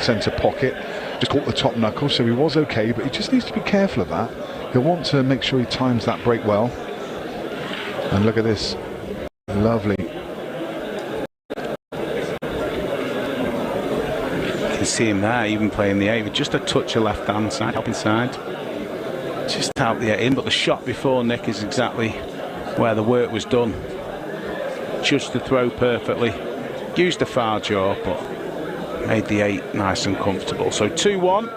centre pocket. Just caught the top knuckle, so he was okay, but he just needs to be careful of that. He'll want to make sure he times that break well. And look at this. Lovely. You can see him there, even playing the 8 with just a touch of left hand side, helping side. Just out the 8 in, but the shot before Nick is exactly where the work was done. Just to throw perfectly. Used the far jaw, but made the 8 nice and comfortable. So 2-1.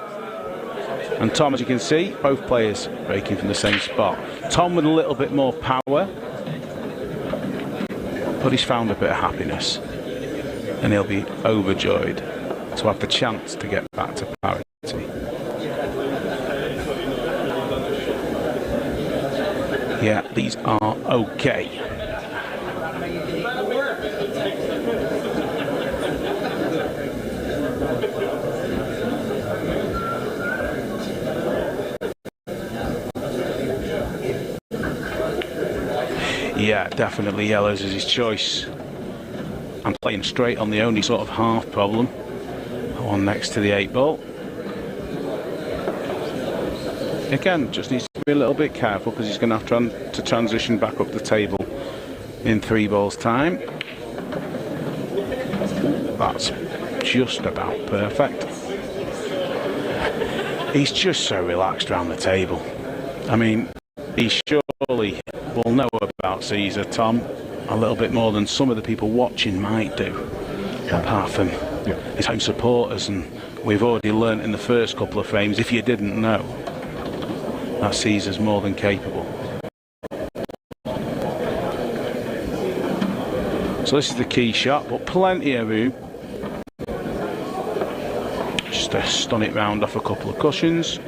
And Tom, as you can see, both players breaking from the same spot. Tom with a little bit more power, but he's found a bit of happiness. And he'll be overjoyed to have the chance to get back to parity. Yeah, these are okay. Yeah, definitely yellows is his choice. I'm playing straight on the only sort of half problem. The one next to the 8 ball. Again, just needs to be a little bit careful because he's going to have to transition back up the table in 3 balls time. That's just about perfect. He's just so relaxed around the table. I mean, he surely will know about Caesar, Tom, a little bit more than some of the people watching might do, apart from his home supporters. And we've already learnt in the first couple of frames, if you didn't know, that Caesar's more than capable. So this is the key shot, but plenty of room. Just to stun it round off a couple of cushions.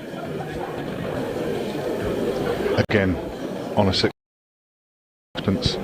Again, on a sixpence.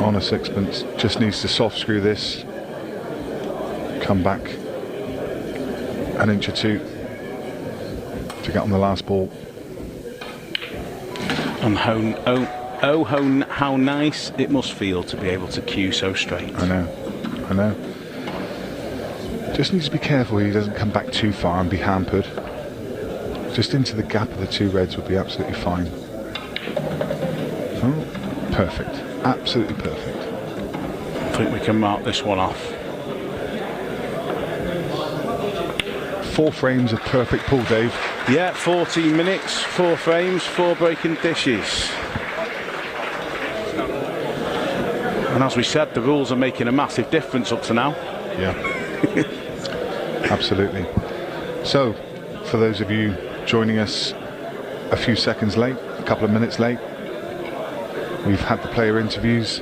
on a sixpence. Just needs to soft screw this, come back an inch or two to get on the last ball. And how nice it must feel to be able to cue so straight. I know. Just needs to be careful he doesn't come back too far and be hampered. Just into the gap of the two reds would be absolutely fine. Oh, perfect. Absolutely perfect. I think we can mark this one off. 4 frames of perfect pull, Dave. Yeah, 14 minutes, 4 frames, 4 breaking dishes. And as we said, the rules are making a massive difference up to now. Yeah. Absolutely. So, for those of you joining us a few seconds late, a couple of minutes late, we've had the player interviews.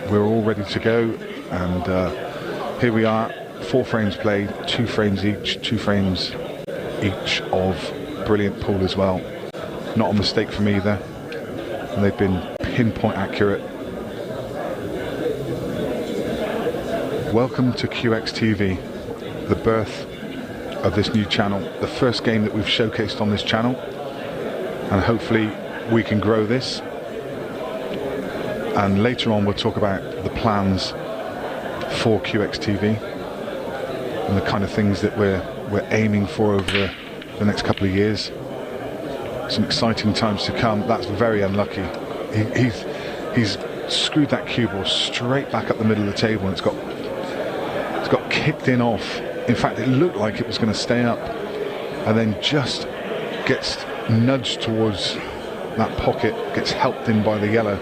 We're all ready to go, and here we are. 4 frames played, 2 frames each, 2 frames each of brilliant pool as well. Not a mistake from either, and they've been pinpoint accurate. Welcome to QX TV, the birth of this new channel, the first game that we've showcased on this channel, and hopefully we can grow this. And later on we'll talk about the plans for QX TV and the kind of things that we're aiming for over the next couple of years. Some exciting times to come. That's very unlucky. He's screwed that cue ball straight back up the middle of the table, and it's got kicked in off. In fact, it looked like it was going to stay up, and then just gets nudged towards that pocket, gets helped in by the yellow.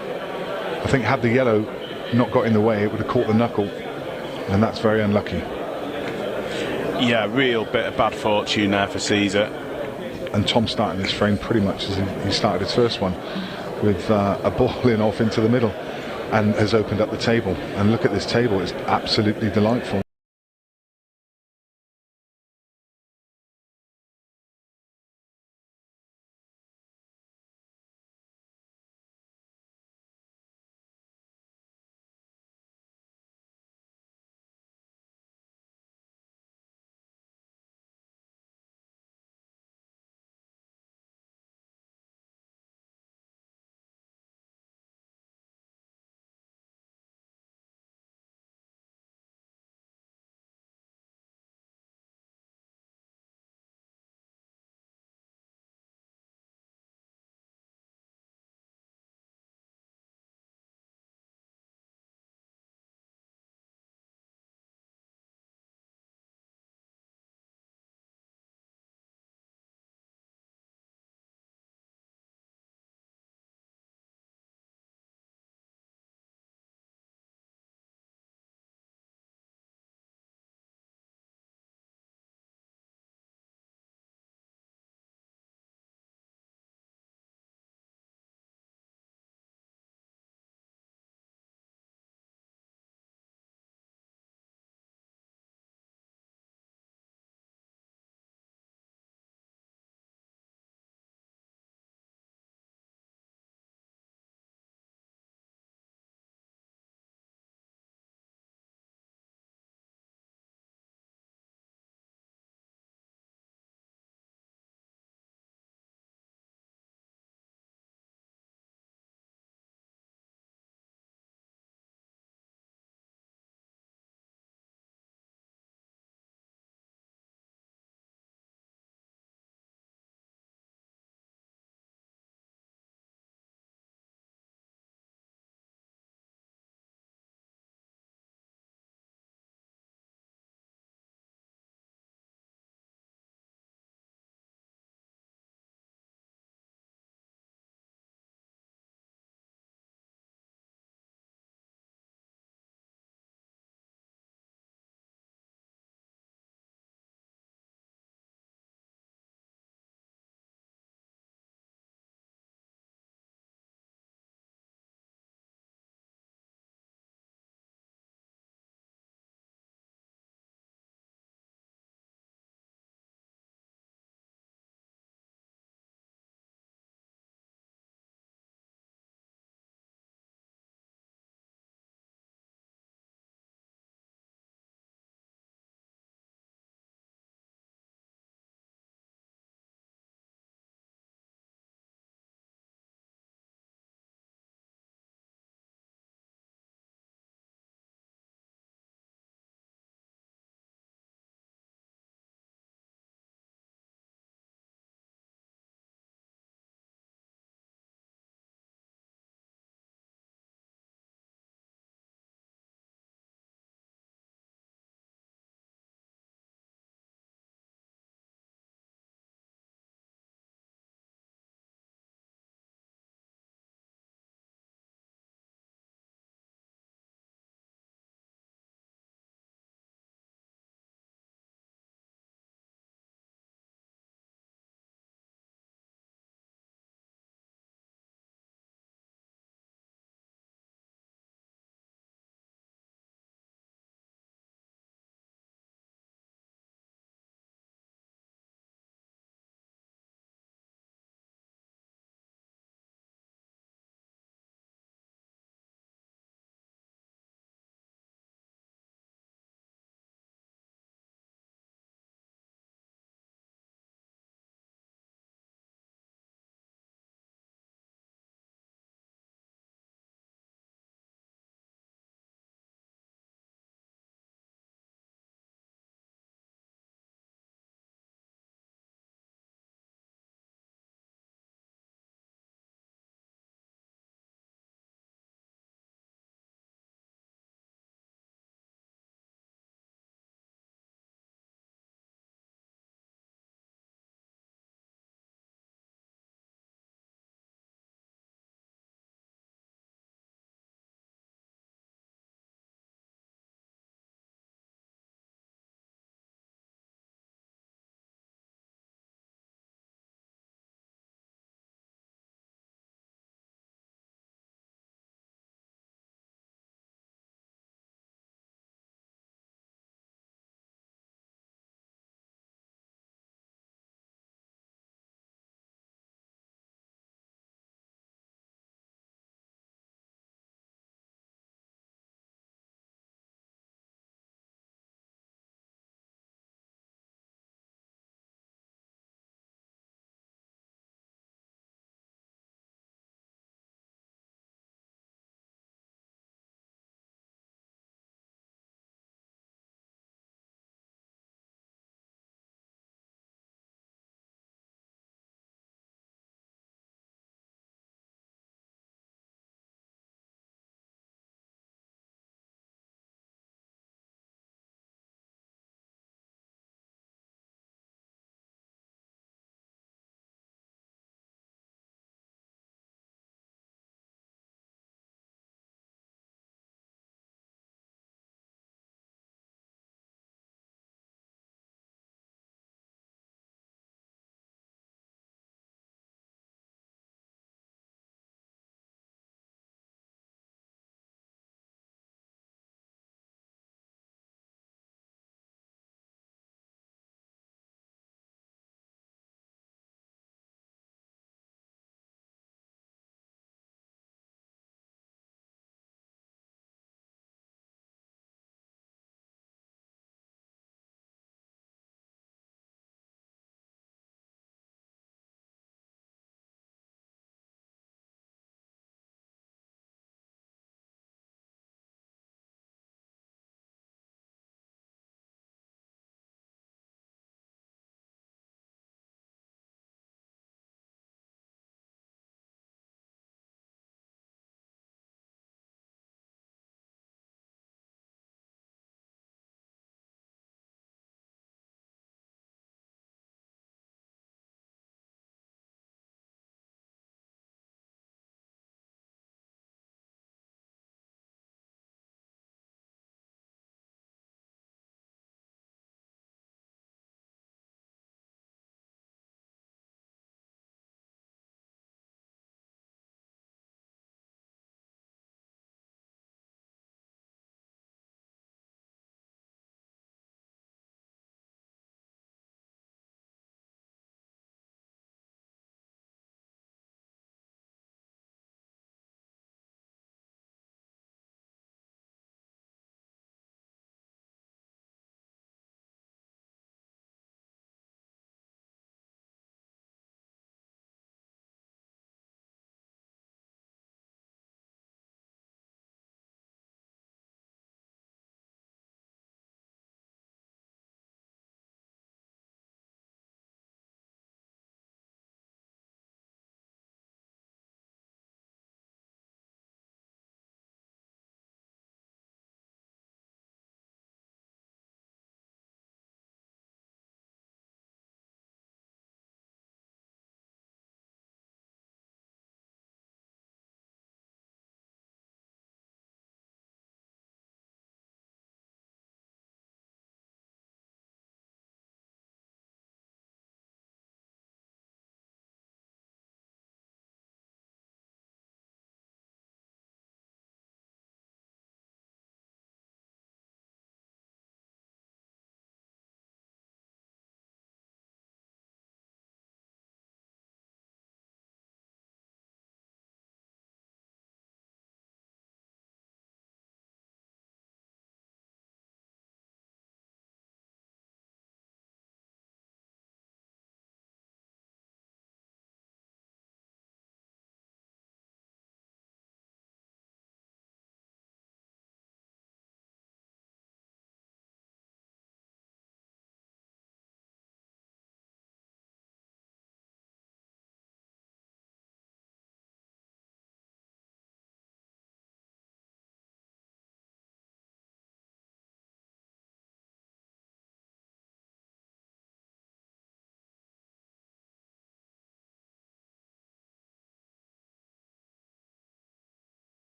I think had the yellow not got in the way, it would have caught the knuckle, and that's very unlucky. Yeah, real bit of bad fortune there for Caesar. And Tom starting this frame pretty much as he started his first one, with a ball in off into the middle, and has opened up the table. And look at this table, it's absolutely delightful.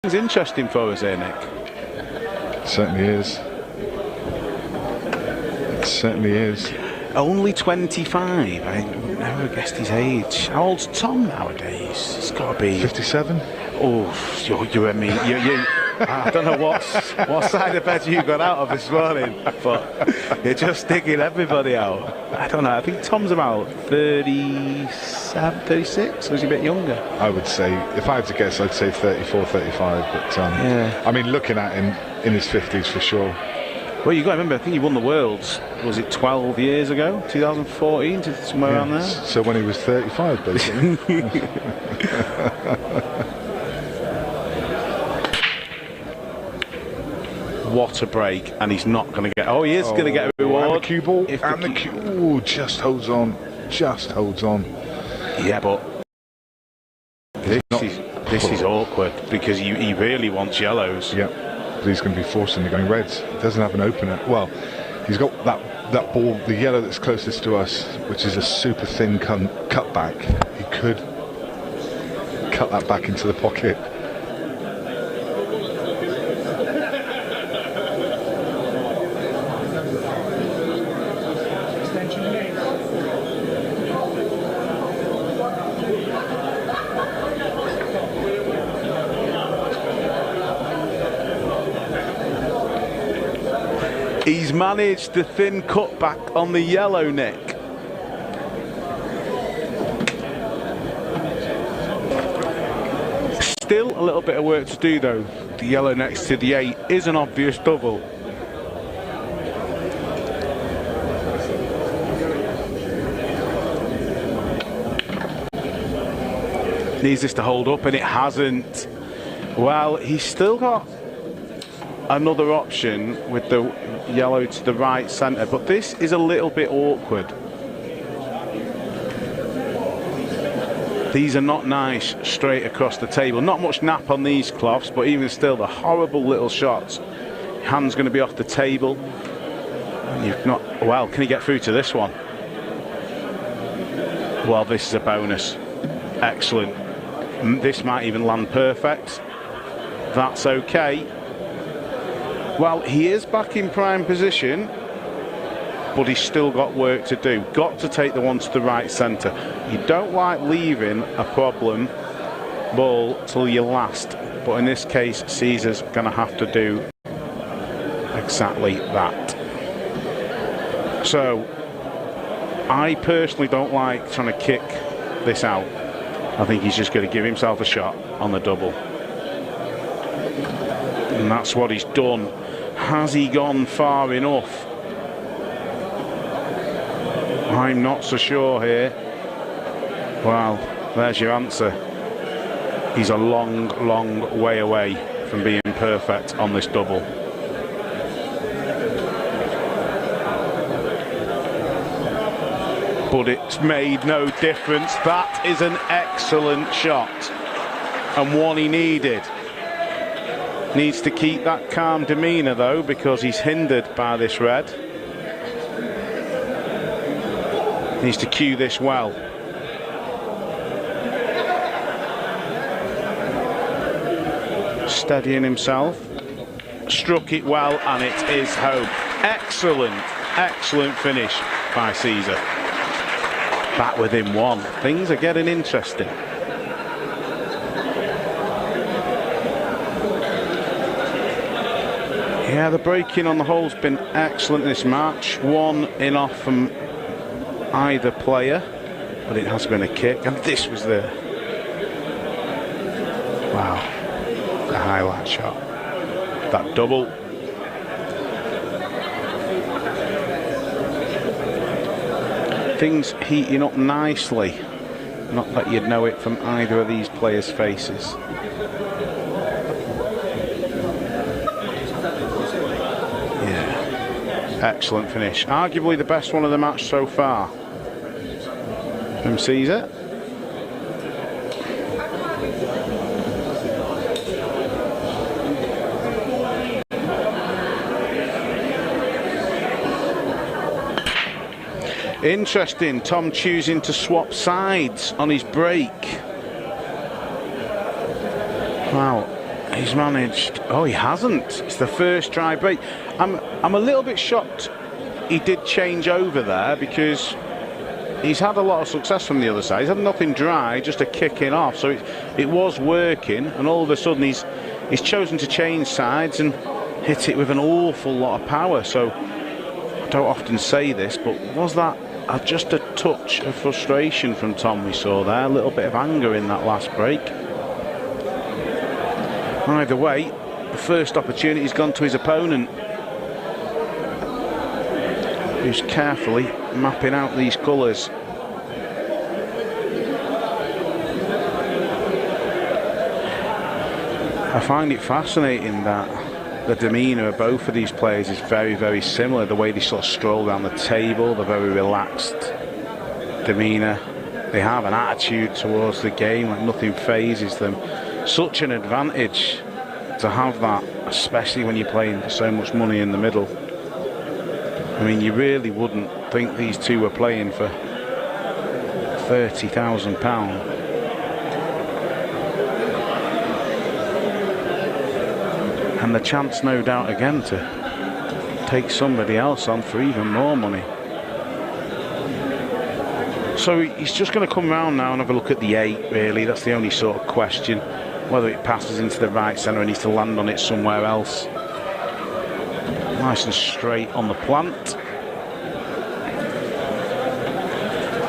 It's interesting for us here, Nick. It certainly is. It certainly is. Only 25. I never guessed his age. How old's Tom nowadays? It's got to be 57. Oh, you and me. I don't know what side of bed you got out of this morning, but you're just digging everybody out. I don't know. I think Tom's about 37, 36. Was he a bit younger? I would say, if I had to guess, I'd say 34, 35. But yeah. I mean, looking at him in his 50s for sure. Well, you've got to remember, I think he won the Worlds, was it 12 years ago? 2014, somewhere around there? So when he was 35, basically. What a break, and he's not going to get... Oh, he is going to get a reward. And the cue ball, Ooh, just holds on. Just holds on. Yeah, but this is awkward, because he really wants yellows. Yeah. He's going to be forced into going reds. He doesn't have an opener. Well, he's got that ball, the yellow that's closest to us, which is a super thin cut back. He could cut that back into the pocket. He's managed the thin cutback on the yellow, Nick. Still a little bit of work to do, though. The yellow next to the 8 is an obvious double. Needs this to hold up, and it hasn't. Well, he's still got another option with the yellow to the right centre, but this is a little bit awkward. These are not nice straight across the table. Not much nap on these cloths, but even still, the horrible little shots. Hand's going to be off the table. You've not... Well, can he get through to this one? Well, this is a bonus. Excellent. This might even land perfect. That's okay. Well, he is back in prime position, but he's still got work to do. Got to take the one to the right centre. You don't like leaving a problem ball till you last, but in this case, Caesar's going to have to do exactly that. So, I personally don't like trying to kick this out. I think he's just going to give himself a shot on the double. And that's what he's done. Has he gone far enough? I'm not so sure here. Well, there's your answer. He's a long, long way away from being perfect on this double. But it's made no difference. That is an excellent shot, and one he needed. Needs to keep that calm demeanour, though, because he's hindered by this red. Needs to cue this well. Steadying himself. Struck it well, and it is home. Excellent, excellent finish by Caesar. Back within one. Things are getting interesting. Yeah, the breaking on the hole's been excellent in this match. One in off from either player, but it has been a kick, and this was the... Wow, the highlight shot. That double. Things heating up nicely. Not that you'd know it from either of these players' faces. Excellent finish. Arguably the best one of the match so far from Caesar. Interesting, Tom choosing to swap sides on his break. Wow, He's managed. Oh, he hasn't. It's the first dry break. I'm a little bit shocked he did change over there, because he's had a lot of success from the other side. He's had nothing dry, just a kicking off. So it was working, and all of a sudden he's chosen to change sides and hit it with an awful lot of power. So I don't often say this, but was that just a touch of frustration from Tom we saw there? A little bit of anger in that last break. Either way, the first opportunity's gone to his opponent, who's carefully mapping out these colours. I find it fascinating that the demeanour of both of these players is very, very similar. The way they sort of stroll around the table, the very relaxed demeanour. They have an attitude towards the game, like nothing phases them. Such an advantage to have that, especially when you're playing for so much money in the middle. I mean, you really wouldn't think these two were playing for £30,000. And the chance, no doubt, again to take somebody else on for even more money. So he's just going to come round now and have a look at the 8, really. That's the only sort of question. Whether it passes into the right centre and needs to land on it somewhere else. Nice and straight on the plant.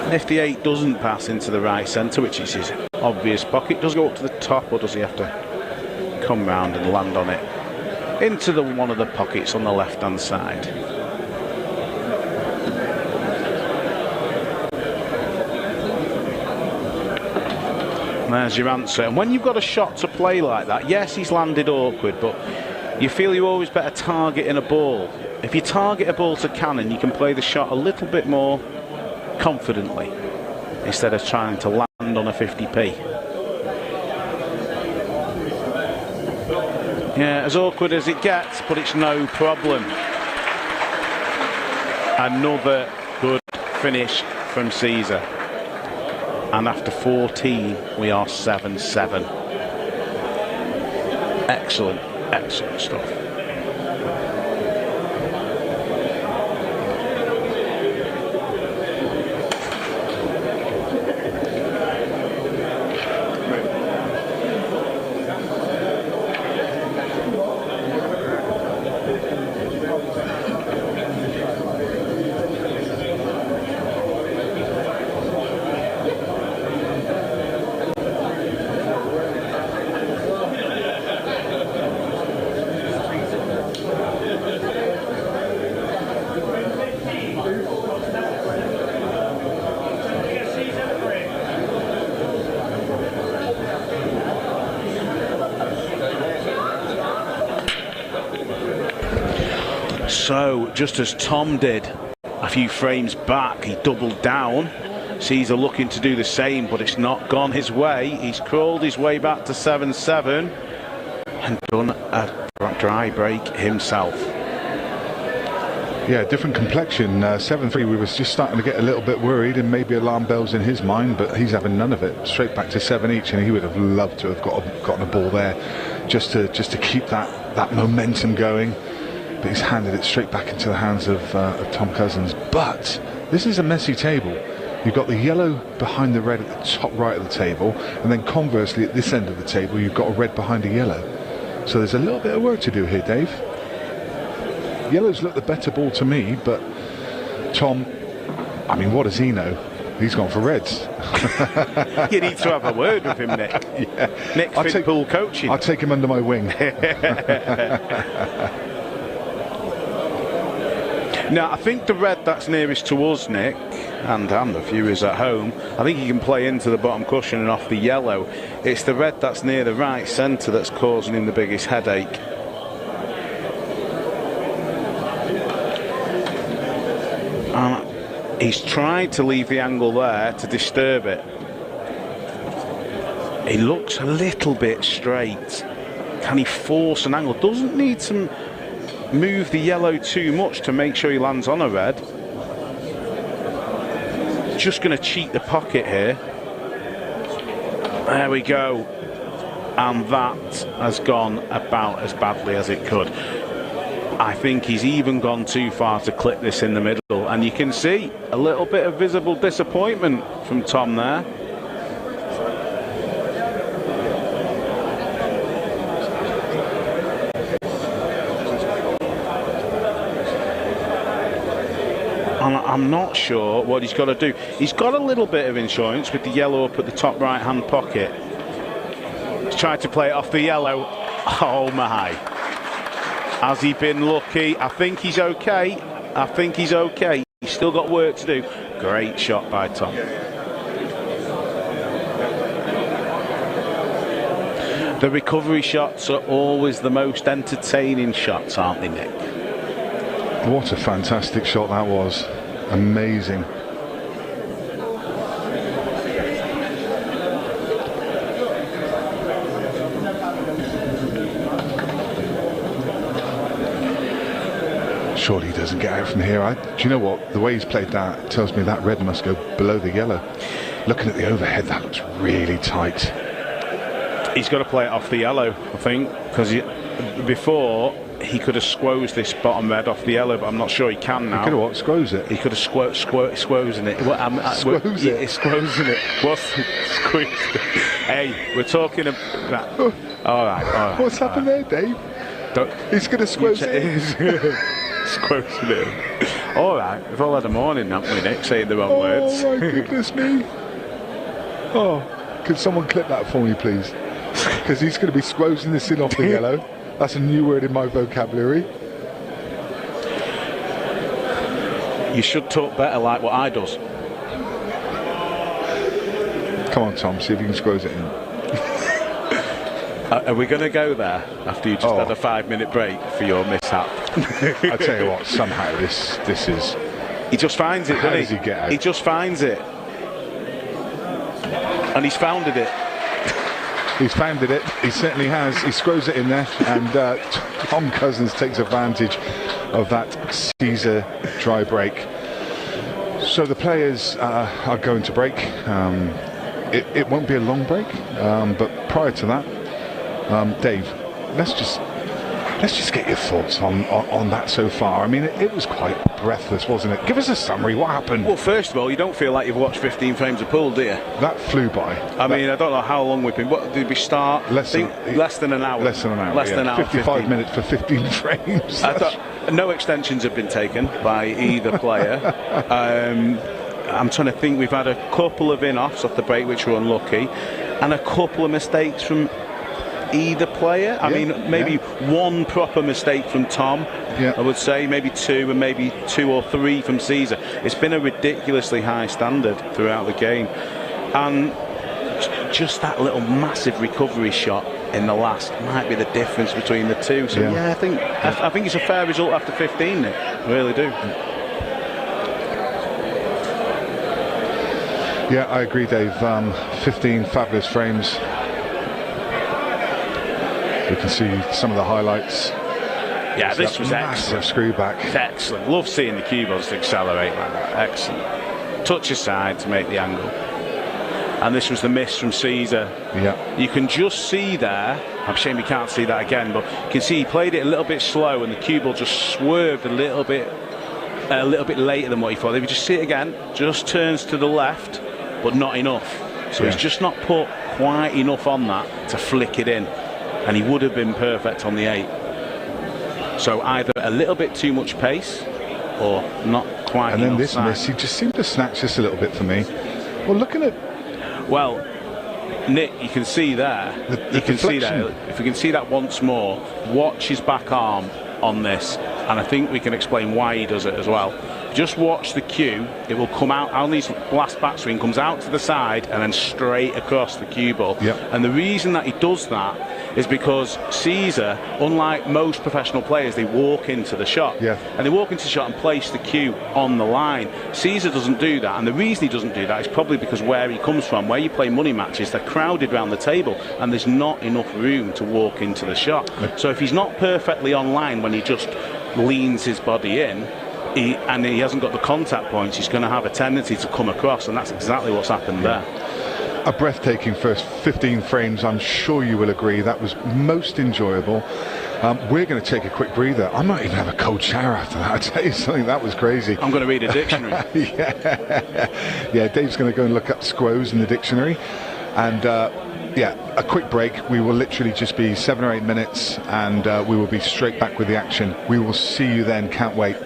And if the 8 doesn't pass into the right centre, which is his obvious pocket, does go up to the top, or does he have to come round and land on it into one of the pockets on the left-hand side? There's your answer. And when you've got a shot to play like that, yes, he's landed awkward, but you feel you're always better targeting a ball. If you target a ball to cannon, you can play the shot a little bit more confidently instead of trying to land on a 50p. Yeah, as awkward as it gets, but it's no problem. Another good finish from Caesar. And after 14, we are 7-7. Excellent, excellent stuff. So, just as Tom did a few frames back, he doubled down. Caesar looking to do the same, but it's not gone his way. He's crawled his way back to 7-7 and done a dry break himself. Yeah, different complexion. 7-3, we were just starting to get a little bit worried and maybe alarm bells in his mind, but he's having none of it. Straight back to 7 each, and he would have loved to have gotten a ball there just to keep that momentum going. But he's handed it straight back into the hands of Tom Cousins. But this is a messy table. You've got the yellow behind the red at the top right of the table, and then conversely at this end of the table you've got a red behind a yellow. So there's a little bit of work to do here, Dave. Yellows look the better ball to me, but Tom, I mean, what does he know? He's gone for reds. You need to have a word with him, Nick. Yeah. Nick Fitpool coaching. I'll take him under my wing. Now, I think the red that's nearest to us, Nick, and the viewers at home, I think he can play into the bottom cushion and off the yellow. It's the red that's near the right centre that's causing him the biggest headache. He's tried to leave the angle there to disturb it. He looks a little bit straight. Can he force an angle? Doesn't need to move the yellow too much to make sure he lands on a red. Just going to cheat the pocket here. There we go. and that has gone about as badly as it could. I think he's even gone too far to clip this in the middle, and you can see a little bit of visible disappointment from Tom there. And I'm not sure what he's got to do. He's got a little bit of insurance with the yellow up at the top right hand pocket. He's tried to play it off the yellow. Oh my. Has he been lucky? I think he's okay. I think he's okay. He's still got work to do. Great shot by Tom. The recovery shots are always the most entertaining shots, aren't they, Nick? What a fantastic shot that was. Amazing. Surely he doesn't get out from here. Do you know what? The way he's played that tells me that red must go below the yellow. Looking at the overhead, that looks really tight. He's got to play it off the yellow, I think, because before he could have squozed this bottom red off the yellow, but I'm not sure he can now. He could have what? Squoze it? He could have squozing it. Squoze it? It's squozing it. What's squeezed? Hey, we're talking about... All right. What's happened there, Dave? He's going to squoze it. Squozing it. All right, we've all had a morning, haven't we, Nick, saying the wrong words. Oh, my goodness me. Oh, could someone clip that for me, please? Because he's going to be squozing this in off the yellow. That's a new word in my vocabulary. You should talk better like what I does. Come on, Tom, see if you can squoze it in. Are we going to go there after you just had a 5-minute break for your mishap? I tell you what, somehow this is... He just finds it, doesn't he? How does he get out? He just finds it. And he's founded it. He's founded it. He certainly has. He screws it in there, and Tom Cousins takes advantage of that Caesar dry break. So the players are going to break. It won't be a long break, but prior to that, Dave, let's just get your thoughts on that so far. I mean, it was quite breathless, wasn't it? Give us a summary. What happened? Well, first of all, you don't feel like you've watched 15 frames of pool, do you? That flew by. I mean, I don't know how long we've been. What did we start? Less than an hour. Less than an hour. Less than an hour. 55 minutes for 15 frames. No extensions have been taken by either player. I'm trying to think. We've had a couple of in-offs off the break, which were unlucky, and a couple of mistakes from either player. I mean, maybe one proper mistake from Tom, I would say, maybe two, and maybe 2 or 3 from Caesar. It's been a ridiculously high standard throughout the game, and just that little massive recovery shot in the last might be the difference between the two. So I think it's a fair result after 15, Nick. I really do. Yeah, I agree, Dave. 15 fabulous frames. We can see some of the highlights. Yeah, this was massive excellent. Screw back. Excellent. Love seeing the cue balls accelerate like that. Excellent. Touch aside to make the angle. And this was the miss from Caesar. Yeah. You can just see there. I'm ashamed we can't see that again, but you can see he played it a little bit slow, and the cue ball just swerved a little bit later than what he thought. If you just see it again, just turns to the left, but not enough. So he's just not put quite enough on that to flick it in. And he would have been perfect on the 8. So either a little bit too much pace or not quite enough. And then this size. miss, he just seemed to snatch this a little bit for me. Well, looking at... Well, Nick, you can see there. You can see that. If we can see that once more, watch his back arm on this. And I think we can explain why he does it as well. Just watch the cue. It will come out on his last backswing, comes out to the side and then straight across the cue ball. And the reason that he does that is because Caesar, unlike most professional players, they walk into the shot. And they walk into the shot and place the cue on the line. Caesar doesn't do that, and the reason he doesn't do that is probably because where he comes from, where you play money matches, they're crowded around the table and there's not enough room to walk into the shot. So if he's not perfectly on line when he just leans his body in, and he hasn't got the contact points, he's going to have a tendency to come across, and that's exactly what's happened there. a breathtaking first 15 frames. I'm sure you will agree that was most enjoyable. We're going to take a quick breather. I might even have a cold shower after that. I tell you something, that was crazy. I'm going to read a dictionary. Yeah, Dave's going to go and look up squoze in the dictionary. And yeah, a quick break. We will literally just be 7 or 8 minutes, and we will be straight back with the action. We will see you then. Can't wait.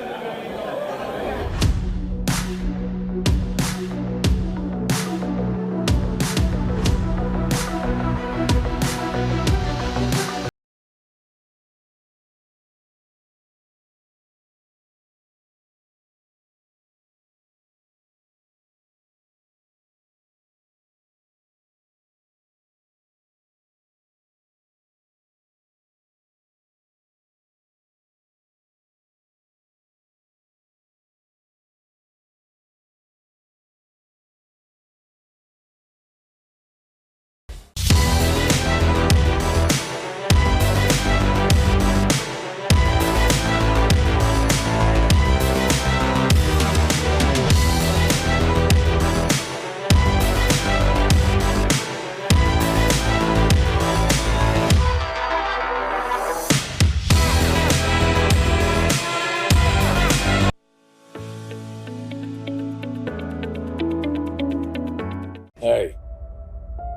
Hey,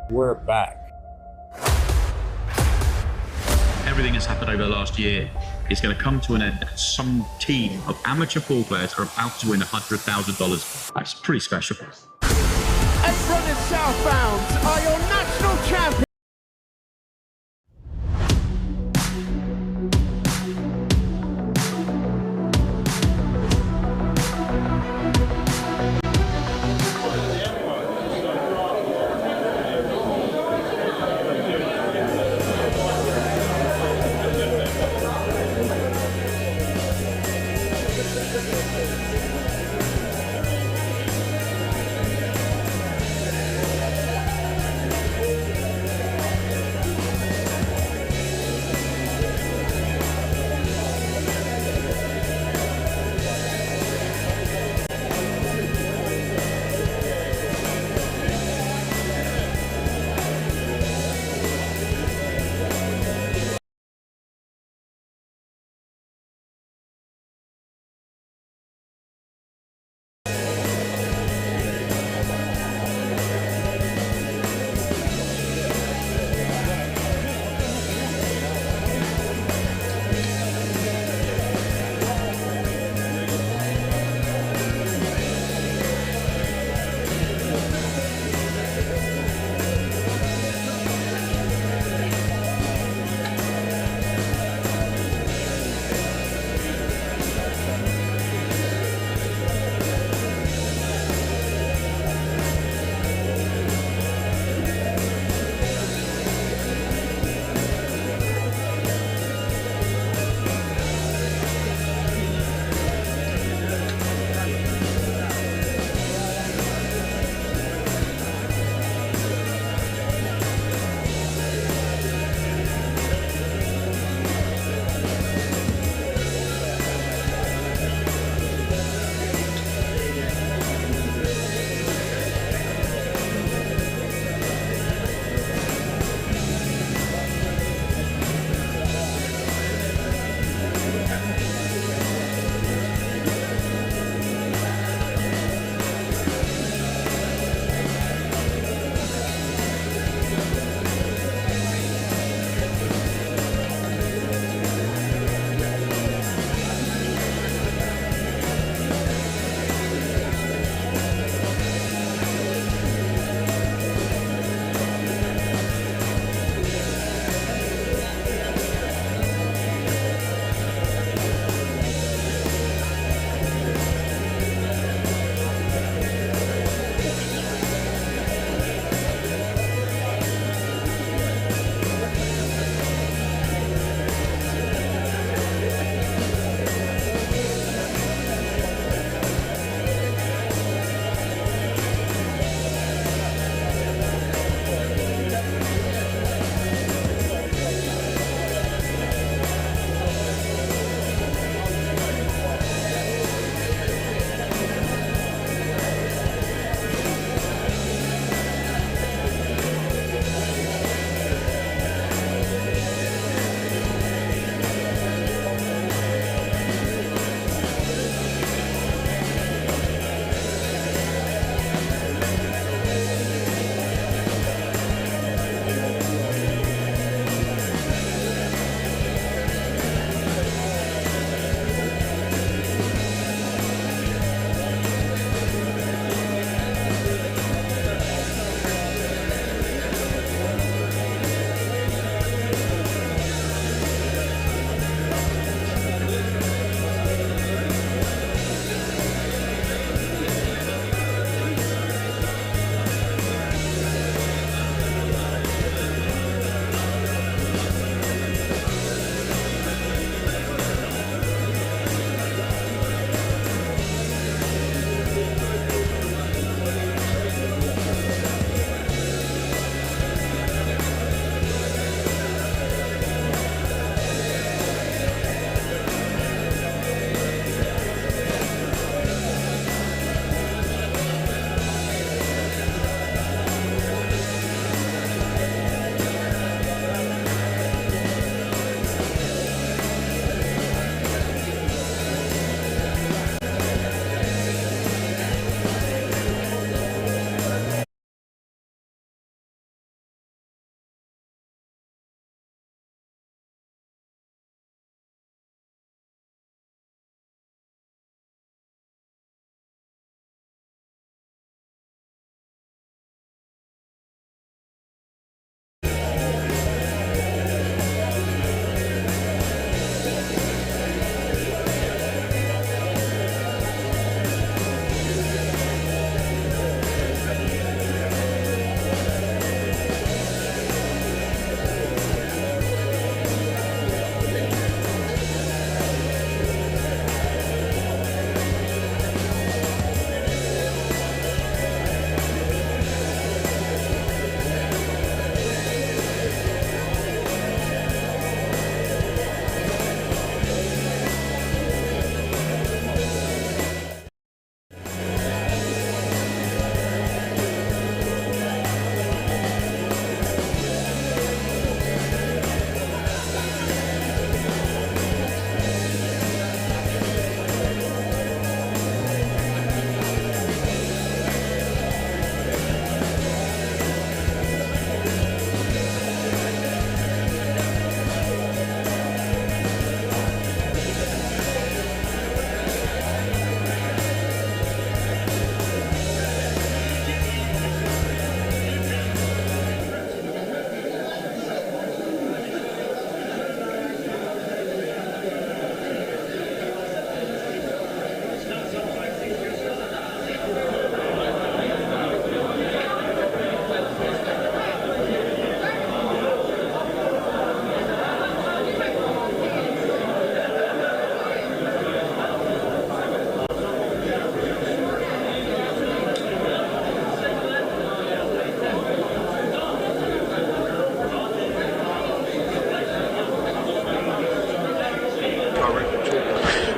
we're back. Everything that's happened over the last year is going to come to an end. Some team of amateur pool players are about to win $100,000. That's pretty special. Apron and Southbound are your national champions.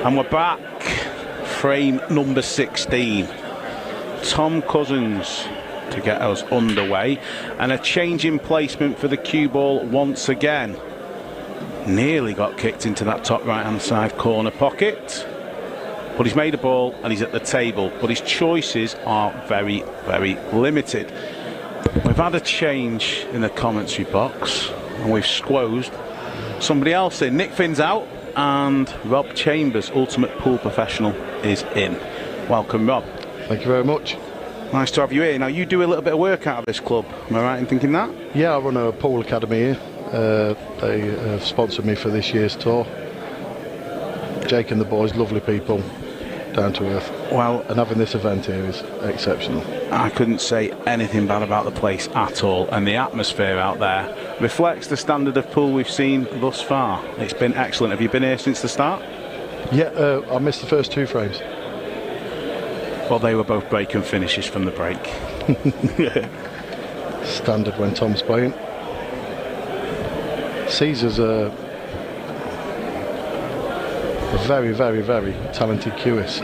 And we're back. Frame number 16. Tom Cousins to get us underway. And a change in placement for the cue ball once again. Nearly got kicked into that top right-hand side corner pocket. But he's made a ball and he's at the table. But his choices are very, very limited. We've had a change in the commentary box. And we've squozed somebody else in. Nick Finn's out. And Rob Chambers, Ultimate Pool Professional, is in. Welcome, Rob. Thank you very much. Nice to have you here. Now, you do a little bit of work out of this club. Am I right in thinking that? Yeah, I run a pool academy here. They have sponsored me for this year's tour. Jake and the boys, lovely people, down to earth. Well, and having this event here is exceptional. I couldn't say anything bad about the place at all, and the atmosphere out there reflects the standard of pool we've seen thus far. It's been excellent. Have you been here since the start? Yeah, I missed the first 2 frames. Well, they were both break and finishes from the break. Standard when Tom's playing. Caesar's a very, very, very talented QS.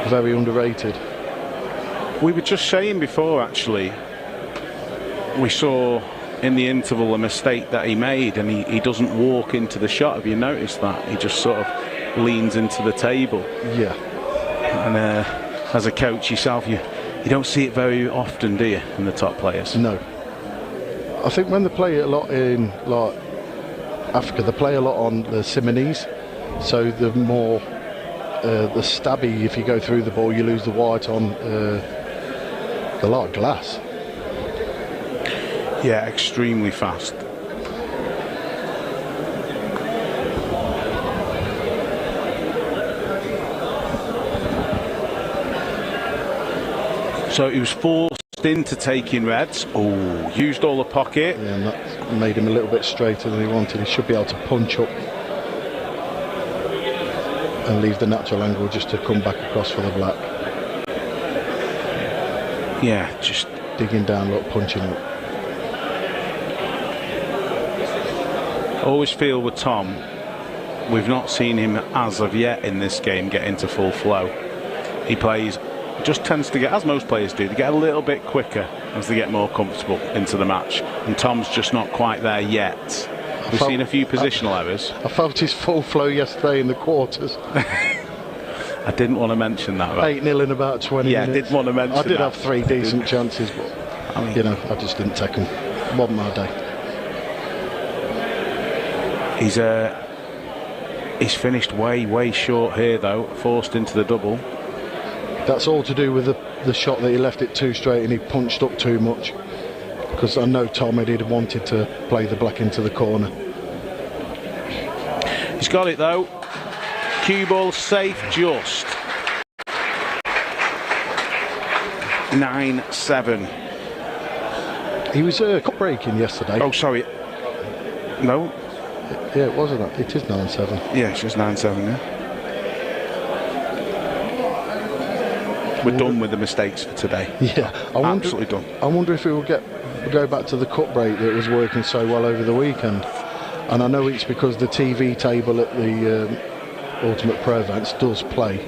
Very underrated. We were just saying before, actually, we saw in the interval a mistake that he made, and he doesn't walk into the shot. Have you noticed that? He just sort of leans into the table. Yeah. And as a coach yourself, you don't see it very often, do you, in the top players? No. I think when they play a lot in like Africa, they play a lot on the Simonese, so the more the stabby. If you go through the ball, you lose the white on the light glass. Yeah, extremely fast. So he was forced into taking reds. Oh, used all the pocket. Yeah, and that made him a little bit straighter than he wanted. He should be able to punch up and leave the natural angle just to come back across for the black. Yeah, just digging down, look, punching up. Always feel with Tom, we've not seen him as of yet in this game get into full flow. He plays, just tends to get, as most players do, they get a little bit quicker as they get more comfortable into the match. And Tom's just not quite there yet. We've seen a few positional errors. I felt his full flow yesterday in the quarters. I didn't want to mention that. Right? 8-0 in about 20 minutes. Yeah, I did want to mention that. I did have 3 decent chances, but I mean, you know, I just didn't take them. Wasn't my day. He's finished way short here though, forced into the double. That's all to do with the shot that he left it too straight and he punched up too much. Because I know Tom had wanted to play the black into the corner. He's got it though. Cue ball safe just. 9-7. He was cup breaking yesterday. Oh, sorry. No. Yeah, it wasn't. It is 9-7. Yeah, it's just 9-7. Yeah. We're done with the mistakes for today. Yeah, absolutely done. I wonder if it will go back to the cut break that was working so well over the weekend. And I know it's because the TV table at the Ultimate Pro events does play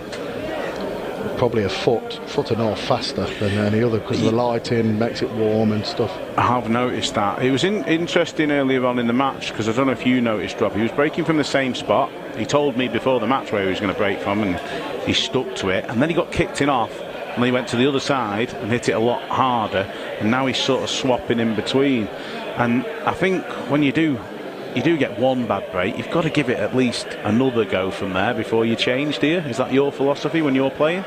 probably a foot and a half faster than any other because the lighting makes it warm and stuff. I have noticed that. It was interesting earlier on in the match because I don't know if you noticed, Rob, he was breaking from the same spot. He told me before the match where he was going to break from and he stuck to it, and then he got kicked in off and then he went to the other side and hit it a lot harder, and now he's sort of swapping in between. And I think when you do get one bad break, you've got to give it at least another go from there before you change, do you? Is that your philosophy when you're playing?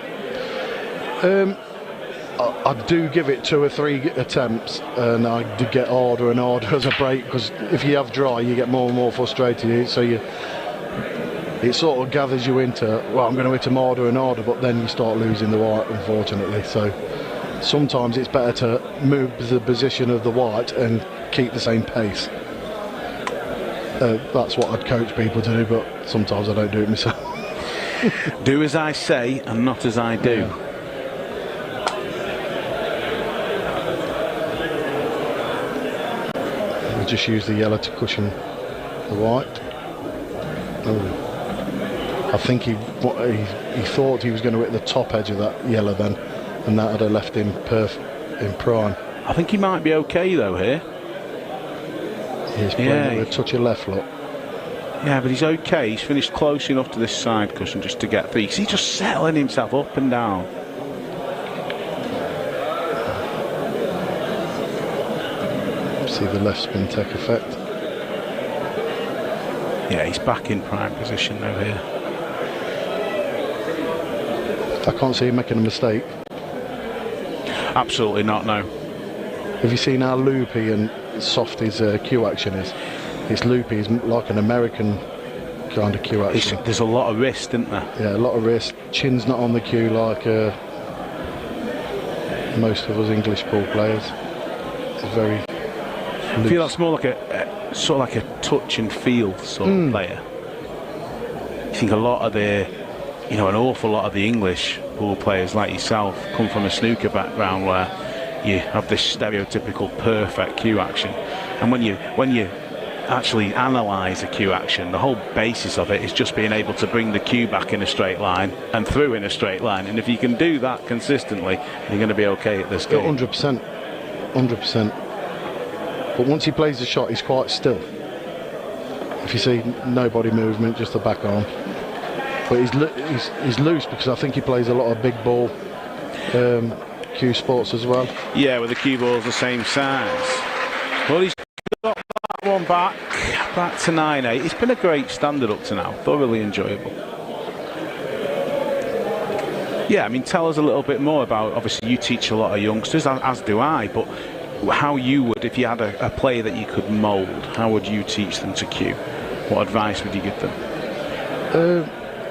I do give it 2 or 3 attempts, and I do get harder and harder as a break, because if you have dry you get more and more frustrated, so it sort of gathers you into, well, I'm going to hit them harder and harder, but then you start losing the white, unfortunately. So sometimes it's better to move the position of the white and keep the same pace. That's what I'd coach people to do, but sometimes I don't do it myself. Do as I say and not as I do. Yeah. We just use the yellow to cushion the white. I think he thought he was going to hit the top edge of that yellow then, and that would have left him in prime. I think he might be okay though here. He's playing with a touch of left, look. Yeah, but he's okay. He's finished close enough to this side cushion just to get through. He's just settling himself up and down. See the left spin take effect. Yeah, he's back in prime position now here. I can't see him making a mistake. Absolutely not, no. Have you seen how loopy and soft his cue action is? It's loopy, it's like an American kind of cue action. There's a lot of wrist, isn't there? Yeah, a lot of wrist. Chin's not on the cue like most of us English pool players. It's very loose. I feel that's more like a sort of like a touch and feel sort of player. I think a lot of an awful lot of the English pool players like yourself come from a snooker background where you have this stereotypical perfect cue action, and when you actually analyse a cue action, the whole basis of it is just being able to bring the cue back in a straight line and through in a straight line, and if you can do that consistently, you're going to be okay at this game. 100%. But once he plays the shot, he's quite still. If you see no body movement, just the back arm. But he's loose because I think he plays a lot of big ball cue sports as well. Yeah, with the cue balls the same size. Well, he's got that one back to 9-8. It's been a great standard up to now, thoroughly enjoyable. Yeah, I mean, tell us a little bit more about, obviously you teach a lot of youngsters, as do I, but how you would, if you had a player that you could mould, how would you teach them to cue? What advice would you give them?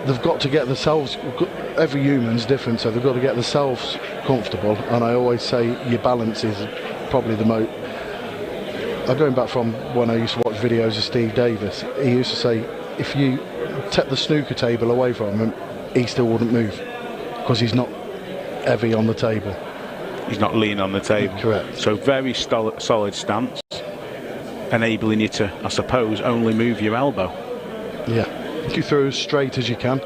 They've got to get themselves, every human's different, so they've got to get themselves comfortable, and I always say your balance is probably the most. Going back from when I used to watch videos of Steve Davis, he used to say if you take the snooker table away from him, he still wouldn't move because he's not heavy on the table. He's not lean on the table. Correct. So very solid stance, enabling you to, I suppose, only move your elbow. Yeah. You throw as straight as you can.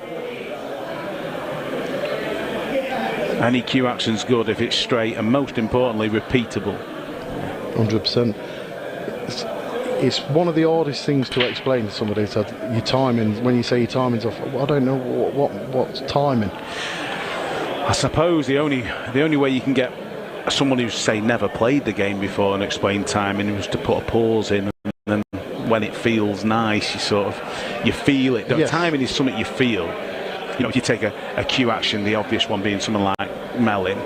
Any cue action's good if it's straight and, most importantly, repeatable. 100%. It's one of the hardest things to explain to somebody. So your timing, when you say your timing's off, I don't know what's timing. I suppose the only way you can get someone who's, say, never played the game before and explain timing was to put a pause in, and then when it feels nice, you feel it. Yes. Timing is something you feel. You know, if you take a cue action, the obvious one being someone like Mellin,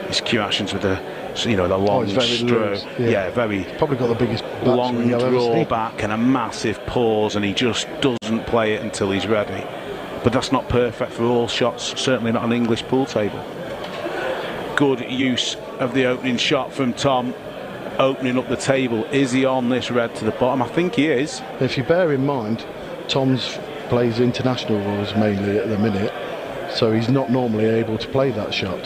his cue actions with the long stroke. Yeah, very. Probably got the biggest long draw back and a massive pause, and he just doesn't play it until he's ready. But that's not perfect for all shots, certainly not an English pool table. Good use of the opening shot from Tom, opening up the table. Is he on this red to the bottom? I think he is. If you bear in mind, Tom's plays international rules mainly at the minute, so he's not normally able to play that shot.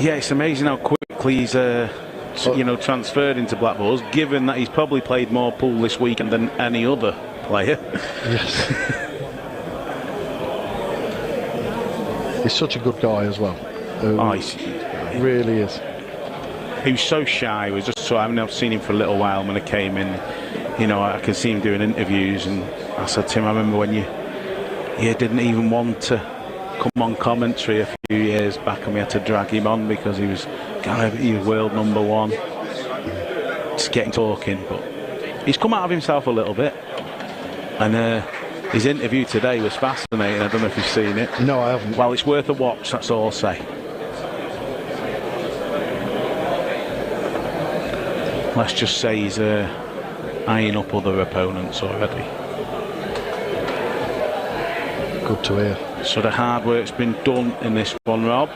Yeah, it's amazing how quickly he's transferred into black balls, given that he's probably played more pool this weekend than any other player. Yes. He's such a good guy as well. He really is. He was so shy. He was just so. I mean, I've seen him for a little while. When I came in, I can see him doing interviews, and I said to him, I remember when you didn't even want to come on commentary a few years back, and we had to drag him on because he was world number one. Just getting talking, but he's come out of himself a little bit, and his interview today was fascinating. I don't know if you've seen it. No, I haven't. Well, it's worth a watch, that's all I'll say. Let's just say he's eyeing up other opponents already. Good to hear. So the hard work's been done in this one, Rob.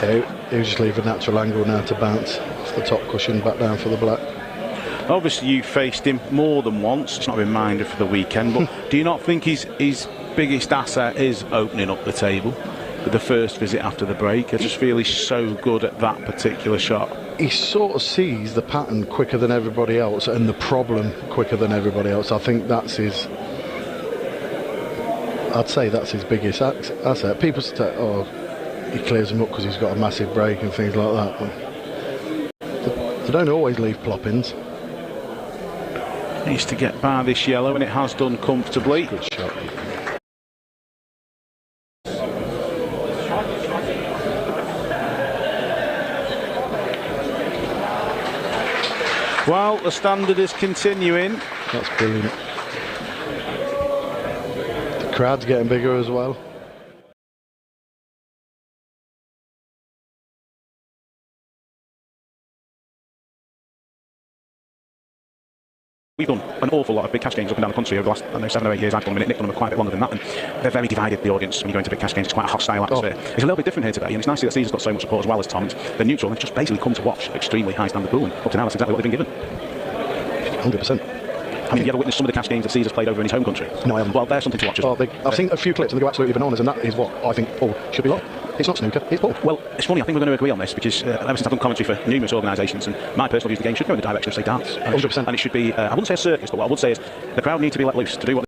Yeah, he'll just leave a natural angle now to bounce off the top cushion back down for the black. Obviously you faced him more than once. It's not a reminder for the weekend, but do you not think his biggest asset is opening up the table with the first visit after the break? I just feel he's so good at that particular shot. He sort of sees the pattern quicker than everybody else and the problem quicker than everybody else. I think that's I'd say that's his biggest asset. People say, oh, he clears them up because he's got a massive break and things like that. But they don't always leave ploppings. Needs to get by this yellow, and it has done comfortably. Good shot. Well, the standard is continuing. That's brilliant. The crowd's getting bigger as well. We've done an awful lot of big cash games up and down the country over the last, I don't know, 7 or 8 years. I've done them, Nick done them quite a bit longer than that, and they're very divided, the audience, when you go into big cash games. It's quite a hostile atmosphere. It's a little bit different here today, and it's nice to see that Caesar's got so much support as well as Tom. They're neutral, and they've just basically come to watch extremely high standard pool, and up to now that's exactly what they've been given. 100%. I mean, have you ever witnessed some of the cash games that Caesar's played over in his home country? No, I haven't. Well, there's something to watch as well. I've seen a few clips and they go absolutely bananas, and that is what I think pool should be like. It's not snooker, it's pool. Well, it's funny, I think we're going to agree on this because ever since I've done commentary for numerous organisations, and my personal view of the game should go in the direction of, say, darts. 100%. And it should be, I wouldn't say a circus, but what I would say is the crowd need to be let loose to do what.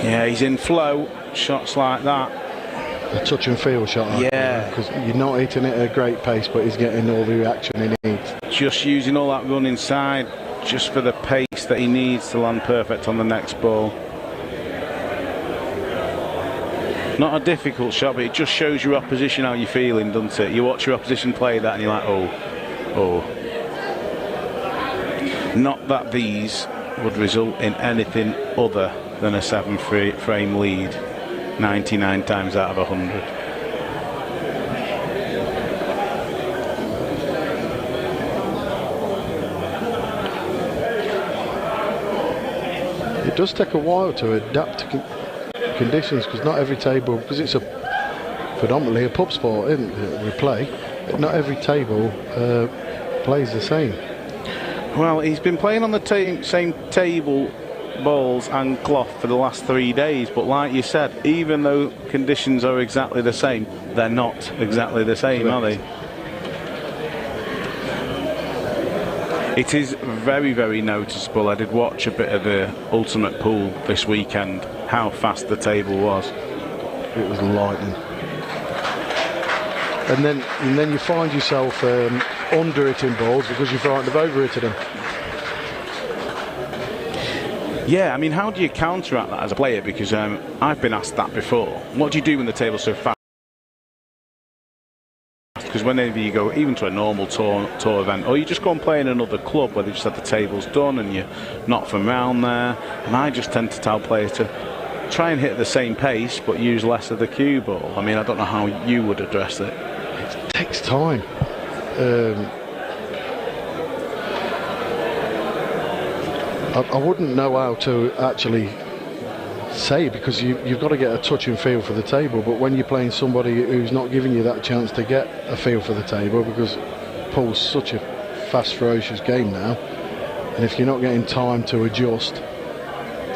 Yeah, he's in flow, shots like that. A touch and feel shot. Yeah. Because you're not hitting it at a great pace, but he's getting all the reaction he needs. Just using all that run inside, just for the pace that he needs to land perfect on the next ball. Not a difficult shot, but it just shows your opposition how you're feeling, doesn't it? You watch your opposition play that and you're like, oh. Not that these would result in anything other than a 7-frame lead 99 times out of 100. It does take a while to adapt to conditions, because not every table, because it's predominantly a pub sport, isn't it, we play, not every table plays the same. Well, he's been playing on the same table, balls and cloth for the last 3 days, but like you said, even though conditions are exactly the same, they're not exactly the same, are they? It is very, very noticeable. I did watch a bit of the Ultimate Pool this weekend, how fast the table was. It was lightning. And then you find yourself under-hitting balls because you're frightened of over-hitting them. Yeah, I mean, how do you counteract that as a player? Because I've been asked that before. What do you do when the table's so fast? Because whenever you go even to a normal tour event, or you just go and play in another club where they just had the tables done and you're not from around there, and I just tend to tell players to try and hit the same pace but use less of the cue ball. I mean, I don't know how you would address it. It takes time. I wouldn't know how to actually say, because you've got to get a touch and feel for the table, but when you're playing somebody who's not giving you that chance to get a feel for the table, because pool's such a fast, ferocious game now, and if you're not getting time to adjust,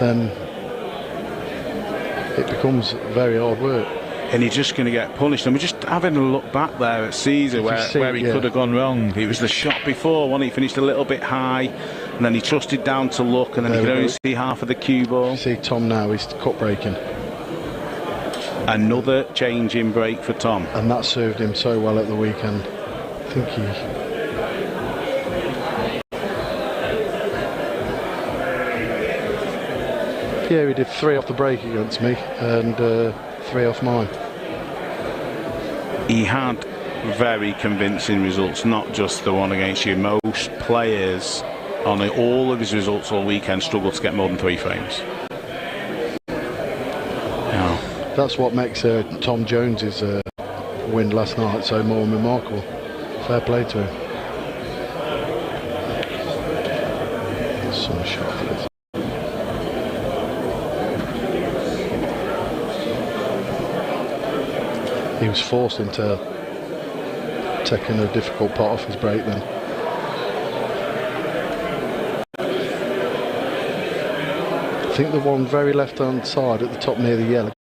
then it becomes very hard work. And you're just going to get punished. And we're just having a look back there at Caesar where he could have gone wrong. It was the shot before, wasn't he? Finished a little bit high, and then he trusted down to look, and then he could only see half of the cue ball. See Tom now, he's cut breaking. Another change in break for Tom. And that served him so well at the weekend. I think he did 3 off the break against me and 3 off mine. He had very convincing results, not just the one against you. Most players on all of his results all weekend struggle to get more than 3 frames. Yeah. That's what makes Tom Jones's win last night so more remarkable. Fair play to him. Some shot for this. He was forced into taking a difficult pot off his break then. I think the one very left hand side at the top near the yellow.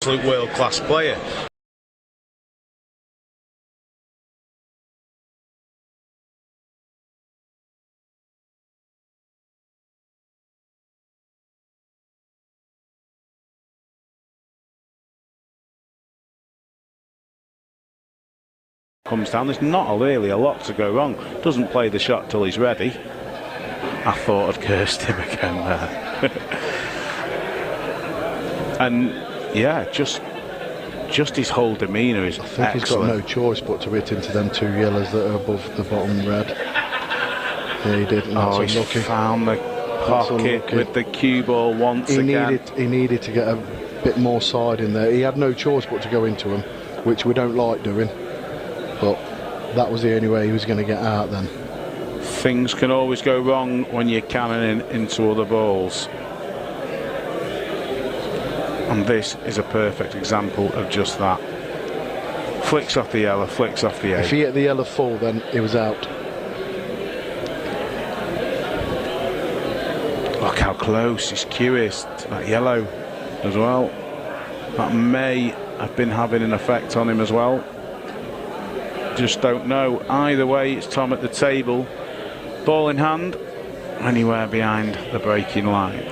Absolute world-class player. Comes down, there's not really a lot to go wrong. Doesn't play the shot till he's ready. I thought I'd cursed him again there. And yeah, just his whole demeanour is excellent. I think he's got no choice but to hit into them 2 yellows that are above the bottom red. Yeah, he did. Oh, he's found the pocket with the cue ball once again. He needed to get a bit more side in there. He had no choice but to go into them, which we don't like doing. But that was the only way he was going to get out then. Things can always go wrong when you're cannoning into other balls. And this is a perfect example of just that. Flicks off the yellow, flicks off the 8. If he hit the yellow full, then he was out. Look how close he's curious to that yellow as well. That may have been having an effect on him as well. Just don't know. Either way, it's Tom at the table. Ball in hand, anywhere behind the breaking line.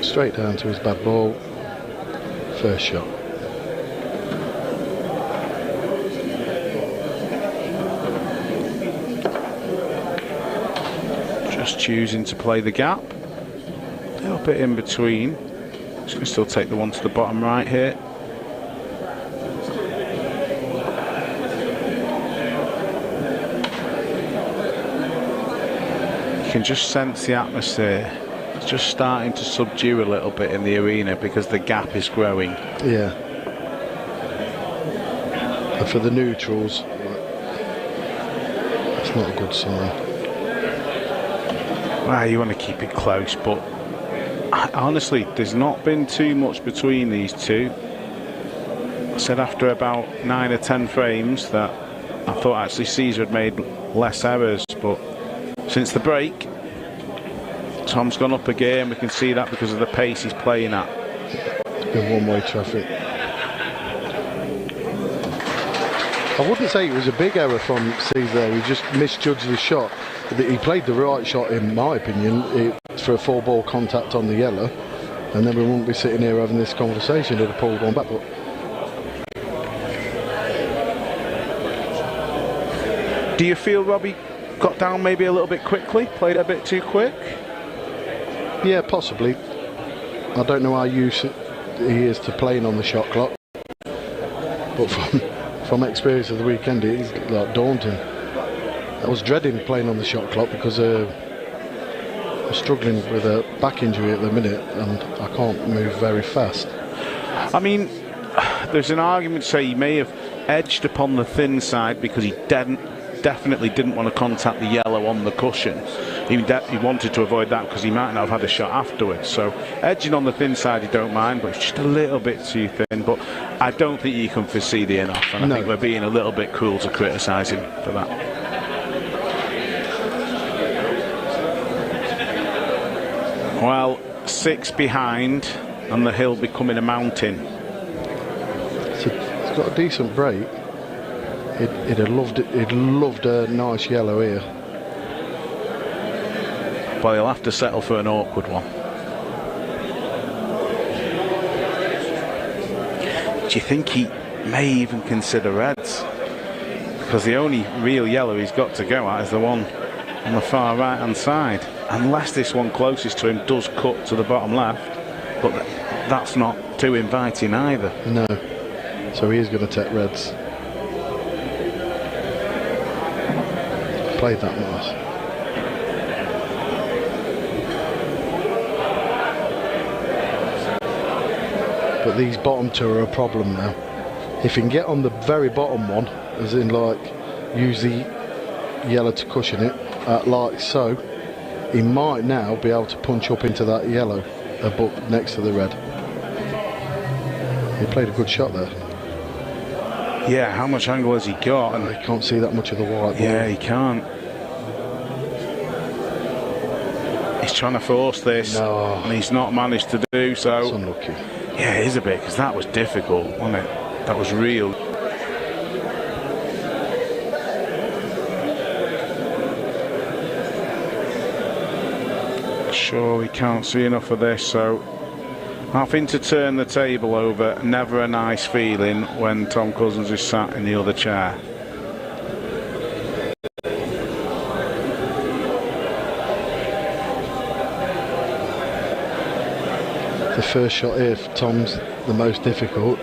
Straight down to his bad ball. First shot. Just choosing to play the gap. A little bit in between. Just going to still take the one to the bottom right here. You can just sense the atmosphere. It's just starting to subdue a little bit in the arena because the gap is growing. Yeah. And for the neutrals, it's not a good sign. Well, you want to keep it close, but honestly, there's not been too much between these two. I said after about 9 or 10 frames that I thought actually Caesar had made less errors, but since the break, Tom's gone up a gear, and we can see that because of the pace he's playing at. It's been one-way traffic. I wouldn't say it was a big error from Caesar. He just misjudged the shot. He played the right shot, in my opinion, for a 4-ball contact on the yellow, and then we wouldn't be sitting here having this conversation. He'd have pulled one back. But do you feel Robbie got down maybe a little bit quickly, played a bit too quick? yeah, possibly. I don't know how used he is to playing on the shot clock, but from experience of the weekend, it's like daunting. I was dreading playing on the shot clock because I'm struggling with a back injury at the minute and I can't move very fast. I mean, there's an argument to say he may have edged upon the thin side because he definitely didn't want to contact the yellow on the cushion. He wanted to avoid that because he might not have had a shot afterwards. So edging on the thin side, you don't mind, but it's just a little bit too thin. But I don't think you can foresee the in-off, and I think we're being a little bit cruel to criticise him for that. Well, 6 behind, and the hill becoming a mountain. So it's got a decent break. He'd have loved it. He'd loved a nice yellow here. Well, he'll have to settle for an awkward one. Do you think he may even consider reds? Because the only real yellow he's got to go at is the one on the far right hand side. Unless this one closest to him does cut to the bottom left, but that's not too inviting either. No. So he is going to take reds. Played that nice. But these bottom two are a problem now. If he can get on the very bottom one, as in like use the yellow to cushion it, like so, he might now be able to punch up into that yellow above next to the red. He played a good shot there. Yeah, how much angle has he got? And he can't see that much of the white ball. Yeah, he can't. He's trying to force this, and he's not managed to do so. That's unlucky. Yeah, it is a bit, because that was difficult, wasn't it? That was real. Sure, we can't see enough of this, so having to turn the table over, never a nice feeling when Tom Cousins is sat in the other chair. The first shot here for Tom's the most difficult.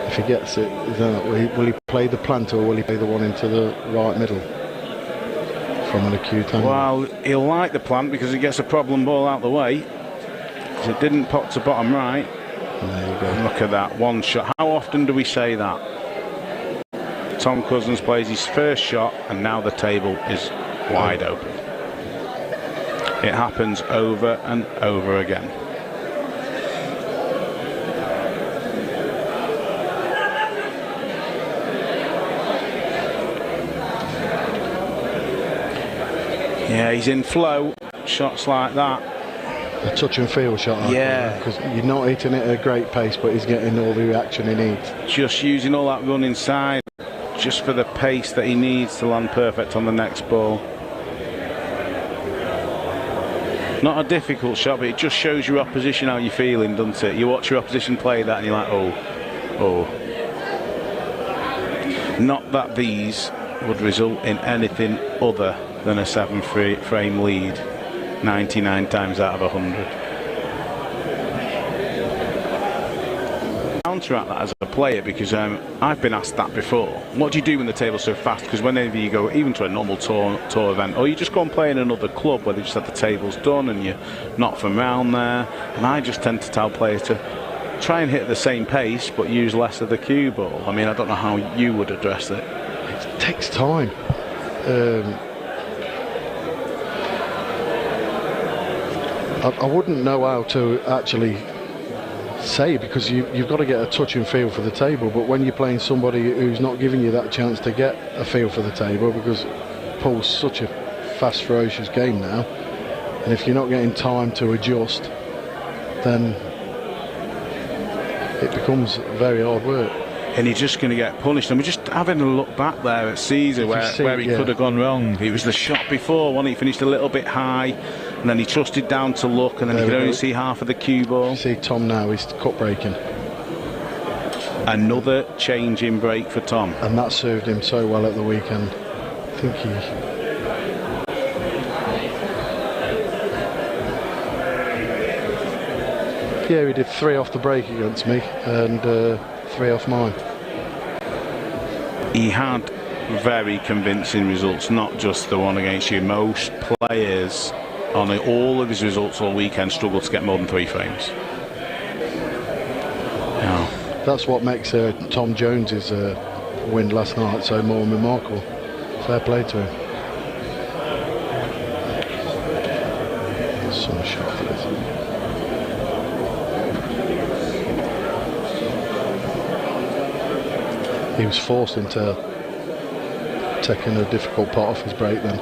If he gets it, will he play the planter or will he play the one into the right middle from an acute angle? Well, he'll like the plant because he gets a problem ball out the way. Because it didn't pop to bottom right. There you go. Look at that, one shot. How often do we say that? Tom Cousins plays his first shot and now the table is wide open. It happens over and over again. Yeah, he's in flow. Shots like that. A touch and feel shot. Yeah. Because you're not hitting it at a great pace, but he's getting all the reaction he needs. Just using all that run inside, just for the pace that he needs to land perfect on the next ball. Not a difficult shot, but it just shows your opposition how you're feeling, doesn't it? You watch your opposition play that and you're like, oh. Not that these would result in anything other than a 7-frame lead 99 times out of 100. Counteract that as a player, because I've been asked that before. What do you do when the table's so fast? Because whenever you go even to a normal tour event, or you just go and play in another club where they just have the tables done and you're not from around there, and I just tend to tell players to try and hit at the same pace but use less of the cue ball. I mean, I don't know how you would address it. It takes time. I wouldn't know how to actually say, because you've got to get a touch and feel for the table, but when you're playing somebody who's not giving you that chance to get a feel for the table, because pool's such a fast, ferocious game now, and if you're not getting time to adjust, then it becomes very hard work. And you're just going to get punished. And we're just having a look back there at Caesar where he could have gone wrong. It was the shot before, wasn't he? He finished a little bit high, and then he trusted down to look, and then he could only see half of the cue ball. See Tom now, he's cut breaking. Another change in break for Tom. And that served him so well at the weekend. I think he did 3 off the break against me and 3 off mine. He had very convincing results, not just the one against you. Most players on all of his results all weekend struggle to get more than 3 frames. Yeah. That's what makes Tom Jones's win last night so more remarkable. Fair play to him. Some shot for this. He was forced into taking a difficult pot off his break then.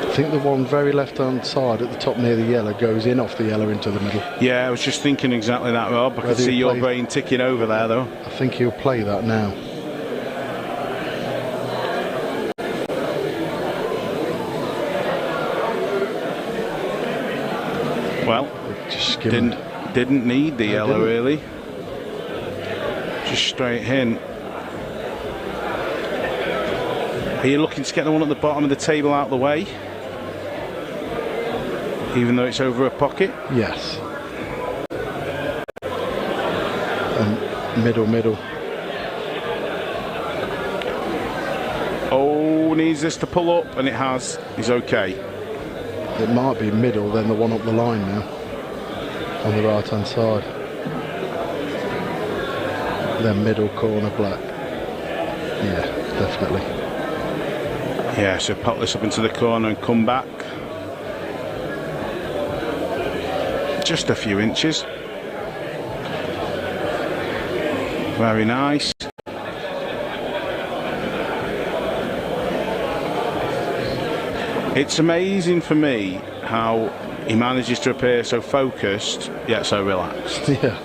I think the one very left-hand side at the top near the yellow goes in off the yellow into the middle. Yeah, I was just thinking exactly that, Rob. I could see your brain ticking over there, though. I think he'll play that now. Well, just didn't need the yellow, really. Just straight in. Are you looking to get the one at the bottom of the table out of the way? Even though it's over a pocket? Yes. And middle. Oh, needs this to pull up, and it has. He's okay. It might be middle, then the one up the line now. On the right hand side. Then middle corner black. Yeah, definitely. Yeah, so pop this up into the corner and come back. Just a few inches. Very nice. It's amazing for me how he manages to appear so focused yet so relaxed. Yeah.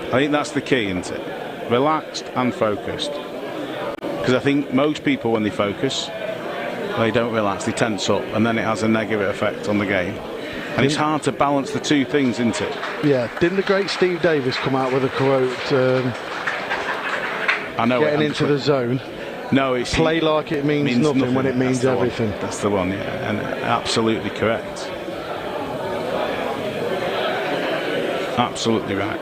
I think that's the key, isn't it? Relaxed and focused. Because I think most people, when they focus, they don't relax, they tense up, and then it has a negative effect on the game. And it's hard to balance the two things, isn't it? Yeah. Didn't the great Steve Davis come out with a quote? I know. Getting into the zone. No, it's play like it means nothing when it means everything. That's the one, yeah, and absolutely correct. Absolutely right.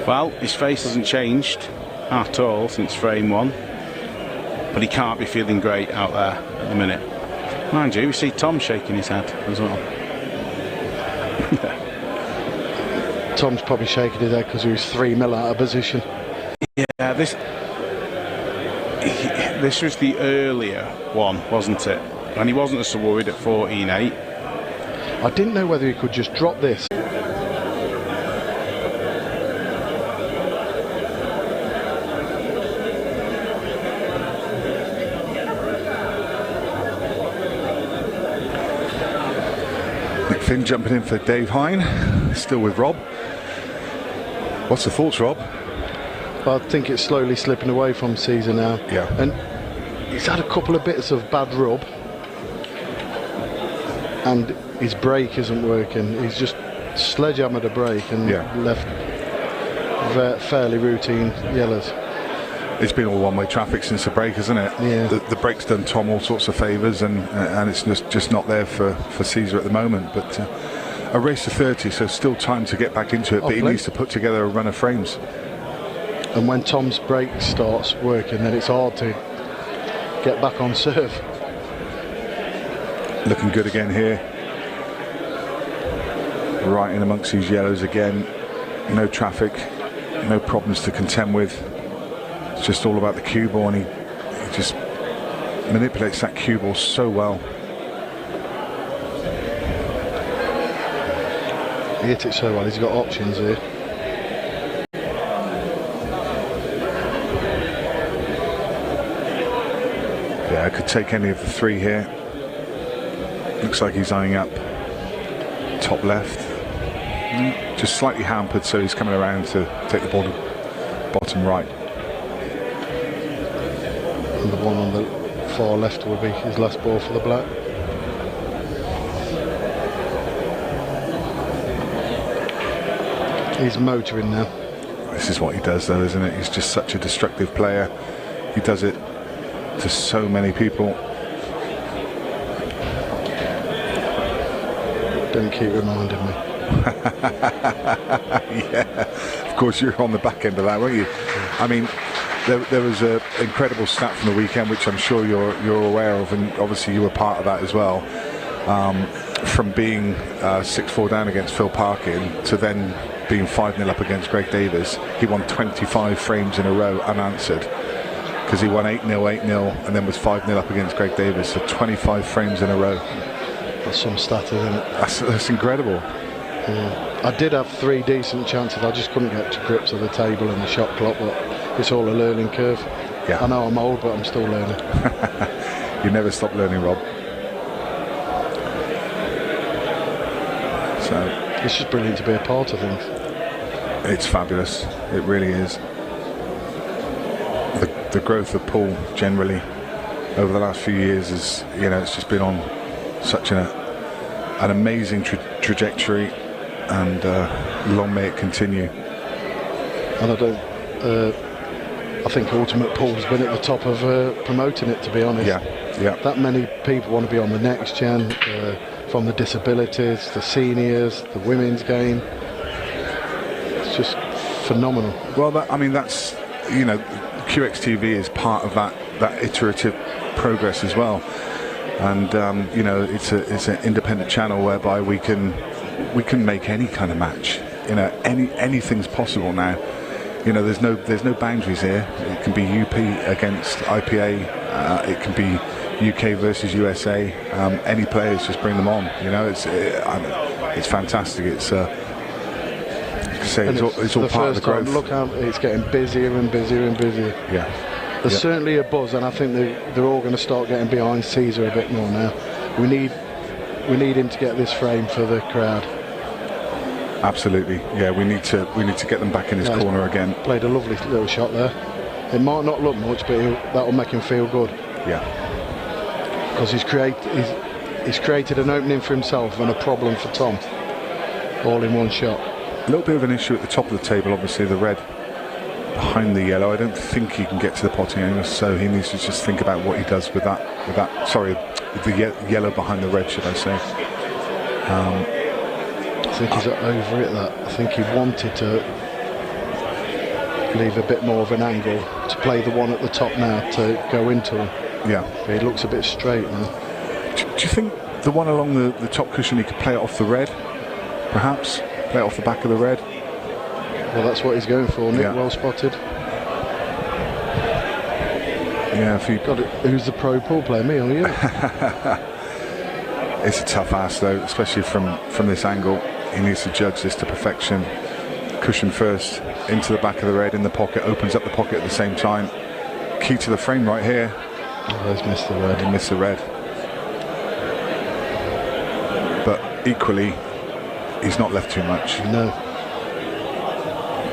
Well, his face hasn't changed at all since frame 1, but he can't be feeling great out there at the minute. Mind you, we see Tom shaking his head as well. Tom's probably shaking his head because he was 3 mil out of position. Yeah, this was the earlier one, wasn't it? And he wasn't so worried at 14.8. I didn't know whether he could just drop this. Finn jumping in for Dave Hine, still with Rob. What's the thoughts, Rob? I think it's slowly slipping away from Caesar now. Yeah. And he's had a couple of bits of bad rub. And his brake isn't working. He's just sledgehammered a brake and left fairly routine yellows. It's been all one-way traffic since the break, isn't it? Yeah. The break's done Tom all sorts of favours, and it's just not there for Caesar at the moment. But a race to 30, so still time to get back into it. But he needs to put together a run of frames. And when Tom's brake starts working, then it's hard to get back on serve. Looking good again here. Right in amongst these yellows again. No traffic, no problems to contend with. It's just all about the cue ball, and he just manipulates that cue ball so well. He hit it so well, he's got options here. Yeah, I could take any of the three here. Looks like he's eyeing up top left. Just slightly hampered, so he's coming around to take the bottom right. And the one on the far left will be his last ball for the black. He's motoring now. This is what he does, though, isn't it? He's just such a destructive player. He does it to so many people. Don't keep reminding me. Yeah, of course, you're on the back end of that, weren't you? I mean, there was an incredible stat from the weekend, which I'm sure you're aware of, and obviously you were part of that as well. From being 6-4 down against Phil Parkin to then being 5-0 up against Greg Davis, he won 25 frames in a row unanswered, because he won 8-0, 8-0, and then was 5-0 up against Greg Davis, so 25 frames in a row. That's some stat, isn't it? That's incredible. Yeah. I did have 3 decent chances. I just couldn't get to grips with the table and the shot clock, but it's all a learning curve. Yeah. I know I'm old, but I'm still learning. You never stop learning, Rob. So it's just brilliant to be a part of things. It's fabulous. It really is. The growth of pool generally over the last few years is, it's just been on such an amazing trajectory, and long may it continue. And I think Ultimate Pool's been at the top of promoting it, to be honest. Yeah. That many people want to be on the next gen, from the disabilities, the seniors, the women's game. It's just phenomenal. Well, that's QXTV is part of that iterative progress as well. And it's an independent channel whereby we can make any kind of match. Anything's possible now. There's no boundaries here. It can be UP against IPA. It can be UK versus USA. Any players, just bring them on. It's fantastic. It's all part of the growth. Look how it's getting busier and busier and busier. Yeah. There's certainly a buzz, and I think they're all going to start getting behind Caesar a bit more now. We need him to get this frame for the crowd. Absolutely, yeah. We need to get them back in his corner again. Played a lovely little shot there. It might not look much, but that'll make him feel good. Yeah. Because he's created an opening for himself and a problem for Tom, all in one shot. A little bit of an issue at the top of the table, obviously the red behind the yellow. I don't think he can get to the potting area, so he needs to just think about what he does with that. Sorry, with the yellow behind the red, should I say? I think he's over it. I think he wanted to leave a bit more of an angle to play the one at the top now to go into him. Yeah, but he looks a bit straight now. Do you think the one along the top cushion, he could play it off the red, perhaps play it off the back of the red? Well, that's what he's going for, Nick. Yeah. Well spotted. Yeah, if you got it. Who's the pro pool player, me or you? It's a tough ask, though, especially from this angle. He needs to judge this to perfection. Cushion first, into the back of the red, in the pocket, opens up the pocket at the same time. Key to the frame right here. Oh, he's missed the red. He missed the red. But equally, he's not left too much. No.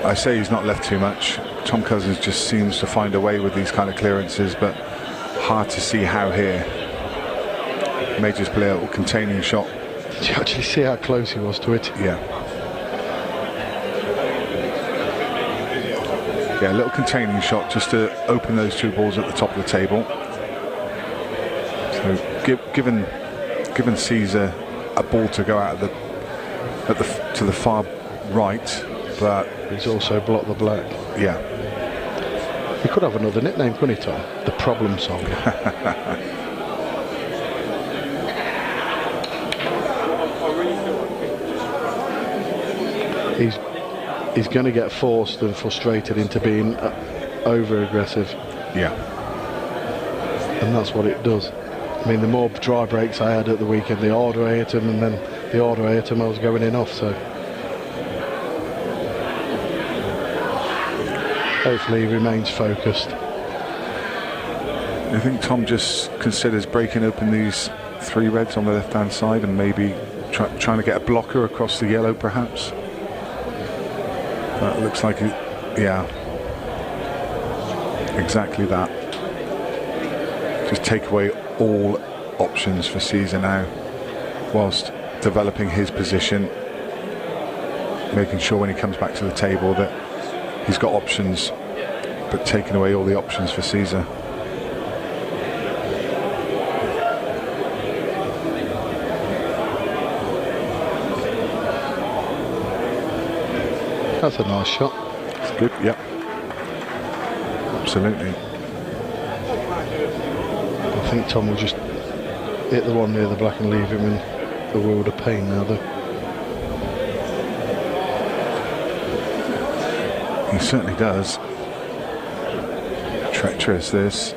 I say he's not left too much. Tom Cousins just seems to find a way with these kind of clearances, but hard to see how here. May just play a little containing shot. Did you actually see how close he was to it? Yeah. Yeah, a little containing shot just to open those two balls at the top of the table. So given Caesar a ball to go out of to the far right, but he's also blocked the black. Yeah. He could have another nickname, couldn't he, Tom? The Problem Solver. He's going to get forced and frustrated into being over aggressive. Yeah. And that's what it does. I mean, the more dry breaks I had at the weekend, the harder I hit him, and then the harder I hit him, I was going in off. So hopefully he remains focused. I think Tom just considers breaking open these three reds on the left-hand side and maybe trying to get a blocker across the yellow, perhaps. That looks like it, yeah, exactly that. Just take away all options for Caesar now, whilst developing his position, making sure when he comes back to the table that he's got options, but taking away all the options for Caesar. That's a nice shot. It's good, yeah. Absolutely. I think Tom will just hit the one near the black and leave him in a world of pain now, though. He certainly does. Treacherous, this.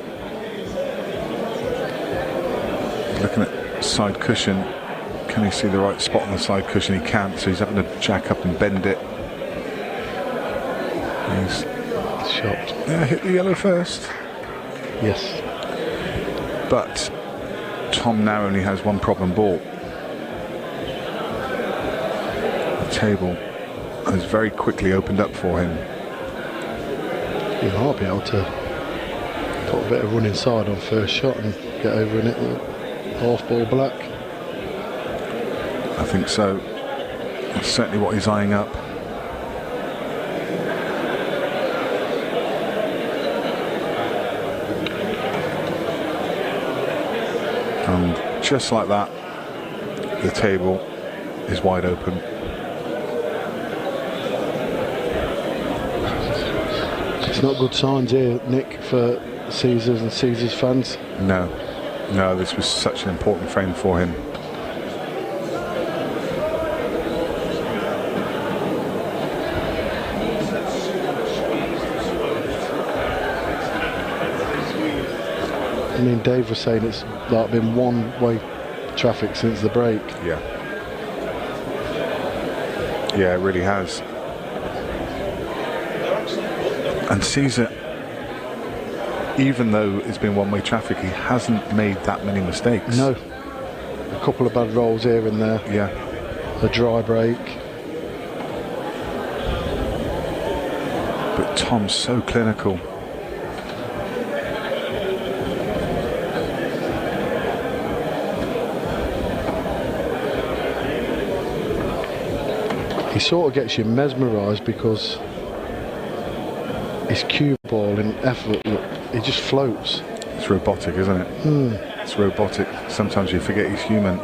Looking at side cushion. Can he see the right spot on the side cushion? He can't, so he's having to jack up and bend it. He's shocked. Yeah, hit the yellow first. Yes. But Tom now only has one problem ball. The table has very quickly opened up for him. He might be able to put a bit of run inside on first shot and get over in it with half ball black. I think so. That's certainly what he's eyeing up. And just like that, the table is wide open. It's not good signs here, Nick, for Caesars and Caesars fans. No, this was such an important frame for him. I mean, Dave was saying it's like been one-way traffic since the break. Yeah. Yeah, it really has. And Caesar, even though it's been one-way traffic, he hasn't made that many mistakes. No. A couple of bad rolls here and there. Yeah. A dry break. But Tom's so clinical. He sort of gets you mesmerised because his cue ball in effort, look, he just floats. It's robotic, isn't it? It's robotic. Sometimes you forget he's human.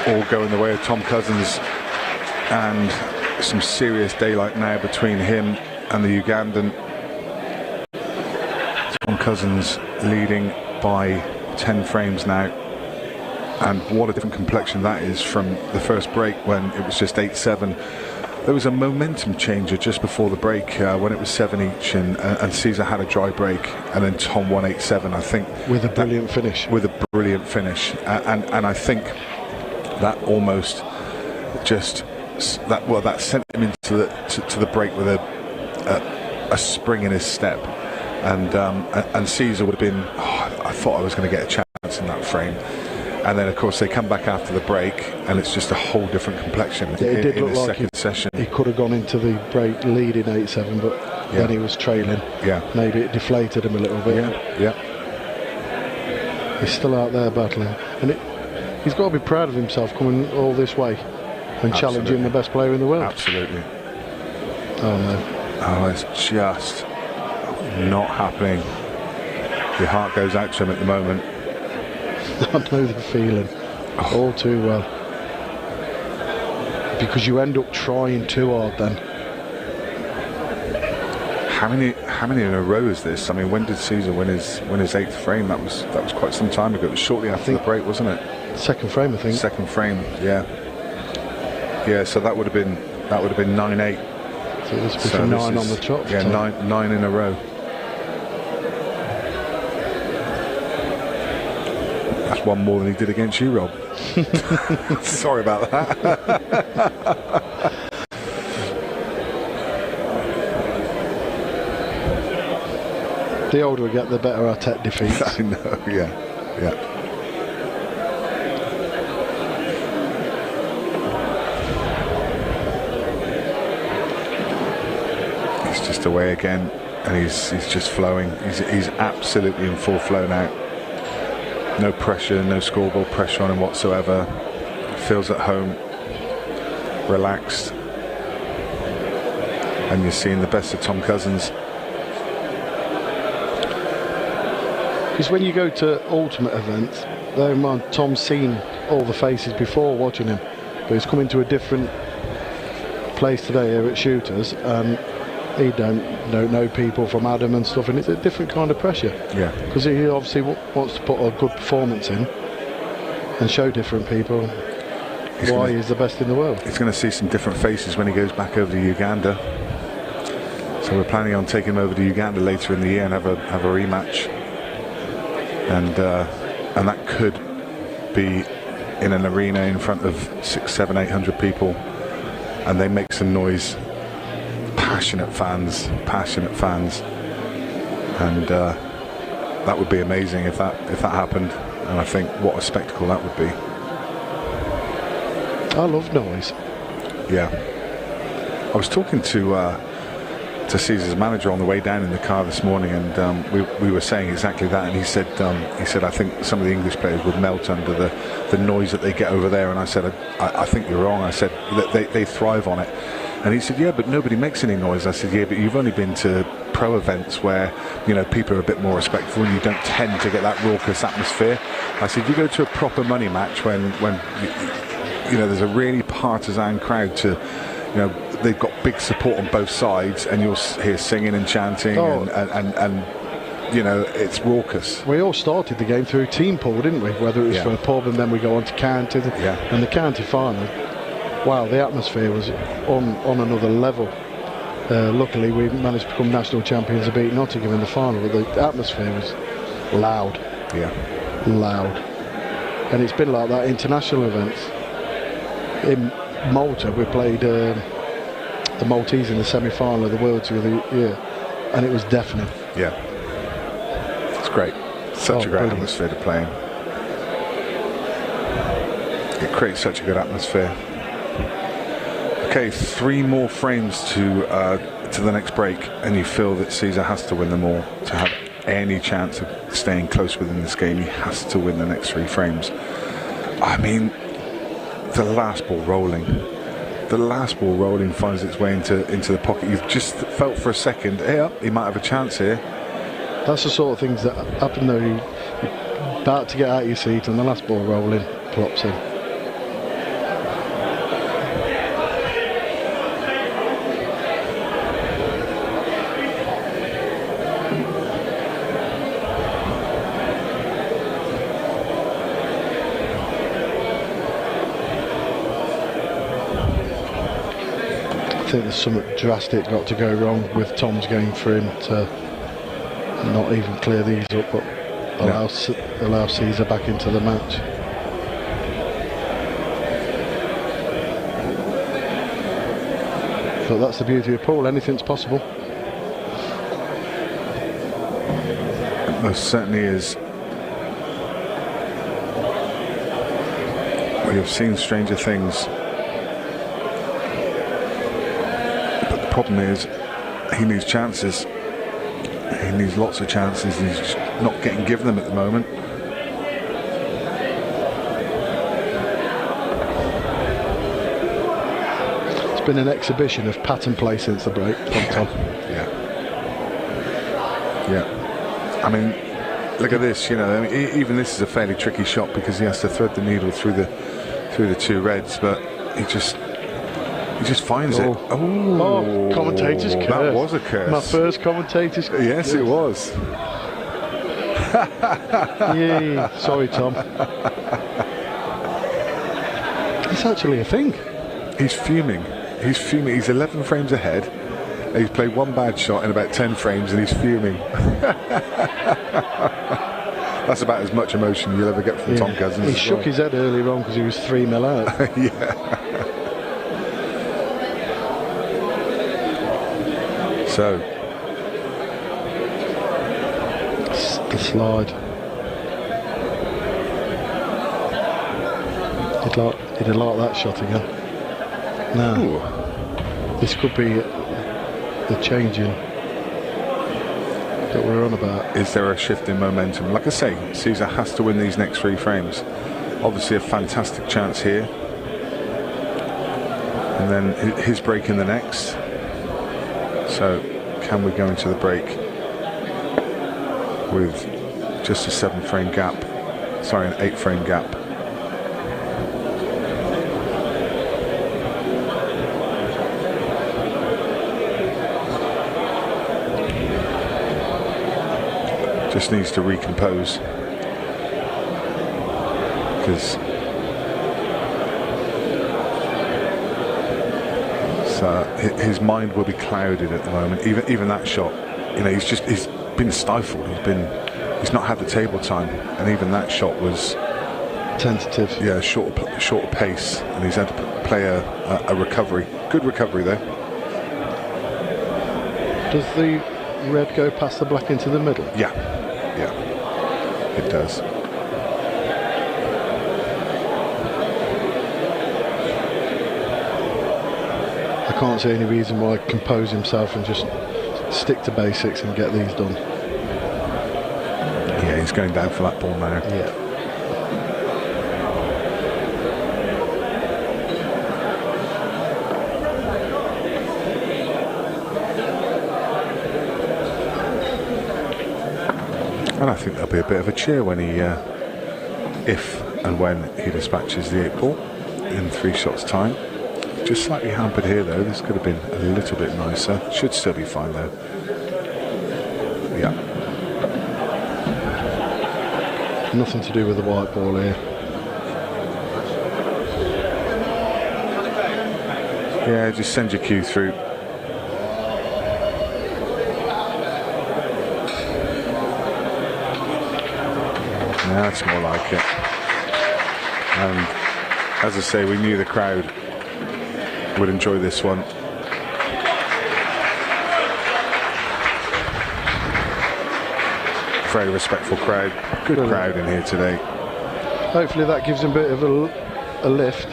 All going the way of Tom Cousins, and some serious daylight now between him and the Ugandan. Tom Cousins leading by 10 frames now. And what a different complexion that is from the first break when it was just 8-7. There was a momentum changer just before the break when it was 7 each, and Caesar had a dry break, and then Tom won 8-7. I think with a brilliant finish. With a brilliant finish, and I think that almost just that sent him into the break with a spring in his step, and Caesar would have been. Oh, I thought I was going to get a chance in that frame. And then, of course, they come back after the break, and it's just a whole different complexion. Yeah, it did in look the like second session. He could have gone into the break leading 8-7, but then he was trailing. Yeah. Maybe it deflated him a little bit. Yeah. He's still out there battling. And he's got to be proud of himself coming all this way and challenging the best player in the world. Absolutely. Oh, no. Oh, it's just not happening. Your heart goes out to him at the moment. I know the feeling all too well, because you end up trying too hard then. How many in a row is this? I mean, when did Caesar win his 8th frame? That was quite some time ago. It was shortly after the break, wasn't it? Second frame, I think. Second frame, yeah. So that would have been 9-8. So this was 9 on the trot. Yeah, nine in a row. That's one more than he did against you, Rob. Sorry about that. The older we get, the better our tech defeats. I know, yeah. He's just away again, and he's just flowing. He's absolutely in full flow now. No pressure, no scoreboard pressure on him whatsoever. Feels at home, relaxed, and you're seeing the best of Tom Cousins. Because when you go to ultimate events, bear in mind Tom's seen all the faces before watching him, but he's coming to a different place today here at Shooters, and he don't know people from Adam and stuff, and it's a different kind of pressure. Yeah. Because he obviously wants to put a good performance in and show different people why he's the best in the world. He's going to see some different faces when he goes back over to Uganda. So we're planning on taking him over to Uganda later in the year and have a rematch. And that could be in an arena in front of 600, 700, 800 people, and they make some noise. Passionate fans, and that would be amazing if that happened. And I think what a spectacle that would be. I love noise. Yeah, I was talking to Caesar's manager on the way down in the car this morning, and we were saying exactly that, and he said I think some of the English players would melt under the noise that they get over there, and I said I think you're wrong. I said they thrive on it, and he said yeah, but nobody makes any noise. I said yeah, but you've only been to pro events where people are a bit more respectful and you don't tend to get that raucous atmosphere. I said you go to a proper money match when there's a really partisan crowd to they've got big support on both sides, and you'll hear singing and chanting, and it's raucous. We all started the game through team pool, didn't we? Whether it was for a pub, and then we go on to county, and the county final. Wow, the atmosphere was on another level. Luckily, we managed to become national champions and beat Nottingham in the final, but the atmosphere was loud. Yeah, loud, and it's been like that international events. In Malta, we played the Maltese in the semi-final of the World Tour of the year, and it was deafening. Yeah, it's great. Such a great atmosphere to play in. It creates such a good atmosphere. Okay, 3 more frames to the next break, and you feel that Caesar has to win them all to have any chance of staying close within this game. He has to win the next 3 frames. I mean, the last ball rolling finds its way into the pocket. You've just felt for a second, hey, he might have a chance here. That's the sort of things that happen though. You're about to get out of your seat, and the last ball rolling plops in. I think there's something drastic got to go wrong with Tom's game for him to not even clear these up, but allow Caesar back into the match. But that's the beauty of pool, anything's possible. Most certainly is. We have seen stranger things. But the problem is, he needs chances. He needs lots of chances. He's just not given them at the moment. It's been an exhibition of pattern play since the break from Tom. Yeah. Yeah. I mean, look at this. You know, I mean, even this is a fairly tricky shot because he has to thread the needle through the two reds, but he just finds it. Oh, commentator's curse. That was a curse. My first commentator's curse. Yes, it was. Yeah, sorry, Tom. It's actually a thing. He's fuming. He's fuming. He's 11 frames ahead. He's played one bad shot in about 10 frames and he's fuming. That's about as much emotion you'll ever get from Tom Cousins. He shook his head earlier on because he was 3 mil out. Yeah. So the slide. He'd have liked that shot again. Now, this could be the changing that we're on about. Is there a shift in momentum? Like I say, Caesar has to win these next 3 frames. Obviously a fantastic chance here. And then his break in the next. So can we go into the break with just a 7 frame gap? Sorry, an 8 frame gap. Just needs to recompose because his mind will be clouded at the moment. Even that shot, you know, he's been stifled. He's not had the table time, and even that shot was tentative. Yeah, shorter pace, and he's had to play a recovery. Good recovery though. Does the red go past the black into the middle? Yeah, it does. I can't see any reason why he'd compose himself and just stick to basics and get these done. Yeah, he's going down for that ball now. Yeah. And I think there'll be a bit of a cheer when he, if and when he dispatches the 8 ball in 3 shots time. Just slightly hampered here though. This could have been a little bit nicer. Should still be fine though. Yeah. Nothing to do with the white ball here. Yeah, just send your cue through. That's more like it. And as I say, we knew the crowd would enjoy this one. Very respectful crowd. Good crowd in here today. Hopefully that gives them a bit of a lift.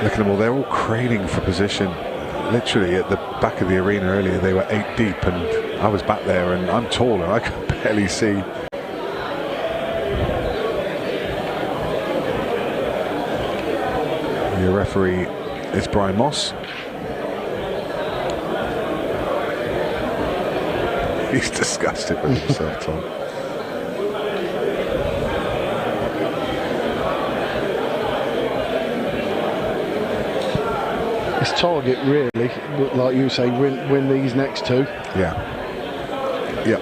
Look at them all. They're all craning for position. Literally at the back of the arena earlier, they were 8 deep, and I was back there, and I'm taller. I could barely see. Your referee is Brian Moss. He's disgusted with himself, Tom. His target really, like you say, win these next 2. Yeah. Yep.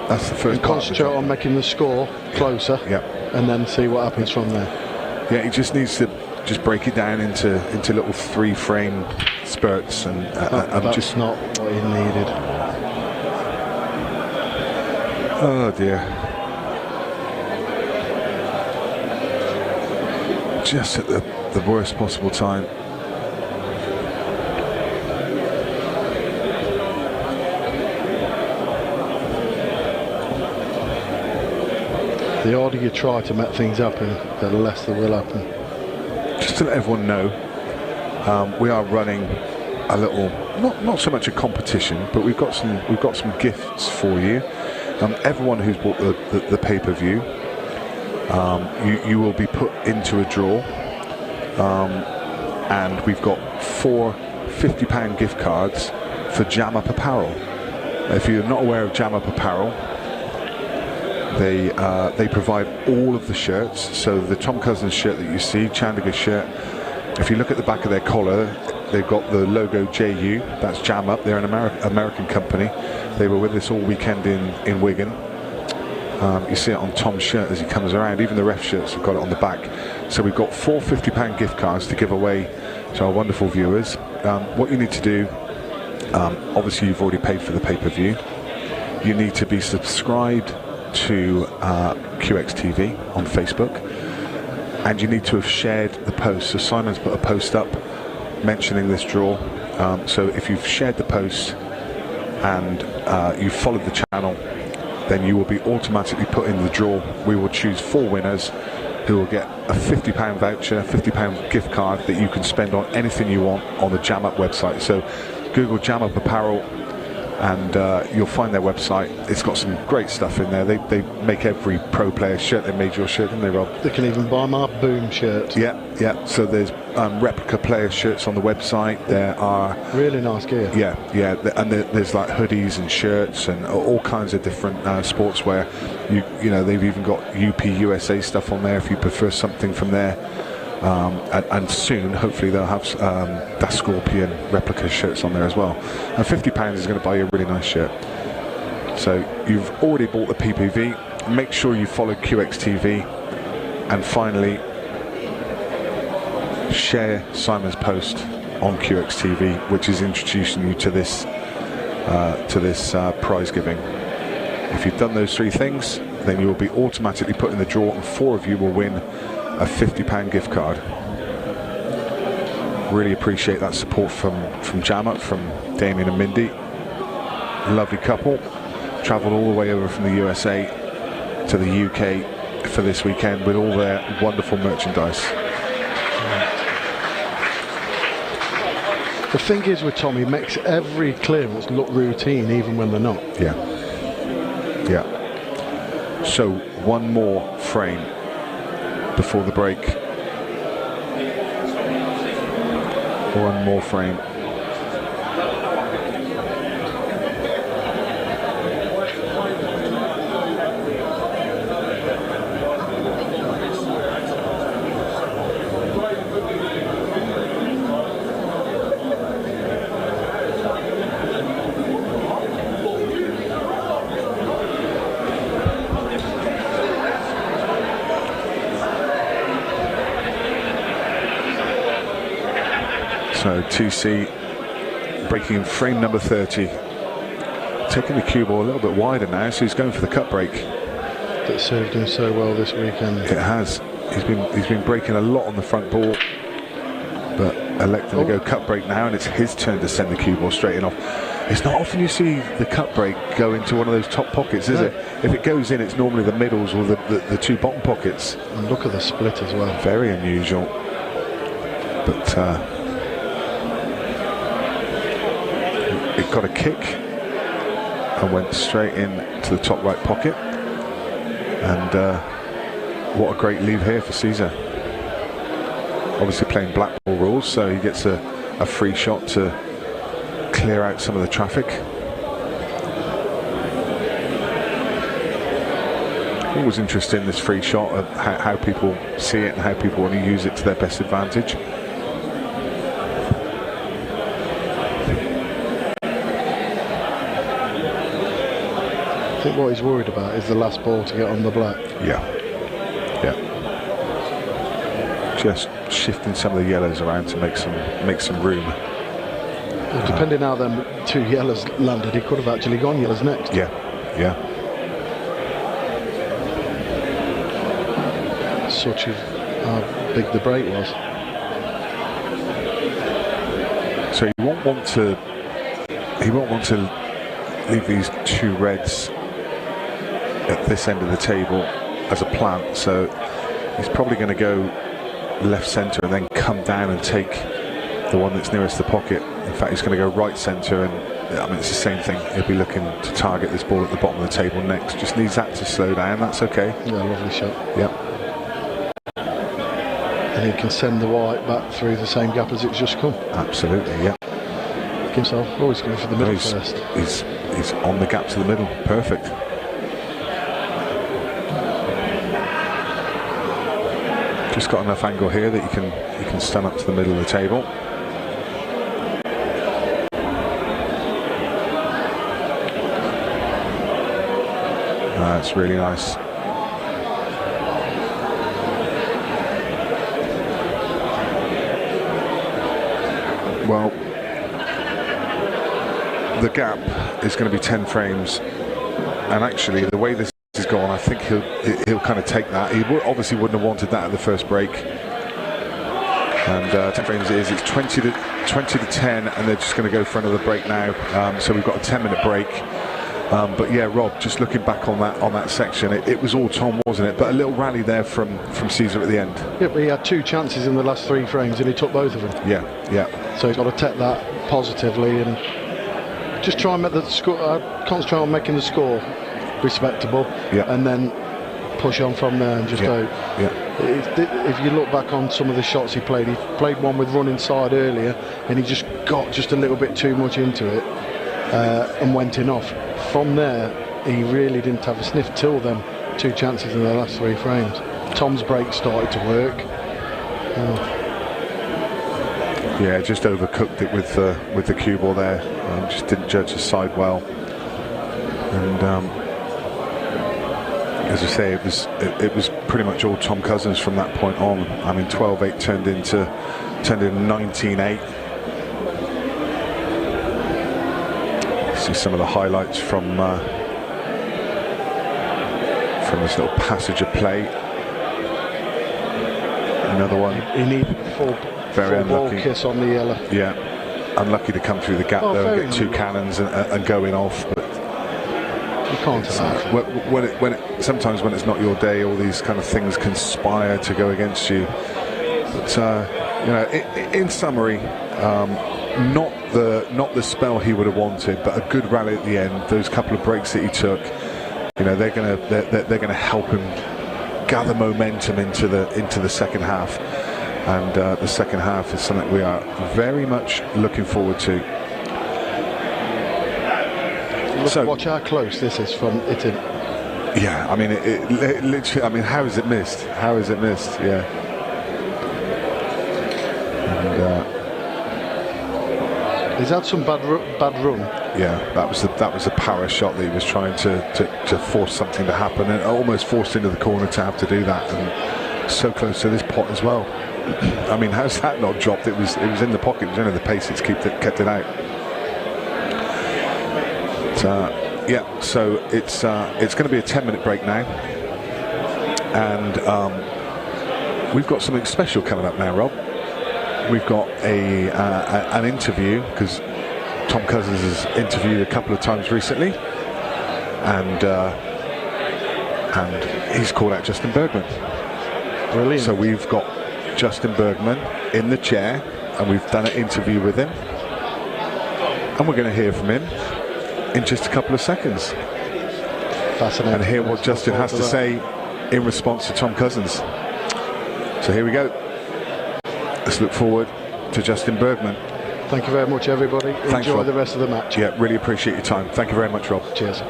That's the first and part. Concentrate on making the score closer. Yep. And then see what happens from there. Yeah, he just needs to just break it down into little 3 frame spurts, and that's just not what he needed. Oh dear. Just at the worst possible time. the harder you try to make things happen, the less there will happen. Just to let everyone know, we are running a little, not so much a competition, but we've got some gifts for you. Everyone who's bought the pay-per-view, you will be put into a draw, and we've got 4 £50 gift cards for Jam Up Apparel. If you're not aware of Jam Up Apparel, they provide all of the shirts. So the Tom Cousins shirt that you see, Chandiga shirt, if you look at the back of their collar, they've got the logo JU, that's Jam Up. They're an American company. They were with us all weekend in Wigan. You see it on Tom's shirt as he comes around. Even the ref shirts have got it on the back. So we've got 4 £50 gift cards to give away to our wonderful viewers. What you need to do, obviously you've already paid for the pay-per-view. You need to be subscribed to QXTV on Facebook, and you need to have shared the post. So Simon's put a post up mentioning this draw. So if you've shared the post and you've followed the channel, then you will be automatically put in the draw. We will choose 4 winners who will get a £50 voucher, £50 gift card that you can spend on anything you want on the Jam Up website. So Google Jam Up Apparel and you'll find their website. It's got some great stuff in there. They make every pro player shirt. They made your shirt, didn't they, Rob? They can even buy my Boom shirt. Yeah. So there's replica player shirts on the website. There are really nice gear. Yeah, and there's like hoodies and shirts and all kinds of different sportswear. You know, they've even got UP USA stuff on there if you prefer something from there. And soon, hopefully, they'll have that Scorpion replica shirts on there as well. And £50 is going to buy you a really nice shirt. So you've already bought the PPV. Make sure you follow QXTV, and finally, share Simon's post on QXTV, which is introducing you to this prize giving. If you've done those 3 things, then you will be automatically put in the draw, and 4 of you will win a £50 gift card. Really appreciate that support from Jam Up, from Damien and Mindy. Lovely couple. Travelled all the way over from the USA to the UK for this weekend with all their wonderful merchandise. The thing is with Tommy, makes every clearance look routine even when they're not. Yeah. So 1 more frame before the break. 1 more frame. So TC breaking in frame number 30, taking the cue ball a little bit wider now, so he's going for the cut break. That served him so well this weekend. It has. He's been breaking a lot on the front ball, but electing to go cut break now, and it's his turn to send the cue ball straight in off. It's not often you see the cut break go into one of those top pockets, is it? If it goes in, it's normally the middles or the 2 bottom pockets. And look at the split as well. Very unusual. But it got a kick and went straight into the top right pocket. And what a great leave here for Caesar. Obviously playing black ball rules, so he gets a free shot to clear out some of the traffic. Always interesting, this free shot, of how people see it and how people want to use it to their best advantage. I think what he's worried about is the last ball to get on the black. Yeah. Just shifting some of the yellows around to make some room. Well, depending how them 2 yellows landed, he could have actually gone yellows next. Yeah. Such as how big the break was. So he won't want to leave these 2 reds at this end of the table as a plant, so he's probably going to go left centre and then come down and take the one that's nearest the pocket. In fact, he's going to go right centre, and I mean, it's the same thing. He'll be looking to target this ball at the bottom of the table next. Just needs that to slow down. That's okay. Yeah, lovely shot. Yeah. And he can send the white back through the same gap as it's just come. Absolutely, yeah. Himself always going for the middle first. He's on the gap to the middle. Perfect. Just got enough angle here that you can stand up to the middle of the table. That's really nice. Well, the gap is going to be 10 frames, and actually the way this is gone, I think he'll kind of take that. He obviously wouldn't have wanted that at the first break. And 10 frames it is. It's 20 to 10, and they're just going to go for another break now. So we've got a 10-minute break. But yeah, Rob, just looking back on that section, it was all Tom, wasn't it? But a little rally there from Caesar at the end. Yeah, but he had 2 chances in the last 3 frames, and he took both of them. Yeah. So he's got to take that positively and just try and make the score. Concentrate on making the score respectable, and then push on from there and just hope. Yeah. If you look back on some of the shots he played one with run inside earlier, and he just got just a little bit too much into it and went in off. From there, he really didn't have a sniff till them 2 chances in the last 3 frames. Tom's break started to work. Yeah, just overcooked it with the cue ball there. Just didn't judge his side well. And as I say, it was pretty much all Tom Cousins from that point on. I mean, 12-8 turned into 19-8. See some of the highlights from this little passage of play. Another one. He needed full ball kiss on the yellow. Yeah, unlucky to come through the gap there and get 2 cannons and going off. But you can't sometimes when it's not your day, all these kind of things conspire to go against you. But you know, in summary, not the spell he would have wanted, but a good rally at the end. Those couple of breaks that he took, you know, they're gonna help him gather momentum into the second half. And the second half is something we are very much looking forward to. Watch how close this is from Italy. Yeah, I mean, it literally. I mean, how is it missed? How is it missed? Yeah. And he's had some bad run. Yeah, that was a power shot that he was trying to force something to happen, and almost forced into the corner to have to do that, and so close to this pot as well. I mean, how's that not dropped? It was in the pocket. It was only the pace it's kept it out. But, yeah, so it's going to be a 10-minute break now, and we've got something special coming up now, Rob. We've got an interview, because Tom Cousins has interviewed a couple of times recently, and he's called out Justin Bergman. Brilliant. So we've got Justin Bergman in the chair, and we've done an interview with him, and we're going to hear from him in just a couple of seconds. Fascinating. And hear what Justin has to say in response to Tom Cousins. So here we go. Let's look forward to Justin Bergman. Thank you very much, everybody. Thanks, Enjoy Rob. the rest of the match. Yeah, really appreciate your time. Thank you very much, Rob. Cheers.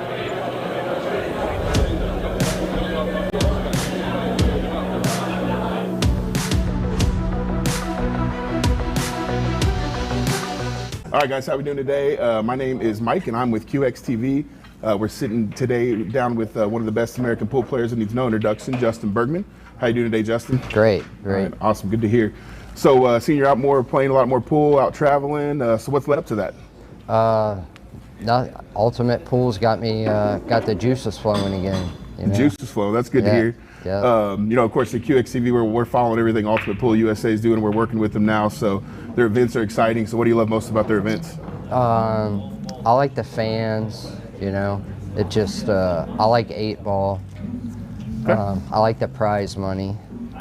All right, guys, how we doing today? My name is Mike, and I'm with QXTV. We're sitting today down with one of the best American pool players that needs no introduction, Justin Bergman. How you doing today, Justin? Great. Right, awesome, good to hear. So, seeing you're out more, playing a lot more pool, out traveling. So, what's led up to that? Ultimate Pool's got me, got the juices flowing again. You know? Juices flowing. That's good to hear. Yeah. You know, of course, at QXTV, we're following everything Ultimate Pool USA is doing. We're working with them now, so their events are exciting. So, what do you love most about their events? I like the fans. You know, it just I like 8 ball. Okay. I like the prize money.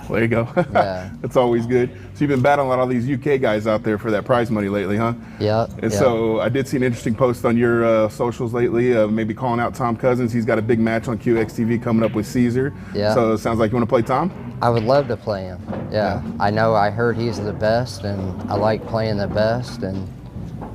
There you go. Yeah. That's always good. So you've been battling a lot of these UK guys out there for that prize money lately, huh? Yep. And so I did see an interesting post on your socials lately, maybe calling out Tom Cousins. He's got a big match on QXTV coming up with Caesar. Yeah. So it sounds like you want to play Tom? I would love to play him. Yeah. I heard he's the best, and I like playing the best, and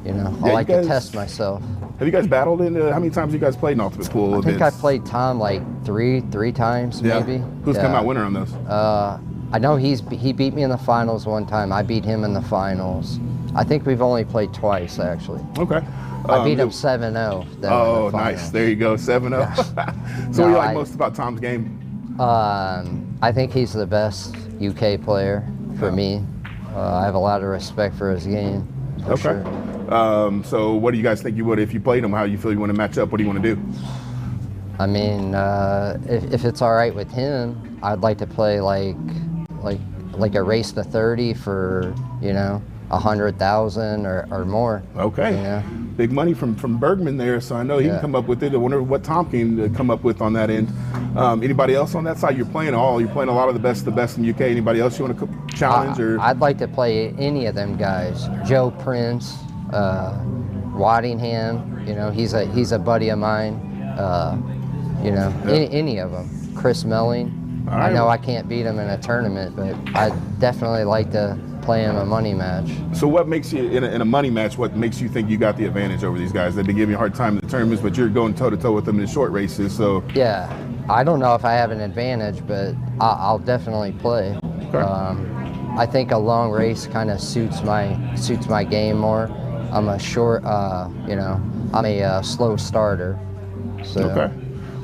I like to test myself. Have you guys battled in? How many times have you guys played in Ultimate Pool? I think I played Tom like three times, maybe. Who's come out winner on those? I know he beat me in the finals one time. I beat him in the finals. I think we've only played twice, actually. Okay. I beat him 7-0. Oh, nice. There you go, 7-0. So what do you like most about Tom's game? I think he's the best UK player for me. I have a lot of respect for his game. For sure. So what do you guys think you would if you played him? How you feel you want to match up? What do you want to do? I mean, if it's all right with him, I'd like to play like a race to 30 for 100,000 or more. Okay. Big money from Bergman there, so I know he can come up with it. I wonder what Tom can come up with on that end. Anybody else on that side? You're playing a lot of the best in the UK. Anybody else you want to challenge? I'd like to play any of them guys. Joe Prince, Waddingham. He's a buddy of mine. Any of them. Chris Melling. Right. I know I can't beat him in a tournament, but I'd definitely like to play him a money match. So what makes you, in a money match, what makes you think you got the advantage over these guys? They've been giving you a hard time in the tournaments, but you're going toe-to-toe with them in short races, so... Yeah, I don't know if I have an advantage, but I'll definitely play. Okay. I think a long race kind of suits my game more. I'm a short, I'm a slow starter. So. Okay.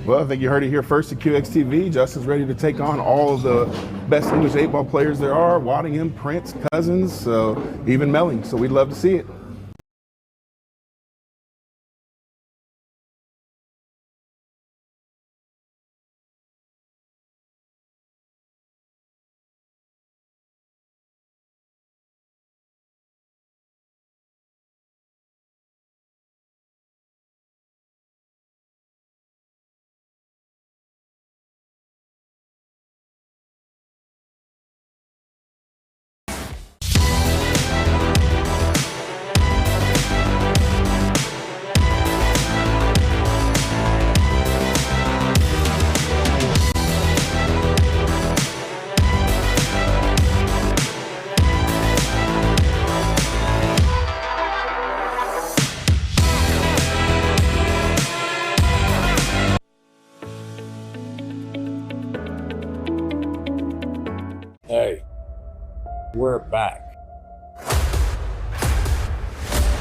Well, I think you heard it here first at QXTV. Justin's ready to take on all of the best English 8-ball players there are. Waddingham, Prince, Cousins, so even Melling. So we'd love to see it. Hey, we're back.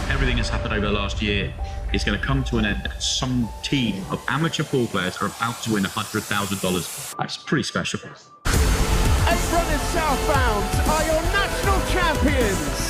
Everything that's happened over the last year is going to come to an end. Some team of amateur pool players are about to win $100,000. That's pretty special. Eight runners southbound are your national champions.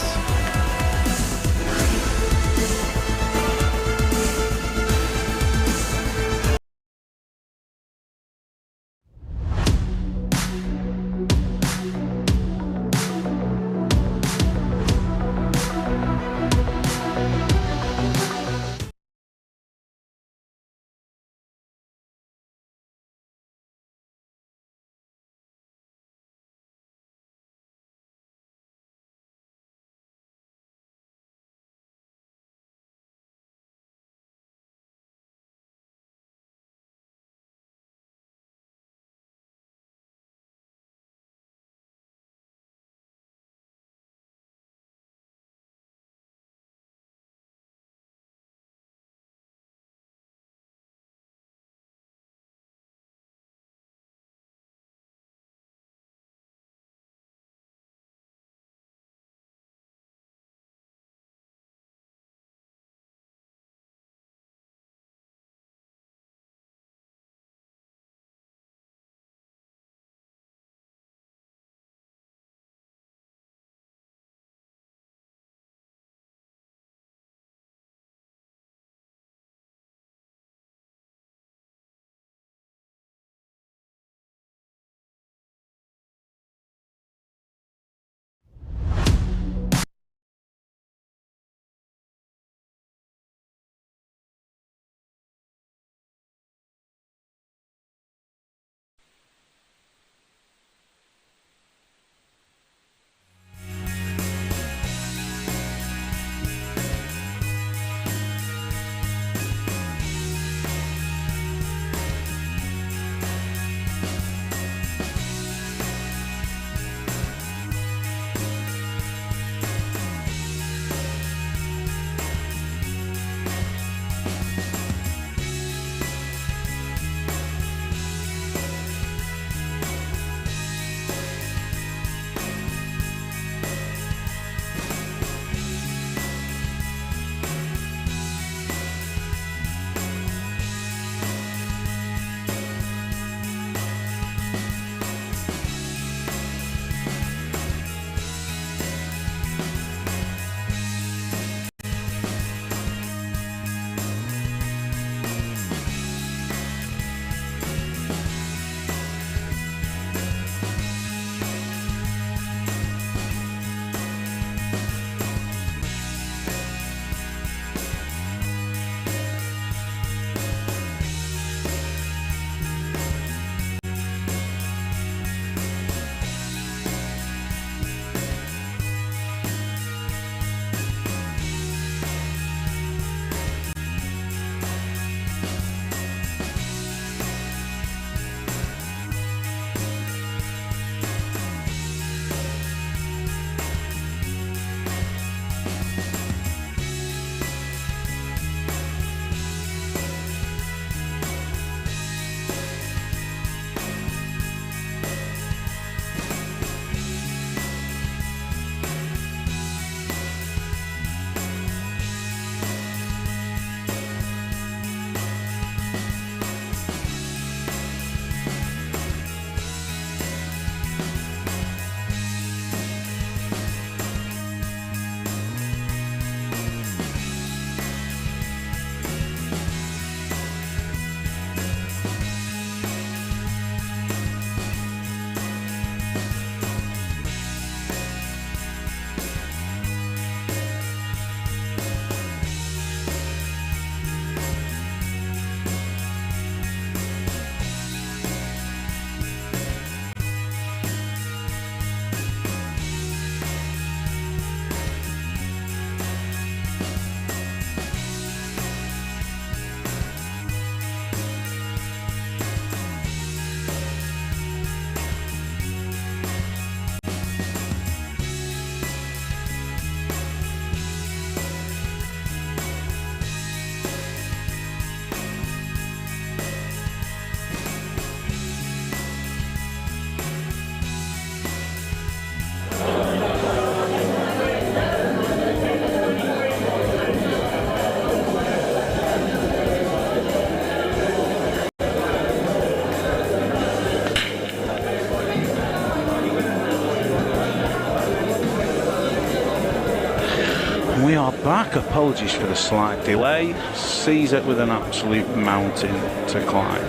back. Apologies for the slight delay. Caesar with an absolute mountain to climb.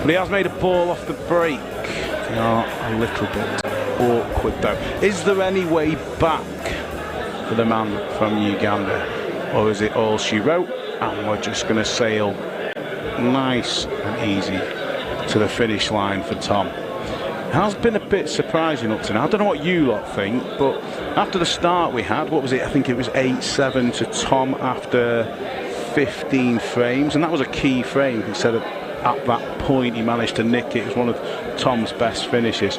But he has made a ball off the break. They are a little bit awkward though. Is there any way back for the man from Uganda? Or is it all she wrote? And we're just going to sail nice and easy to the finish line for Tom. It has been a bit surprising up to now. I don't know what you lot think, but after the start we had, what was it? I think it was 8-7 to Tom after 15 frames, and that was a key frame. He said at that point he managed to nick it. It was one of Tom's best finishes.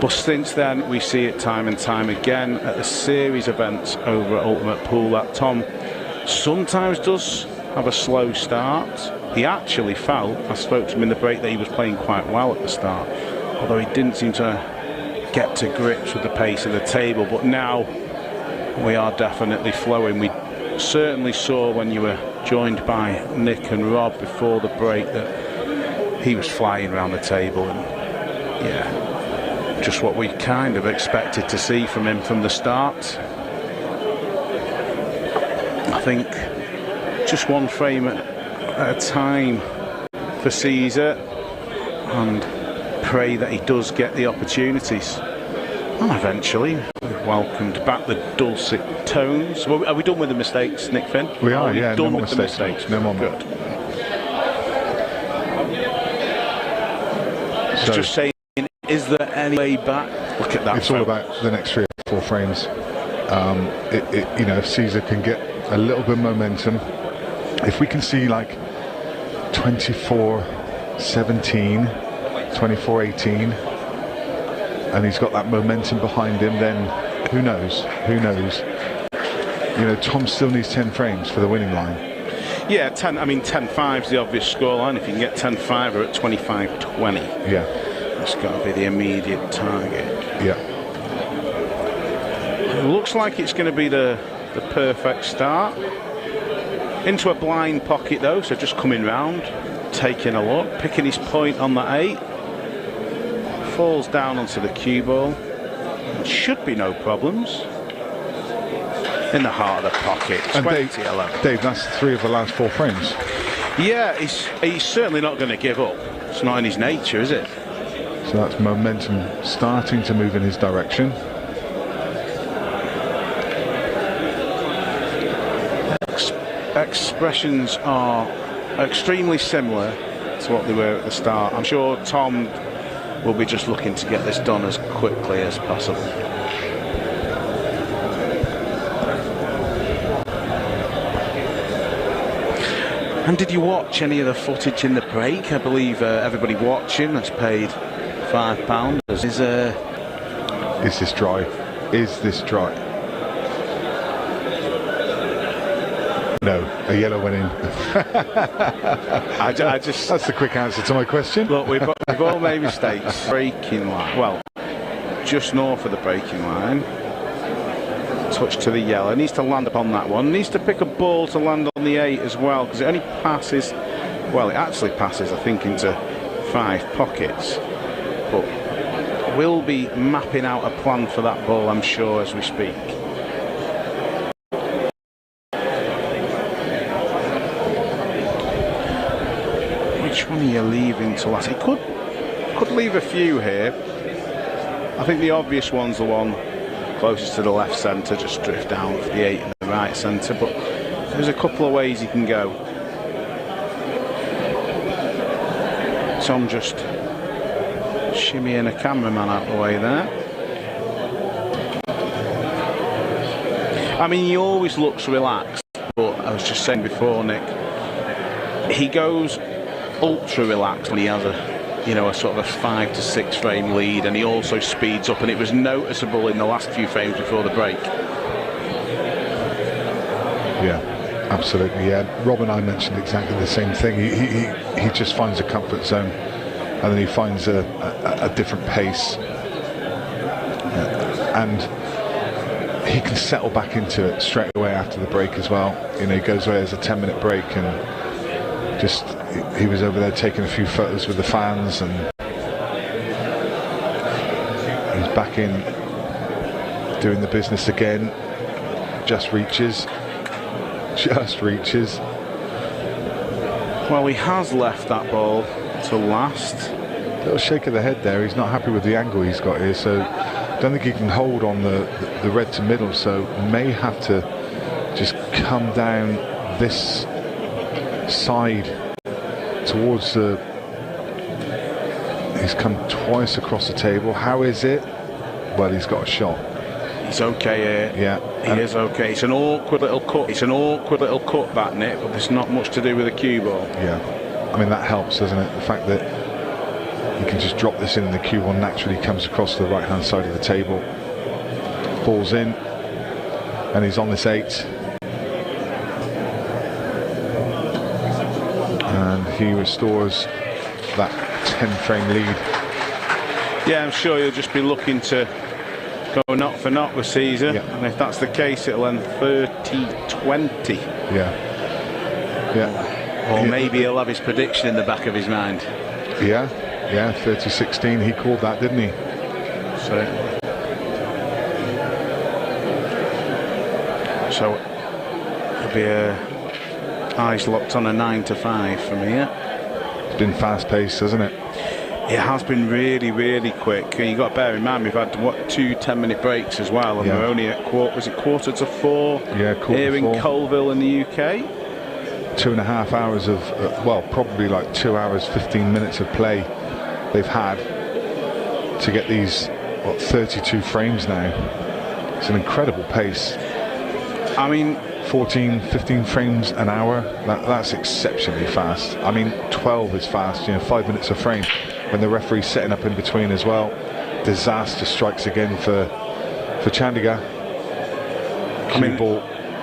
But since then we see it time and time again at a series of events over at Ultimate Pool that Tom sometimes does have a slow start. He actually felt, I spoke to him in the break, that he was playing quite well at the start, although he didn't seem to get to grips with the pace of the table. But now we are definitely flowing. We certainly saw when you were joined by Nick and Rob before the break that he was flying around the table, and yeah, just what we kind of expected to see from him from the start. I think just one frame at a time for Caesar, and pray that he does get the opportunities. And eventually we've welcomed back the dulcet tones. Well, are we done with the mistakes, Nick Finn? We are, yeah. Done No with the mistakes. No more. Good. So just saying, is there any way back? Look at that. It's all about the next 3 or 4 frames. You know, if Caesar can get a little bit of momentum, if we can see like 24-17, 24-18, and he's got that momentum behind him, then who knows? Who knows? You know, Tom still needs 10 frames for the winning line. Yeah, 10. I mean, 10-5 is the obvious scoreline. If you can get 10-5 or at 25-20, yeah, that's got to be the immediate target. Yeah. It looks like it's going to be the perfect start. Into a blind pocket though, so just coming round, taking a look, picking his point on the 8. Falls down onto the cue ball. Should be no problems. In the heart of the pocket. And Dave, that's 3 of the last 4 frames. Yeah, he's certainly not going to give up. It's not in his nature, is it? So that's momentum starting to move in his direction. Expressions are extremely similar to what they were at the start. I'm sure Tom will be just looking to get this done as quickly as possible. And did you watch any of the footage in the break? I believe everybody watching has paid £5. Is this dry? Is this dry? No, a yellow went in. I just that's the quick answer to my question. Look, we've all made mistakes. Breaking line, well, just north of the breaking line. Touch to the yellow. Needs to land upon that one. Needs to pick a ball to land on the 8 as well, because it only passes. Well, it actually passes, I think, into 5 pockets. But we'll be mapping out a plan for that ball, I'm sure, as we speak. Which one are you leaving to last? He could leave a few here. I think the obvious one's the one closest to the left centre, just drift down for the 8 in the right centre, but there's a couple of ways you can go. Tom just shimmying a cameraman out the way there. I mean, he always looks relaxed, but I was just saying before, Nick, he goes ultra relaxed when he has a sort of a 5 to 6 frame lead, and he also speeds up, and it was noticeable in the last few frames before the break. Yeah, absolutely. Yeah, Rob and I mentioned exactly the same thing. He just finds a comfort zone, and then he finds a different pace, and he can settle back into it straight away after the break as well. You know, he goes away as a 10-minute break, and just he was over there taking a few photos with the fans, and he's back in doing the business again. just reaches. Just reaches. Well, he has left that ball to last. Little shake of the head there. He's not happy with the angle he's got here, so I don't think he can hold on the red to middle, so may have to just come down this side towards the... He's come twice across the table. How is it? Well, he's got a shot. He's okay here. Yeah. He is okay. It's an awkward little cut. It's an awkward little cut, that, Nick, but there's not much to do with the cue ball. Yeah. I mean, that helps, doesn't it? The fact that you can just drop this in and the cue ball naturally comes across the right-hand side of the table. Ball's in. And he's on this 8. And he restores that 10-frame lead. Yeah, I'm sure he'll just be looking to go knot for knot with Caesar. Yeah. And if that's the case, it'll end 30-20. Yeah. Yeah. Or maybe he'll have his prediction in the back of his mind. Yeah. Yeah, 30-16. He called that, didn't he? So it'll be eyes locked on a 9-5 from here. It's been fast-paced, hasn't it? It has been really, really quick. You've got to bear in mind, we've had, what, 2 10-minute breaks as well, and we're only at quarter to 4 here in Colville in the UK. 2.5 hours of, well, probably like 2 hours, 15 minutes of play they've had to get these, what, 32 frames now. It's an incredible pace. I mean, 14, 15 frames an hour, that's exceptionally fast. I mean, 12 is fast, 5 minutes a frame. When the referee's setting up in between as well. Disaster strikes again for Chandiga.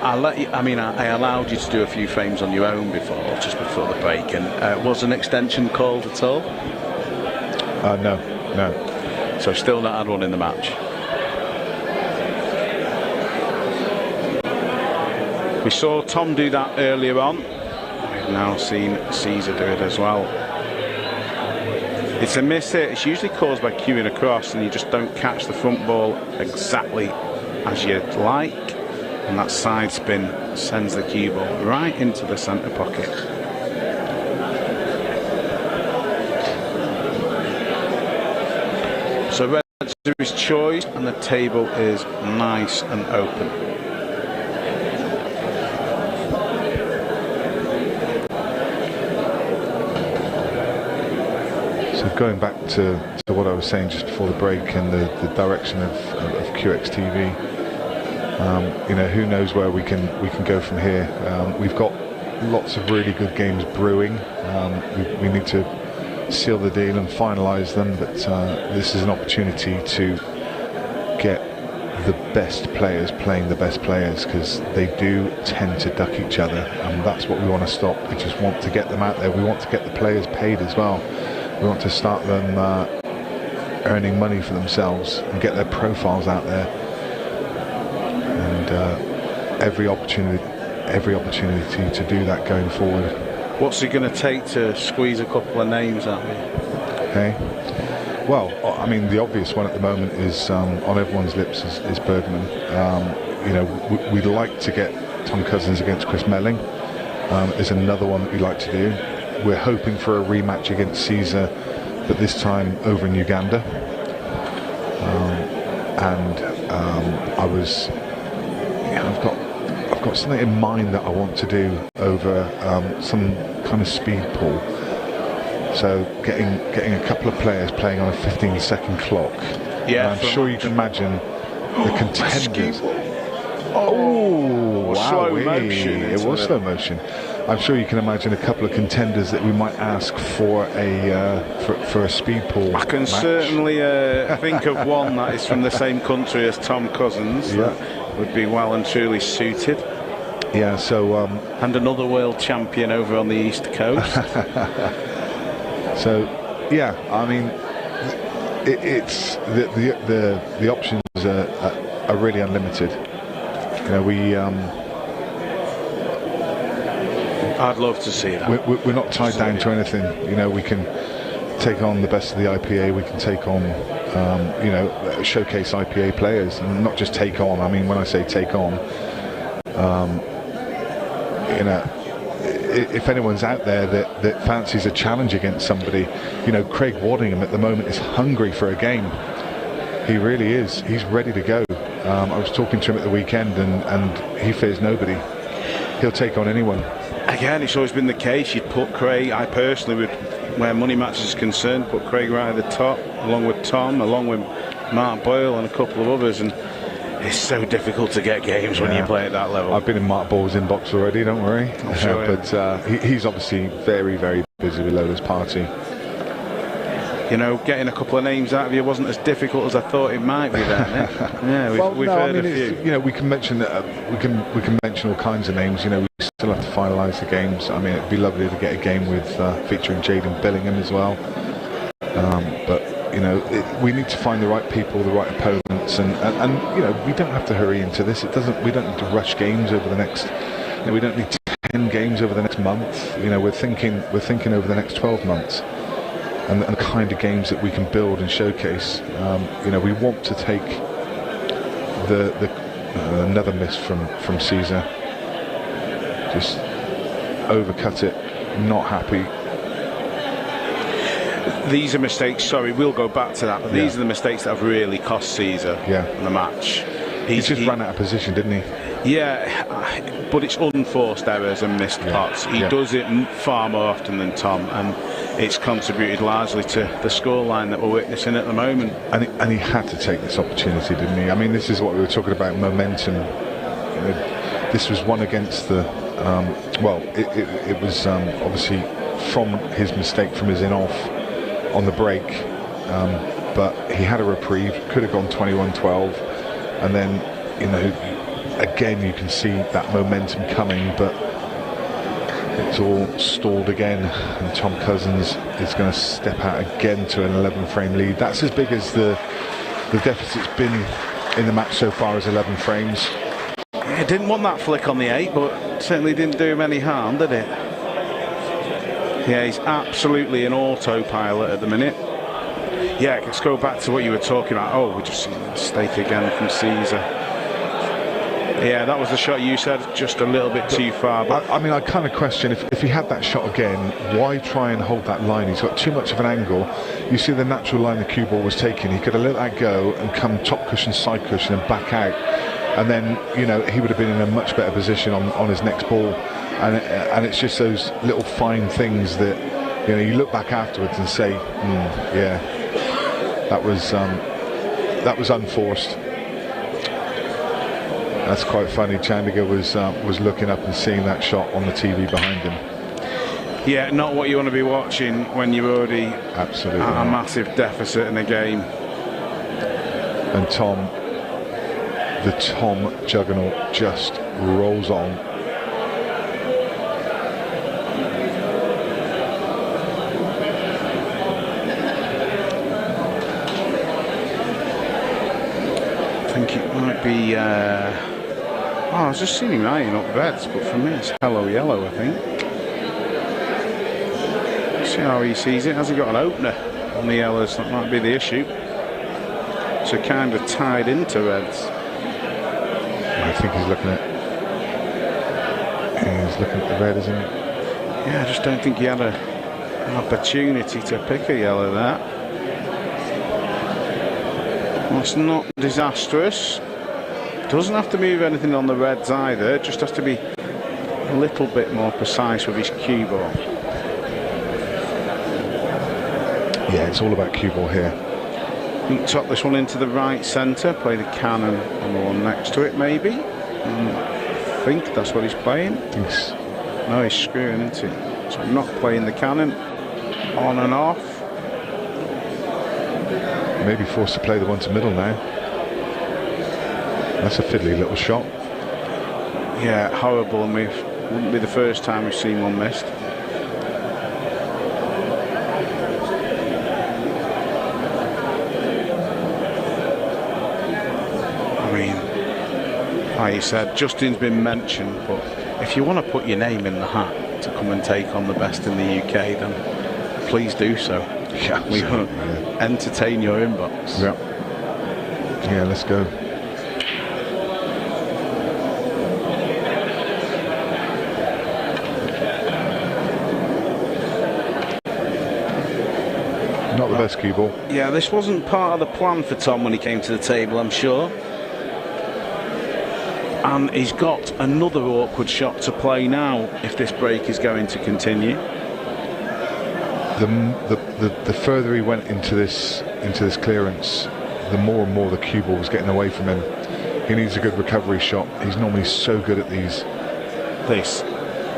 I allowed you to do a few frames on your own just before the break, and was an extension called at all? No. So still not had one in the match. We saw Tom do that earlier on. We've now seen Caesar do it as well. It's a miss hit. It's usually caused by cueing across and you just don't catch the front ball exactly as you'd like, and that side spin sends the cue ball right into the centre pocket. So red to his choice, and the table is nice and open. So going back to what I was saying just before the break and the direction of QXTV, who knows where we can go from here. We've got lots of really good games brewing. We need to seal the deal and finalise them, but this is an opportunity to get the best players playing the best players, because they do tend to duck each other, and that's what we want to stop. We just want to get them out there. We want to get the players paid as well. We want to start them earning money for themselves and get their profiles out there. And every opportunity to do that going forward. What's it going to take to squeeze a couple of names at me? Okay. Well, I mean, the obvious one at the moment is on everyone's lips is Bergman. We'd like to get Tom Cousins against Chris Melling. Is another one that we'd like to do. We're hoping for a rematch against Caesar, but this time over in Uganda. I've got something in mind that I want to do over some kind of speed pool. So getting a couple of players playing on a 15-second clock. Yeah, I'm sure you can imagine the contenders. Oh, wow! Slow motion. It was slow motion. I'm sure you can imagine a couple of contenders that we might ask for a speed pool. I can certainly think of one that is from the same country as Tom Cousins. Yeah. That would be well and truly suited. Yeah. So and another world champion over on the East Coast. So, yeah, I mean, it's the options are really unlimited. I'd love to see that. We're not tied down to anything. We can take on the best of the IPA. We can take on, showcase IPA players, and not just take on. I mean, when I say take on, You know, if anyone's out there that fancies a challenge against somebody, you know, Craig Waddingham at the moment is hungry for a game. He really is. He's ready to go. I was talking to him at the weekend, and he fears nobody. He'll take on anyone. Again, it's always been the case. You'd put Craig, I personally would, where money matches is concerned, put Craig right at the top, along with Tom, along with Mark Boyle and a couple of others, and it's so difficult to get games when you play at that level. I've been in Mark Boyle's inbox already, don't worry. I'm sure, but he's obviously very, very busy with Lola's party. You know, getting a couple of names out of you wasn't as difficult as I thought it might be then. Yeah, we've heard a few. You know, we can mention we can mention all kinds of names. You know, we still have to finalise the games. I mean, it'd be lovely to get a game with featuring Jaden Billingham as well. But you know, we need to find the right people, the right opponents, and you know, we don't have to hurry into this. We don't need to rush games over the next. You know, we don't need 10 games over the next month. You know, we're thinking over the next 12 months. And the kind of games that we can build and showcase. You know, we want to take another miss from Caesar. Just overcut it. Not happy. These are mistakes. Sorry, we'll go back to that. But these are the mistakes that have really cost Caesar in the match. He just ran out of position, didn't he? Yeah, but it's unforced errors and missed pots. He does it far more often than Tom, and it's contributed largely to the scoreline that we're witnessing at the moment. And he had to take this opportunity, didn't he? I mean, this is what we were talking about, momentum. You know, this was one against the... well, it was obviously from his mistake from his in-off on the break, but he had a reprieve, could have gone 21-12, and then, you know, again you can see that momentum coming, but it's all stalled again, and Tom Cousins is going to step out again to an 11-frame lead. That's as big as the deficit's been in the match so far, as 11 frames. Yeah, didn't want that flick on the 8, but certainly didn't do him any harm, did it? Yeah, he's absolutely an autopilot at the minute. Yeah, let's go back to what you were talking about. Oh, we just seen a mistake again from Caesar. Yeah, that was the shot you said, just a little bit too far. But I mean, I kind of question if he had that shot again, why try and hold that line? He's got too much of an angle. You see the natural line the cue ball was taking. He could have let that go and come top cushion, side cushion, and back out. And then, you know, he would have been in a much better position on his next ball. And it's just those little fine things that, you know, you look back afterwards and say, yeah, that was unforced. That's quite funny. Chandiga was looking up and seeing that shot on the TV behind him. Yeah, not what you want to be watching when you're already absolutely at a massive deficit in a game. And the Tom juggernaut just rolls on. I think it might be... I was just seeing him eyeing up reds, but for me it's hello yellow, I think. See how he sees it. Has he got an opener on the yellows? That might be the issue. So kind of tied into reds. I think he's looking at the red, isn't he? Yeah, I just don't think he had an opportunity to pick a yellow there. Well, it's not disastrous. Doesn't have to move anything on the reds either, just has to be a little bit more precise with his cue ball. Yeah, it's all about cue ball here. Top this one into the right centre, play the cannon on the one next to it maybe. I think that's what he's playing. Yes. No, he's screwing, isn't he? So I'm not playing the cannon, on and off. Maybe forced to play the one to middle now. That's a fiddly little shot. Yeah, horrible, and wouldn't be the first time we've seen one missed. I mean, like you said, Justin's been mentioned, but if you want to put your name in the hat to come and take on the best in the UK, then please do so. Yeah, we want to entertain your inbox. Yeah. Yeah, let's go. Not the best cue ball. Yeah, this wasn't part of the plan for Tom when he came to the table, I'm sure. And he's got another awkward shot to play now if this break is going to continue. The further he went into this clearance, the more and more the cue ball was getting away from him. He needs a good recovery shot. He's normally so good at these. This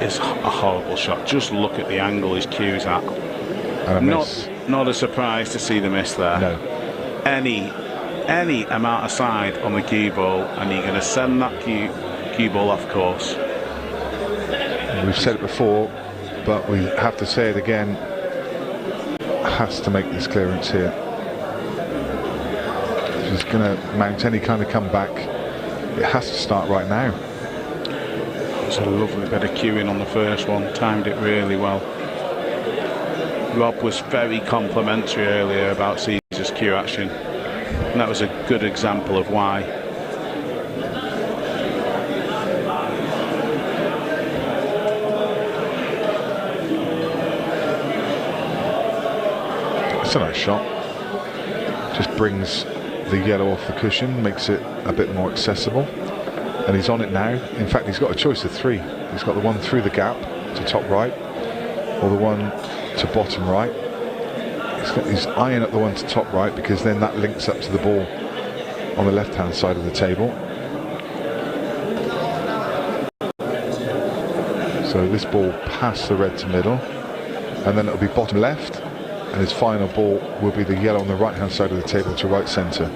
is a horrible shot. Just look at the angle his cue's at. And a miss. Not a surprise to see the miss there. No. Any amount of side on the cue ball, and you're going to send that cue ball off course. We've said it before, but we have to say it again. Has to make this clearance here. If he's going to mount any kind of comeback, it has to start right now. It's a lovely bit of cueing on the first one. Timed it really well. Rob was very complimentary earlier about Caesar's cue action, and that was a good example of why. It's a nice shot. Just brings the yellow off the cushion, makes it a bit more accessible, and he's on it now. In fact, he's got a choice of three. He's got the one through the gap to top right, or the one to bottom right. He's eyeing up the one to top right because then that links up to the ball on the left hand side of the table. So this ball past the red to middle, and then it'll be bottom left, and his final ball will be the yellow on the right hand side of the table to right centre.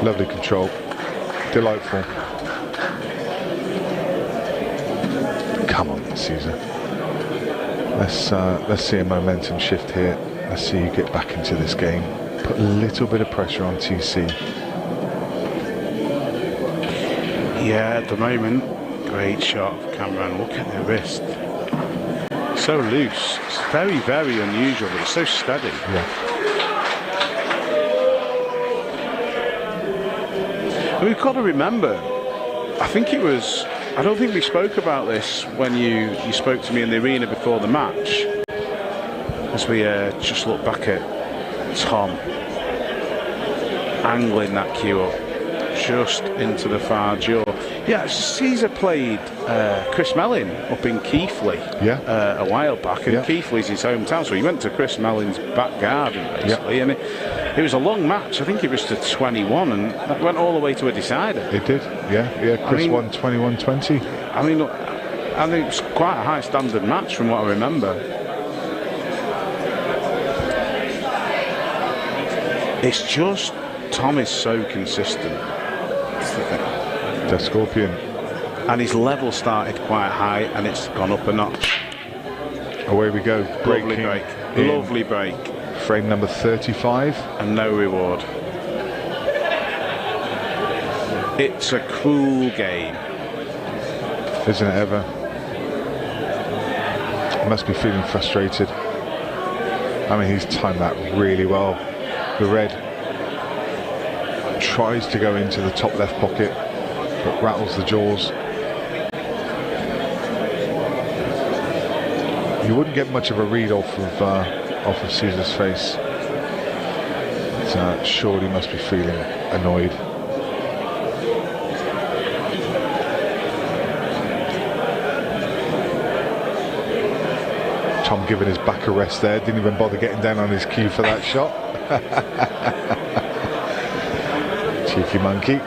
Lovely control, delightful. Come on, Caesar. Let's see a momentum shift here. Let's see you get back into this game. Put a little bit of pressure on TC. Yeah, at the moment, great shot of Cameron. Look at the wrist. So loose. It's very, very unusual, but it's so steady. Yeah. We've got to remember, I don't think we spoke about this when you spoke to me in the arena before the match, as we just look back at Tom angling that cue up just into the far jaw. Yeah, Caesar played Chris Mellin up in Keighley a while back, and Keighley's his hometown, so he went to Chris Mellin's back garden basically, and it was a long match. I think it was to 21, and that went all the way to a decider. It did, yeah. Chris won 21-20. I mean, look, I think it was quite a high standard match from what I remember. It's just Tom is so consistent. That's the thing. The Scorpion. And his level started quite high, and it's gone up a notch. Away we go. Lovely break. Lovely break. Frame number 35. And no reward. It's a cruel game. Isn't it ever? Must be feeling frustrated. I mean, he's timed that really well. The red tries to go into the top left pocket, but rattles the jaws. You wouldn't get much of a read off of Caesar's face. Surely must be feeling annoyed. Tom giving his back a rest there, didn't even bother getting down on his cue for that shot. Cheeky monkey.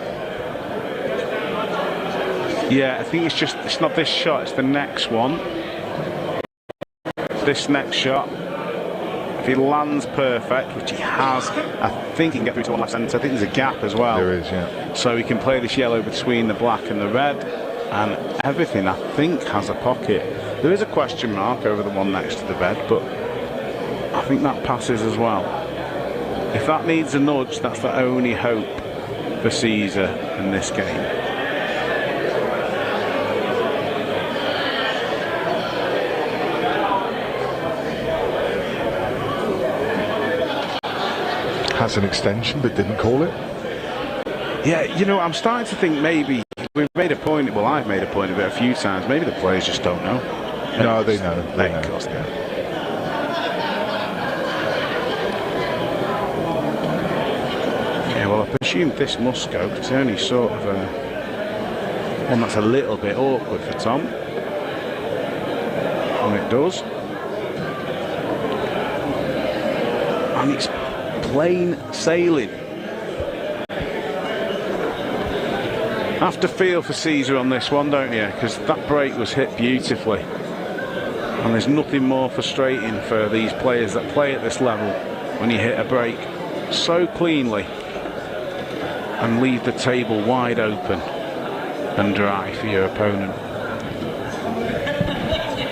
Yeah, I think it's not this shot, it's the next one. This next shot, if he lands perfect, which he has, I think he can get through to one left centre. I think there's a gap as well. There is, yeah. So he can play this yellow between the black and the red, and everything, I think, has a pocket. There is a question mark over the one next to the red, but I think that passes as well. If that needs a nudge, that's the only hope for Caesar in this game. has an extension but didn't call it. Yeah, you know, I'm starting to think maybe we've made a point. Well, I've made a point of it a few times. Maybe the players just don't know. No, they know. They know. Of course they know. Yeah, well, I presume this must go. It's only sort of one that's a little bit awkward for Tom. And it does. And it's plain sailing. Have to feel for Caesar on this one, don't you? Because that break was hit beautifully. And there's nothing more frustrating for these players that play at this level when you hit a break so cleanly and leave the table wide open and dry for your opponent.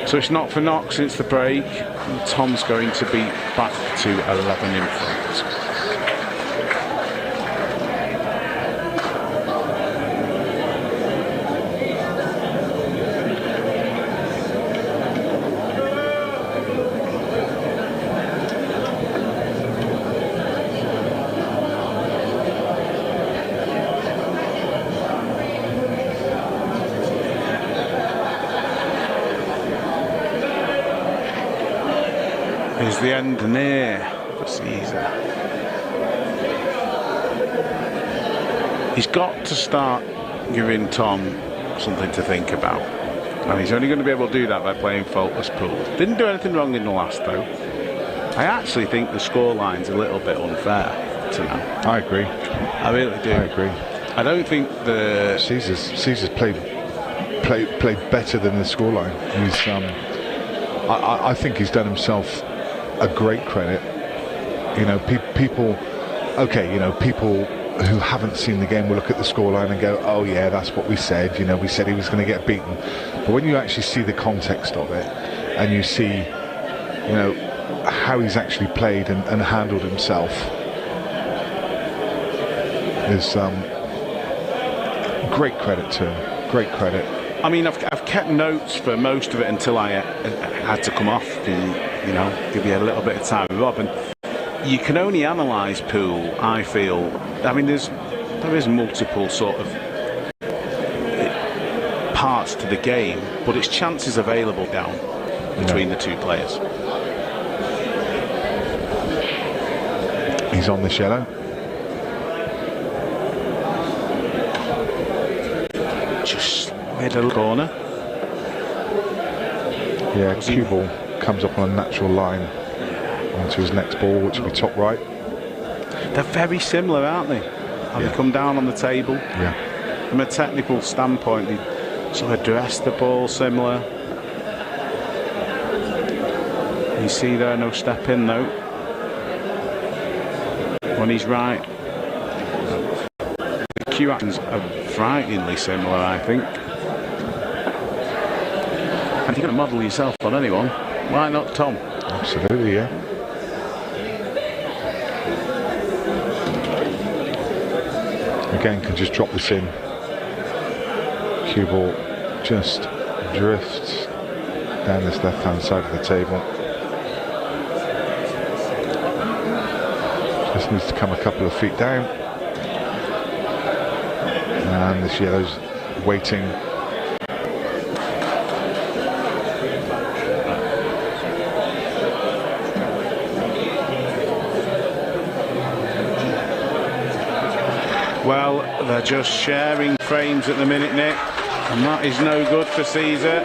So it's not for knock since the break. And Tom's going to be back to 11 in front. Is the end near for Caesar? He's got to start giving Tom something to think about, and he's only going to be able to do that by playing faultless pool. Didn't do anything wrong in the last though. I actually think the scoreline's a little bit unfair to now. I agree. I really do. I agree. I don't think the Caesar's played better than the scoreline. He's I think he's done himself a great credit. You know, people who haven't seen the game will look at the scoreline and go, oh yeah, that's what we said. You know, we said he was going to get beaten. But when you actually see the context of it and you see, you know, how he's actually played and handled himself, is great credit to him. Great credit. I mean, I've kept notes for most of it until I had to come off and, you know, give you a little bit of time with Rob. And you can only analyse pool, I feel. I mean, there is multiple sort of parts to the game, but it's chances available down between the two players. He's on this yellow. Just middle corner. Yeah, cue ball comes up on a natural line onto his next ball, which will be top right. They're very similar, aren't they? How they come down on the table. Yeah. From a technical standpoint, they sort of address the ball similar. You see there, no step in though. When he's right. The cue actions are frighteningly similar, I think. And if you're going to model yourself on anyone, why not Tom? Absolutely, yeah. Again, can just drop this in. Cue ball just drifts down this left-hand side of the table. Just needs to come a couple of feet down. And this yellow's waiting. Well, they're just sharing frames at the minute, Nick, and that is no good for Caesar.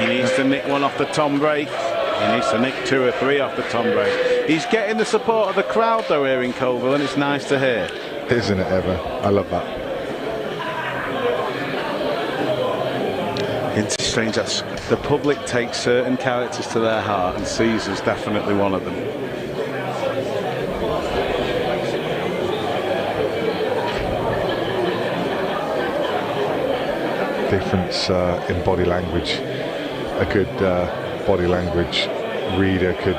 He needs to nick one off the Tom break. He needs to nick 2 or 3 off the Tom break. He's getting the support of the crowd though here in Colville, and it's nice to hear. Isn't it ever? I love that. It's strange that the public takes certain characters to their heart, and Caesar's definitely one of them. Difference in body language. A good body language reader could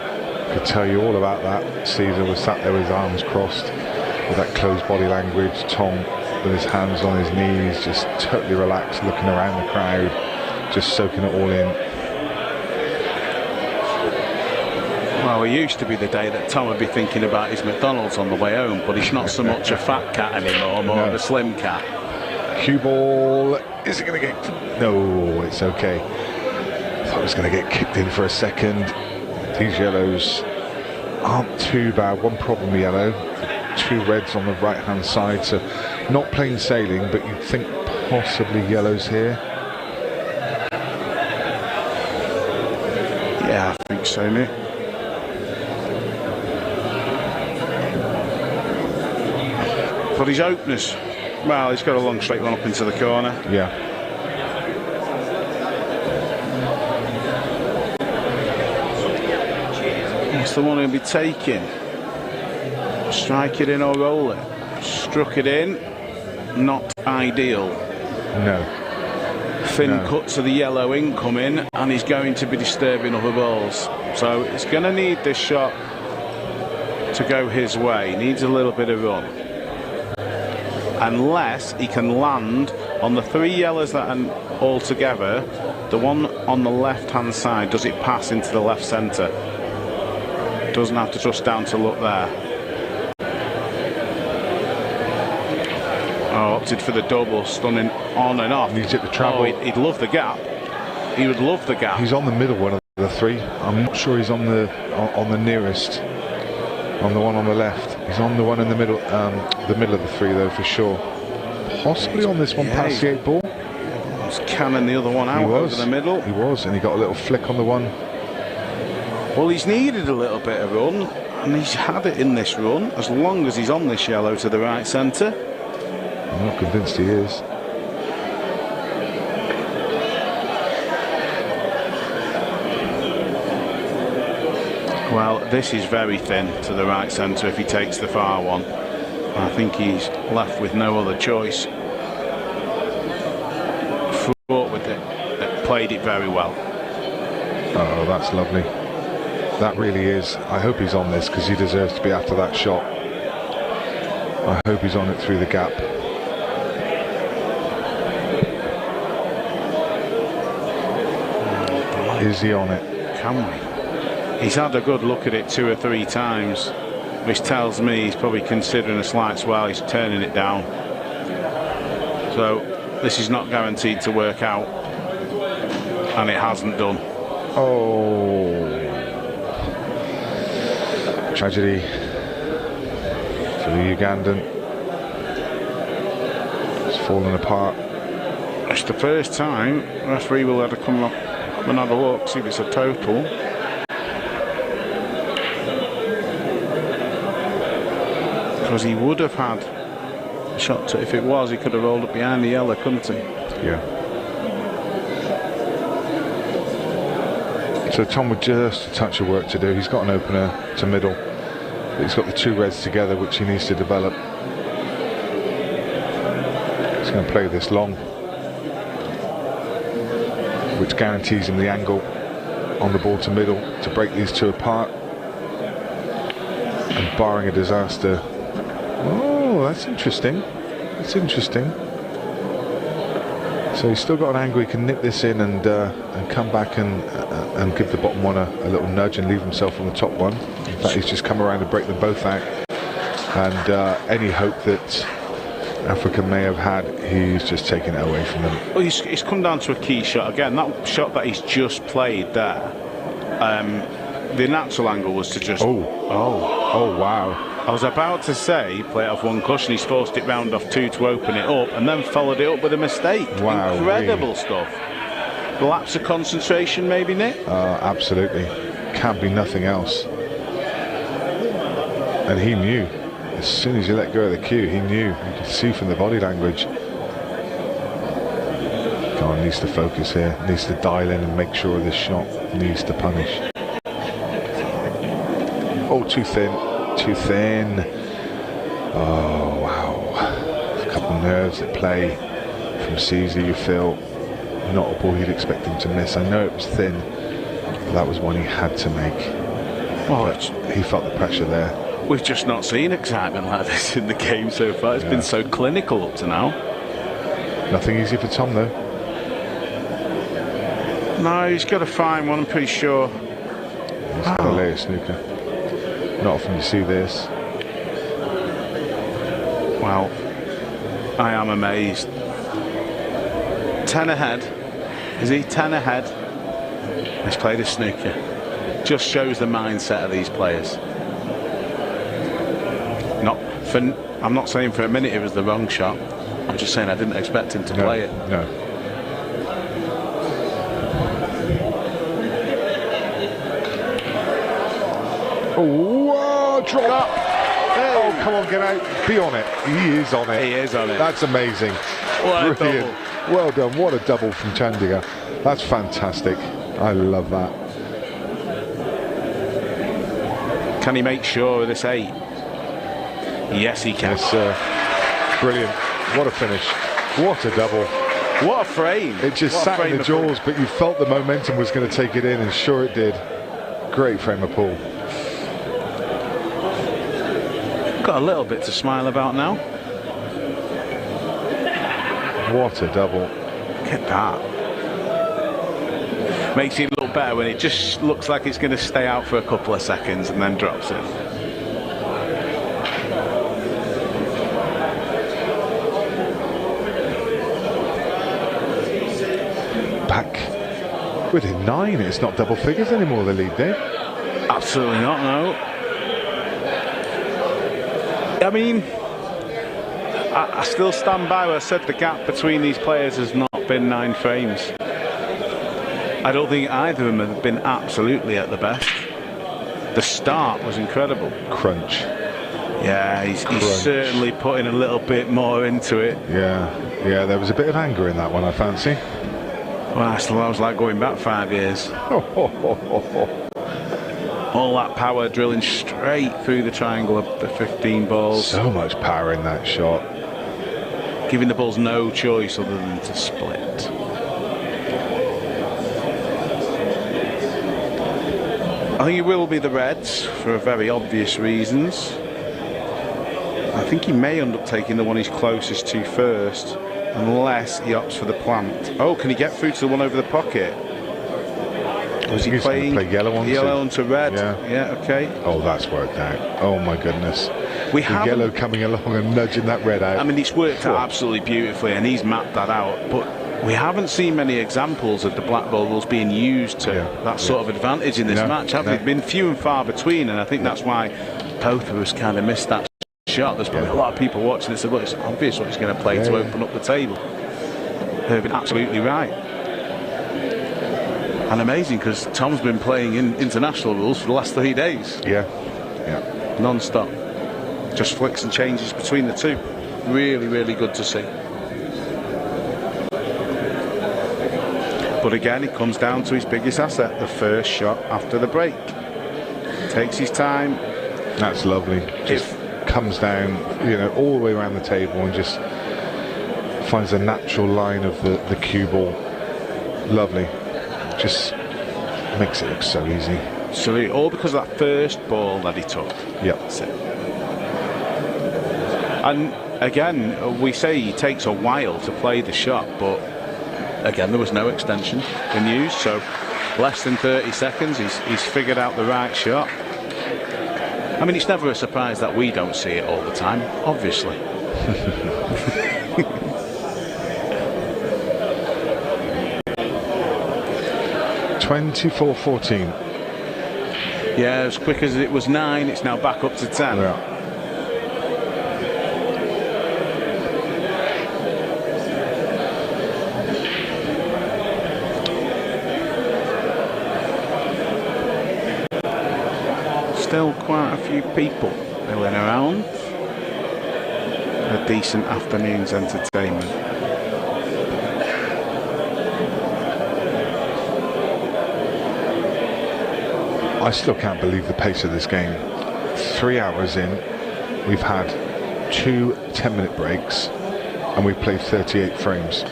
tell you all about that. Caesar was sat there with his arms crossed with that closed body language. Tom with his hands on his knees, just totally relaxed, looking around the crowd, just soaking it all in. Well, it used to be the day that Tom would be thinking about his McDonald's on the way home, but he's not so much a fat cat anymore, more of a slim cat. Cue ball. Is it going to get... No, it's okay. I thought it was going to get kicked in for a second. These yellows aren't too bad. One problem yellow, 2 reds on the right-hand side, so not plain sailing, but you'd think possibly yellows here. Yeah, I think so, Nick. For his openers, well, he's got a long straight one up into the corner. Yeah. What's the one he'll be taking? Strike it in or roll it? Struck it in. Not ideal. No. Thin cut to the yellow incoming, and he's going to be disturbing other balls. So he's going to need this shot to go his way. He needs a little bit of run. Unless he can land on the 3 yellows that are all together, the one on the left-hand side, does it pass into the left centre? Doesn't have to trust down to look there. Oh, opted for the double, stunning on and off. He's hit the travel. Oh, he'd love the gap. He would love the gap. He's on the middle one of the 3. I'm not sure he's on the nearest. On the one on the left. He's on the one in the middle of the 3 though, for sure. Possibly on this one past the 8 ball. He's cannon the other one out over the middle. He was, and he got a little flick on the one. Well, he's needed a little bit of run, and he's had it in this run, as long as he's on this yellow to the right centre. I'm not convinced he is. Well, this is very thin to the right centre if he takes the far one. I think he's left with no other choice. Fought with it, played it very well. Oh, that's lovely. That really is. I hope he's on this, because he deserves to be after that shot. I hope he's on it through the gap. Is he on it? Can we? He's had a good look at it 2 or 3 times, which tells me he's probably considering a slight swell. He's turning it down. So this is not guaranteed to work out, and it hasn't done. Oh, tragedy for the Ugandan. It's fallen apart. It's the first time the referee will have to come up and have a look, see if it's a total. Because he would have had a shot to, if it was, he could have rolled up behind the yellow, couldn't he? Yeah. So Tom with just a touch of work to do. He's got an opener to middle, but he's got the 2 reds together, which he needs to develop. He's going to play this long, which guarantees him the angle on the ball to middle to break these 2 apart. And barring a disaster. Oh, that's interesting. That's interesting. So he's still got an angle. He can nip this in and come back and give the bottom one a little nudge and leave himself on the top one. In fact, he's just come around to break them both out. And any hope that Africa may have had, he's just taken it away from them. Well, he's come down to a key shot again. That shot that he's just played there, the natural angle was to just... Oh, wow. I was about to say play it off one cushion. He's forced it round off 2 to open it up, and then followed it up with a mistake. Wow, incredible stuff. Lapse of concentration, maybe, Nick? Absolutely. Can't be nothing else. And he knew. As soon as he let go of the cue, he knew. You could see from the body language. God, needs to focus here. Needs to dial in and make sure this shot needs to punish. Oh, too thin. Too thin. Oh, wow. A couple of nerves at play from Caesar, you feel. Not a ball you'd expect him to miss. I know it was thin, but that was one he had to make. Oh, he felt the pressure there. We've just not seen excitement like this in the game so far. It's been so clinical up to now. Nothing easy for Tom, though. No, he's got to find one, I'm pretty sure. It's hilarious snooker. Not often you see this. Wow. I am amazed. 10 ahead. Is he 10 ahead? He's played a snooker. Just shows the mindset of these players. I'm not saying for a minute it was the wrong shot. I'm just saying I didn't expect him to play it. No. Oh, drop up. Hey. Oh, come on, get out. Be on it. He is on it. He is on it. That's amazing. What a Brilliant. double. Well done. What a double from Chandiga. That's fantastic. I love that. Can he make sure of this 8? Yes, he can. Yes, sir. Brilliant. What a finish. What a double. What a frame. It just sat in the jaws, but you felt the momentum was going to take it in, and sure it did. Great frame of pool. Got a little bit to smile about now. What a double. Look at that. Makes it look better when it just looks like it's going to stay out for a couple of seconds and then drops in. Back within 9. It's not double figures anymore, the lead, Dave. Absolutely not, no. I mean, I still stand by what I said. The gap between these players has not been 9 frames. I don't think either of them have been absolutely at the best. The start was incredible. Crunch. Yeah, he's certainly putting a little bit more into it. Yeah, there was a bit of anger in that one, I fancy. Well, that's what I was like going back 5 years. All that power drilling straight through the triangle of the 15 balls. So much power in that shot. Giving the balls no choice other than to split. I think it will be the Reds for very obvious reasons. I think he may end up taking the one he's closest to first, unless he opts for the plant. Oh, can he get through to the one over the pocket? Was he playing play yellow onto red? Yeah, okay. Oh, that's worked out. Oh my goodness. We have yellow coming along and nudging that red out. I mean, it's worked out absolutely beautifully, and he's mapped that out. But we haven't seen many examples of the black ball rules being used to that sort of advantage in this match, have they? Been few and far between, and I think that's why both of us kind of missed that shot. There's probably a lot of people watching this and look, it's obvious what he's going to play to open up the table. They've been absolutely right. And amazing, because Tom's been playing in international rules for the last 3 days. Yeah. Non-stop. Just flicks and changes between the two. Really, really good to see. But again, it comes down to his biggest asset, the first shot after the break. Takes his time. That's lovely. Just comes down, all the way around the table and just finds a natural line of the cue ball. Lovely. Just makes it look so easy. So all because of that first ball that he took. Yep. That's it. And again, we say he takes a while to play the shot, but again, there was no extension in use, so less than 30 seconds, he's figured out the right shot. I mean, it's never a surprise that we don't see it all the time, obviously. 24-14. Yeah, as quick as it was 9, it's now back up to 10. Yeah. Still quite a few people milling around. A decent afternoon's entertainment. I still can't believe the pace of this game. 3 hours in, we've had 2 10-minute breaks, and we've played 38 frames.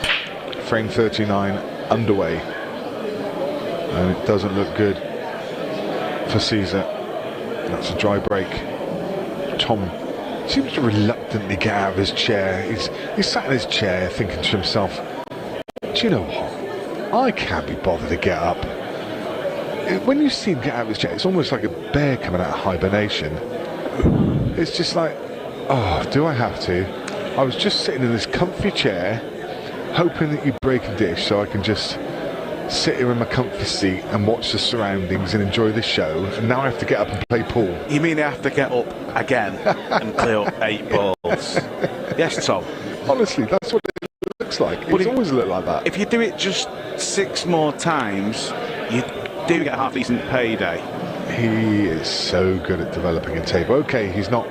Frame 39 underway, and it doesn't look good for Caesar. That's a dry break. Tom seems to reluctantly get out of his chair. He's sat in his chair thinking to himself, do you know what? I can't be bothered to get up. when you see him get out of his chair, it's almost like a bear coming out of hibernation. It's just like, oh, do I have to? I was just sitting in this comfy chair, hoping that you break a dish so I can just sit here in my comfy seat and watch the surroundings and enjoy the show, and now I have to get up and play pool. You mean I have to get up again and clear up 8 balls? Yes, Tom. Honestly, that's what it looks like. It's always looked like that. If you do it just 6 more times, you do get a half-decent payday. He is so good at developing a table. Okay, he's not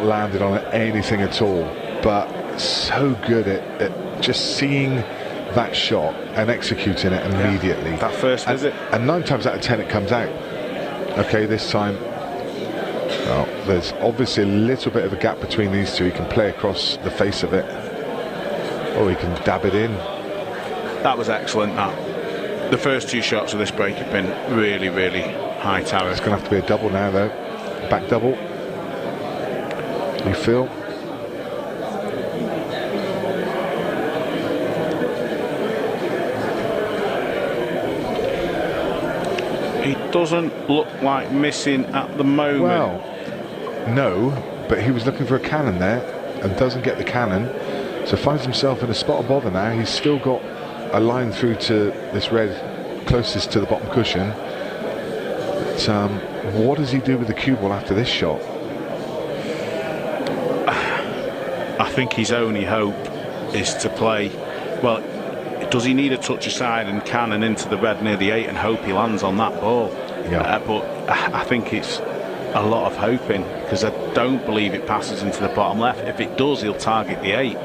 landed on anything at all, but so good at just seeing that shot and executing it immediately. That first visit. And 9 times out of 10 it comes out. Okay, this time, well, there's obviously a little bit of a gap between these two. He can play across the face of it, or he can dab it in. That was excellent, that. The first 2 shots of this break have been really, really high tower. It's going to have to be a double now, though. Back double. You feel? He doesn't look like missing at the moment. Well, no, but he was looking for a cannon there and doesn't get the cannon, so finds himself in a spot of bother now. He's still got a line through to this red closest to the bottom cushion. But what does he do with the cue ball after this shot? I think his only hope is to play, well, does he need a touch aside and cannon into the red near the 8 and hope he lands on that ball? Yeah. But I think it's a lot of hoping, because I don't believe it passes into the bottom left. If it does, he'll target the 8.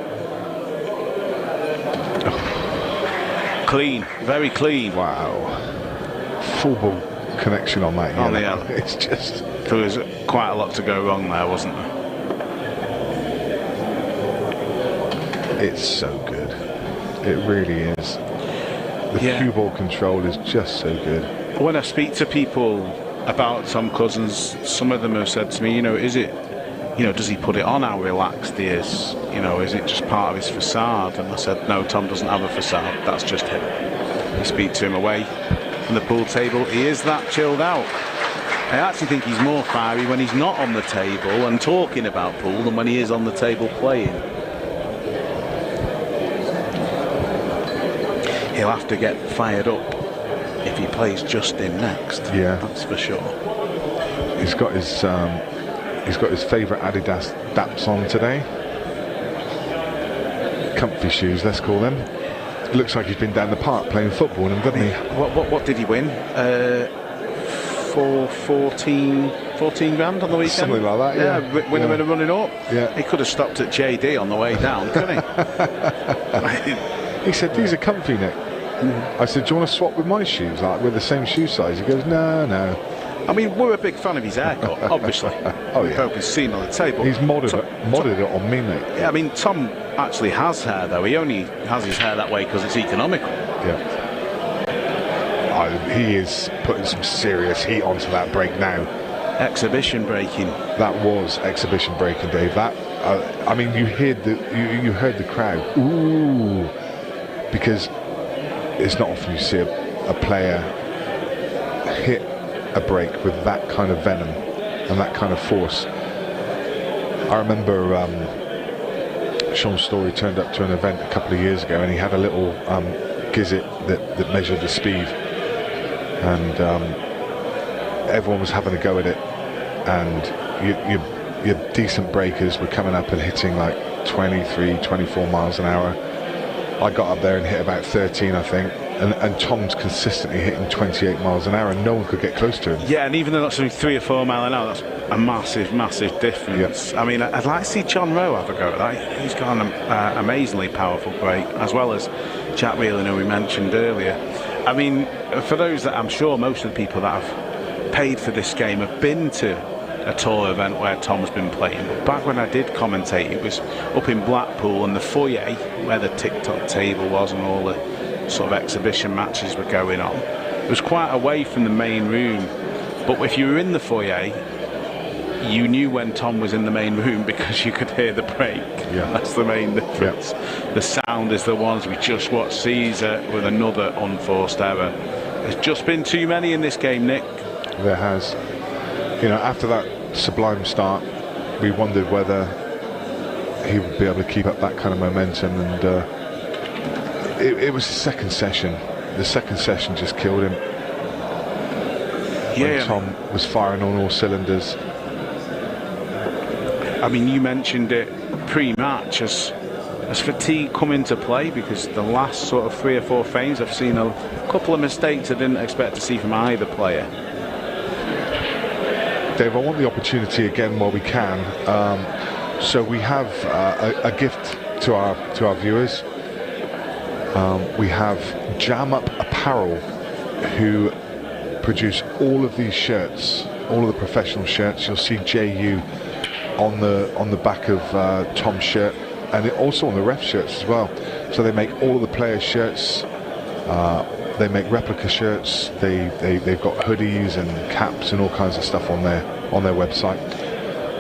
Clean, very clean. Wow. Full ball connection on that. On the yellow. yellow. It's just... There was quite a lot to go wrong there, wasn't there? It's so good. It really is. The cue ball control is just so good. When I speak to people about Tom Cousins, some of them have said to me, you know, is it, you know, does he put it on how relaxed he is? You know, is it just part of his facade? And I said, no, Tom doesn't have a facade. That's just him. You speak to him away from the pool table, he is that chilled out. I actually think he's more fiery when he's not on the table and talking about pool than when he is on the table playing. He'll have to get fired up if he plays Justin next. Yeah, that's for sure. He's got his favourite Adidas Daps on today. Comfy shoes, let's call them. It looks like he's been down the park playing football in them, doesn't he? What did he win? 14 grand on the weekend. Something like that. Yeah. Winner and running up. Yeah. He could have stopped at JD on the way down, couldn't he? He said, "These are comfy, Nick." I said, "Do you want to swap with my shoes? Like we're the same shoe size?" He goes, "No." I mean, we're a big fan of his haircut, obviously. We've both seen on the table. He's modded it on me, mate. Yeah, I mean, Tom actually has hair, though. He only has his hair that way because it's economical. Yeah. He is putting some serious heat onto that break now. Exhibition breaking. That was exhibition breaking, Dave. That I mean, you heard the crowd. Ooh, because it's not often you see a player hit a break with that kind of venom and that kind of force. I remember Sean Story turned up to an event a couple of years ago and he had a little gizzet that measured the speed, and everyone was having a go at it, and your decent breakers were coming up and hitting like 23, 24 miles an hour. I got up there and hit about 13, I think, and Tom's consistently hitting 28 miles an hour, and no one could get close to him. Yeah, and even though that's only 3 or 4 mile an hour, that's a massive difference. Yeah. I mean, I'd like to see John Rowe have a go at that. He's got an amazingly powerful break, as well as Jack Whelan, who we mentioned earlier. I mean, for those that I'm sure most of the people that have paid for this game have been to a tour event where Tom's been playing. But back when I did commentate, it was up in Blackpool, and the foyer where the TikTok table was and all the sort of exhibition matches were going on, it was quite away from the main room. But if you were in the foyer, you knew when Tom was in the main room because you could hear the break. Yeah. That's the main difference. Yeah. The sound is the ones we just watched. Caesar with another unforced error. There's just been too many in this game, Nick. There has. You know, after that sublime start, we wondered whether he would be able to keep up that kind of momentum, and it was the second session. The second session just killed him. Yeah. When Tom was firing on all cylinders. I mean, you mentioned it pre-match as fatigue come into play, because the last sort of 3 or 4 frames I've seen a couple of mistakes I didn't expect to see from either player. Dave, I want the opportunity again while we can. So we have a gift to our viewers. We have Jam Up Apparel, who produce all of these shirts, all of the professional shirts. You'll see JU on the back of Tom's shirt, and also on the ref shirts as well. So they make all of the players' shirts. They make replica shirts. They've got hoodies and caps and all kinds of stuff on their website.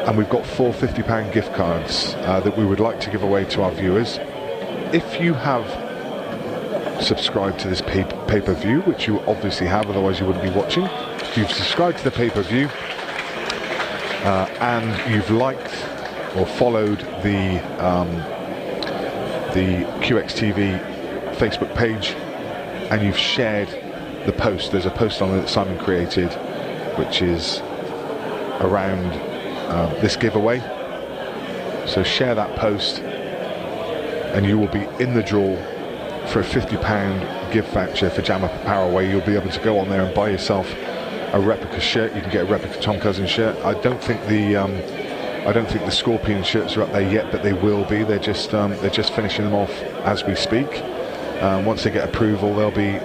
And we've got 4 £50 gift cards that we would like to give away to our viewers. If you have subscribed to this pay-per-view, which you obviously have, otherwise you wouldn't be watching. If you've subscribed to the pay-per-view and you've liked or followed the QXTV Facebook page, and you've shared the post, there's a post on it that Simon created, which is around this giveaway. So share that post and you will be in the draw for a £50 gift voucher for Jam Up Apparel, where you'll be able to go on there and buy yourself a replica shirt. You can get a replica Tom Cousins shirt. I don't think the Scorpion shirts are up there yet, but they will be. They're just finishing them off as we speak. Once they get approval, they'll be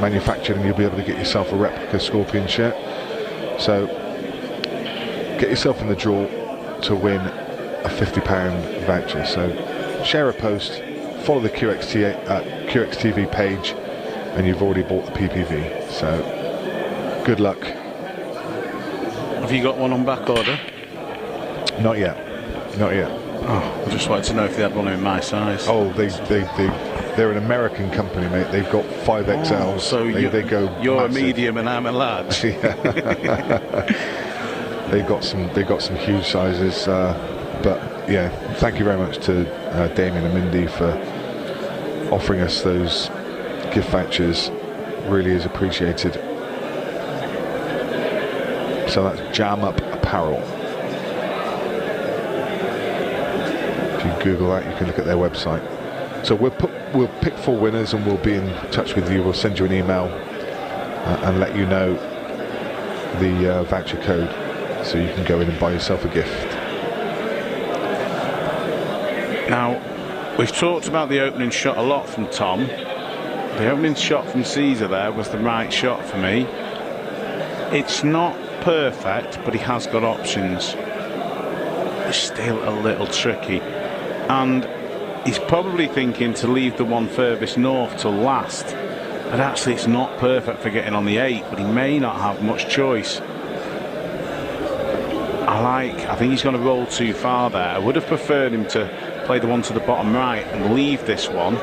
manufactured, and you'll be able to get yourself a replica Scorpion shirt. So get yourself in the draw to win a £50 voucher. So share a post, follow the QXTV page, and you've already bought the PPV. So good luck. Have you got one on back order? Not yet. Not yet. Oh, I just wanted to know if they had one in my size. Oh, they're an American company, mate. They've got 5XLs. So they go. You're massive. a medium and I'm a large. They've got some huge sizes. But yeah, thank you very much to Damien and Mindy for offering us those gift vouchers. Really is appreciated. So that's Jam Up Apparel. If you Google that, you can look at their website. So we'll pick 4 winners, and we'll be in touch with you. We'll send you an email and let you know the voucher code, so you can go in and buy yourself a gift. Now, we've talked about the opening shot a lot from Tom. The opening shot from Caesar there was the right shot for me. It's not perfect, but he has got options. It's still a little tricky, and he's probably thinking to leave the one furthest north till last, but actually it's not perfect for getting on the 8, but he may not have much choice. I think he's going to roll too far there. I would have preferred him to play the one to the bottom right and leave this one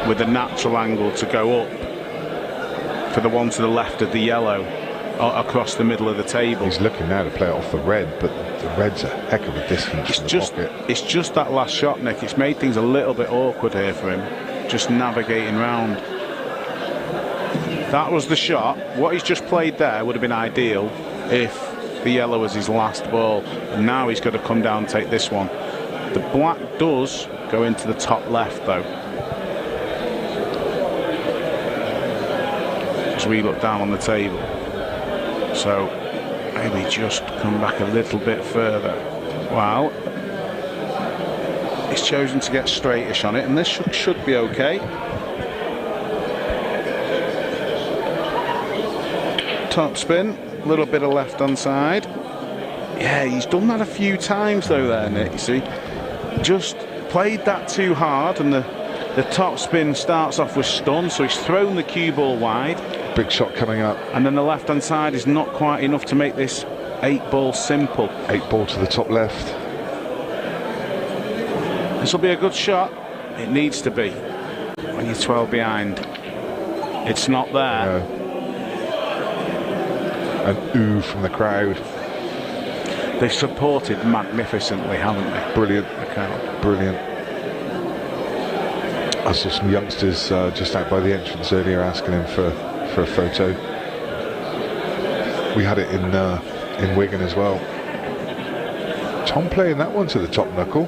with a natural angle to go up for the one to the left of the yellow across the middle of the table. He's looking now to play it off the red, but the red's a heck of a distance from the pocket. It's just that last shot, Nick. It's made things a little bit awkward here for him, just navigating round. That was the shot. What he's just played there would have been ideal if the yellow was his last ball, and now he's got to come down and take this one. The black does go into the top left though, as we look down on the table. So maybe just come back a little bit further. Wow, he's chosen to get straightish on it, and this should be okay. Top spin, a little bit of left hand side. Yeah, he's done that a few times though there, Nick. You see, just played that too hard, and the top spin starts off with stun, so he's thrown the cue ball wide. Big shot coming up, and then the left hand side is not quite enough to make this 8 ball simple. 8 ball to the top left. This will be a good shot. It needs to be when you're 12 behind. It's not there. An ooh from the crowd. They've supported magnificently, haven't they? Brilliant. The crowd. Brilliant. I saw some youngsters just out by the entrance earlier asking him for a photo. We had it in Wigan as well. Tom playing that one to the top knuckle.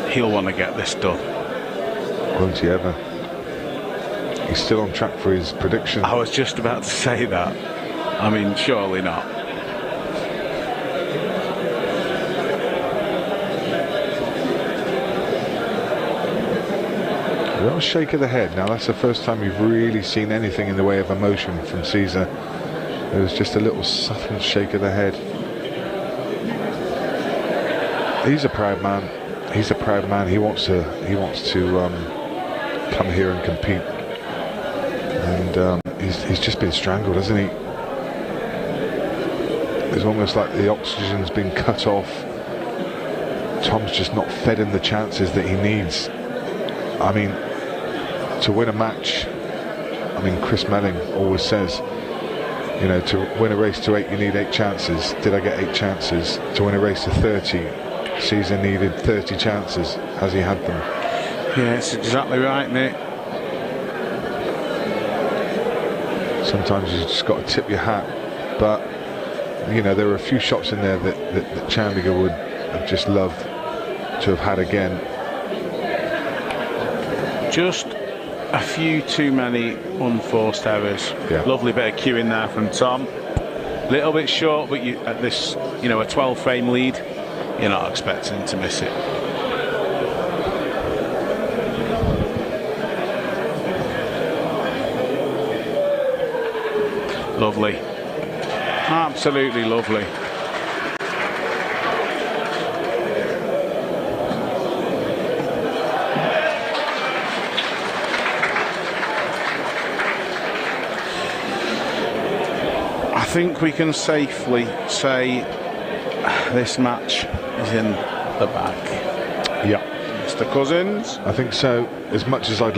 He'll want to get this done. Won't he ever? He's still on track for his prediction. I was just about to say that. I mean, surely not. A little shake of the head. Now that's the first time you've really seen anything in the way of emotion from Caesar. It was just a little subtle shake of the head. He's a proud man. He's a proud man. He wants to come here and compete. And he's just been strangled, hasn't he? It's almost like the oxygen's been cut off. Tom's just not fed him the chances that he needs. I mean, to win a match, I mean, Chris Melling always says, you know, to win a race to 8 you need 8 chances. Did I get 8 chances? To win a race to 30, Caesar needed 30 chances. Has he had them? Yeah, it's exactly right, Nick. Sometimes you've just got to tip your hat, but you know, there were a few shots in there that Chandiga would have just loved to have had again. Just a few too many unforced errors. Yeah. Lovely bit of cueing there from Tom. Little bit short, but you, at this, you know, a 12 frame lead, you're not expecting to miss it. Lovely. Absolutely lovely. I think we can safely say this match is in the bag. Yeah. Mr. Cousins? I think so. As much as I'd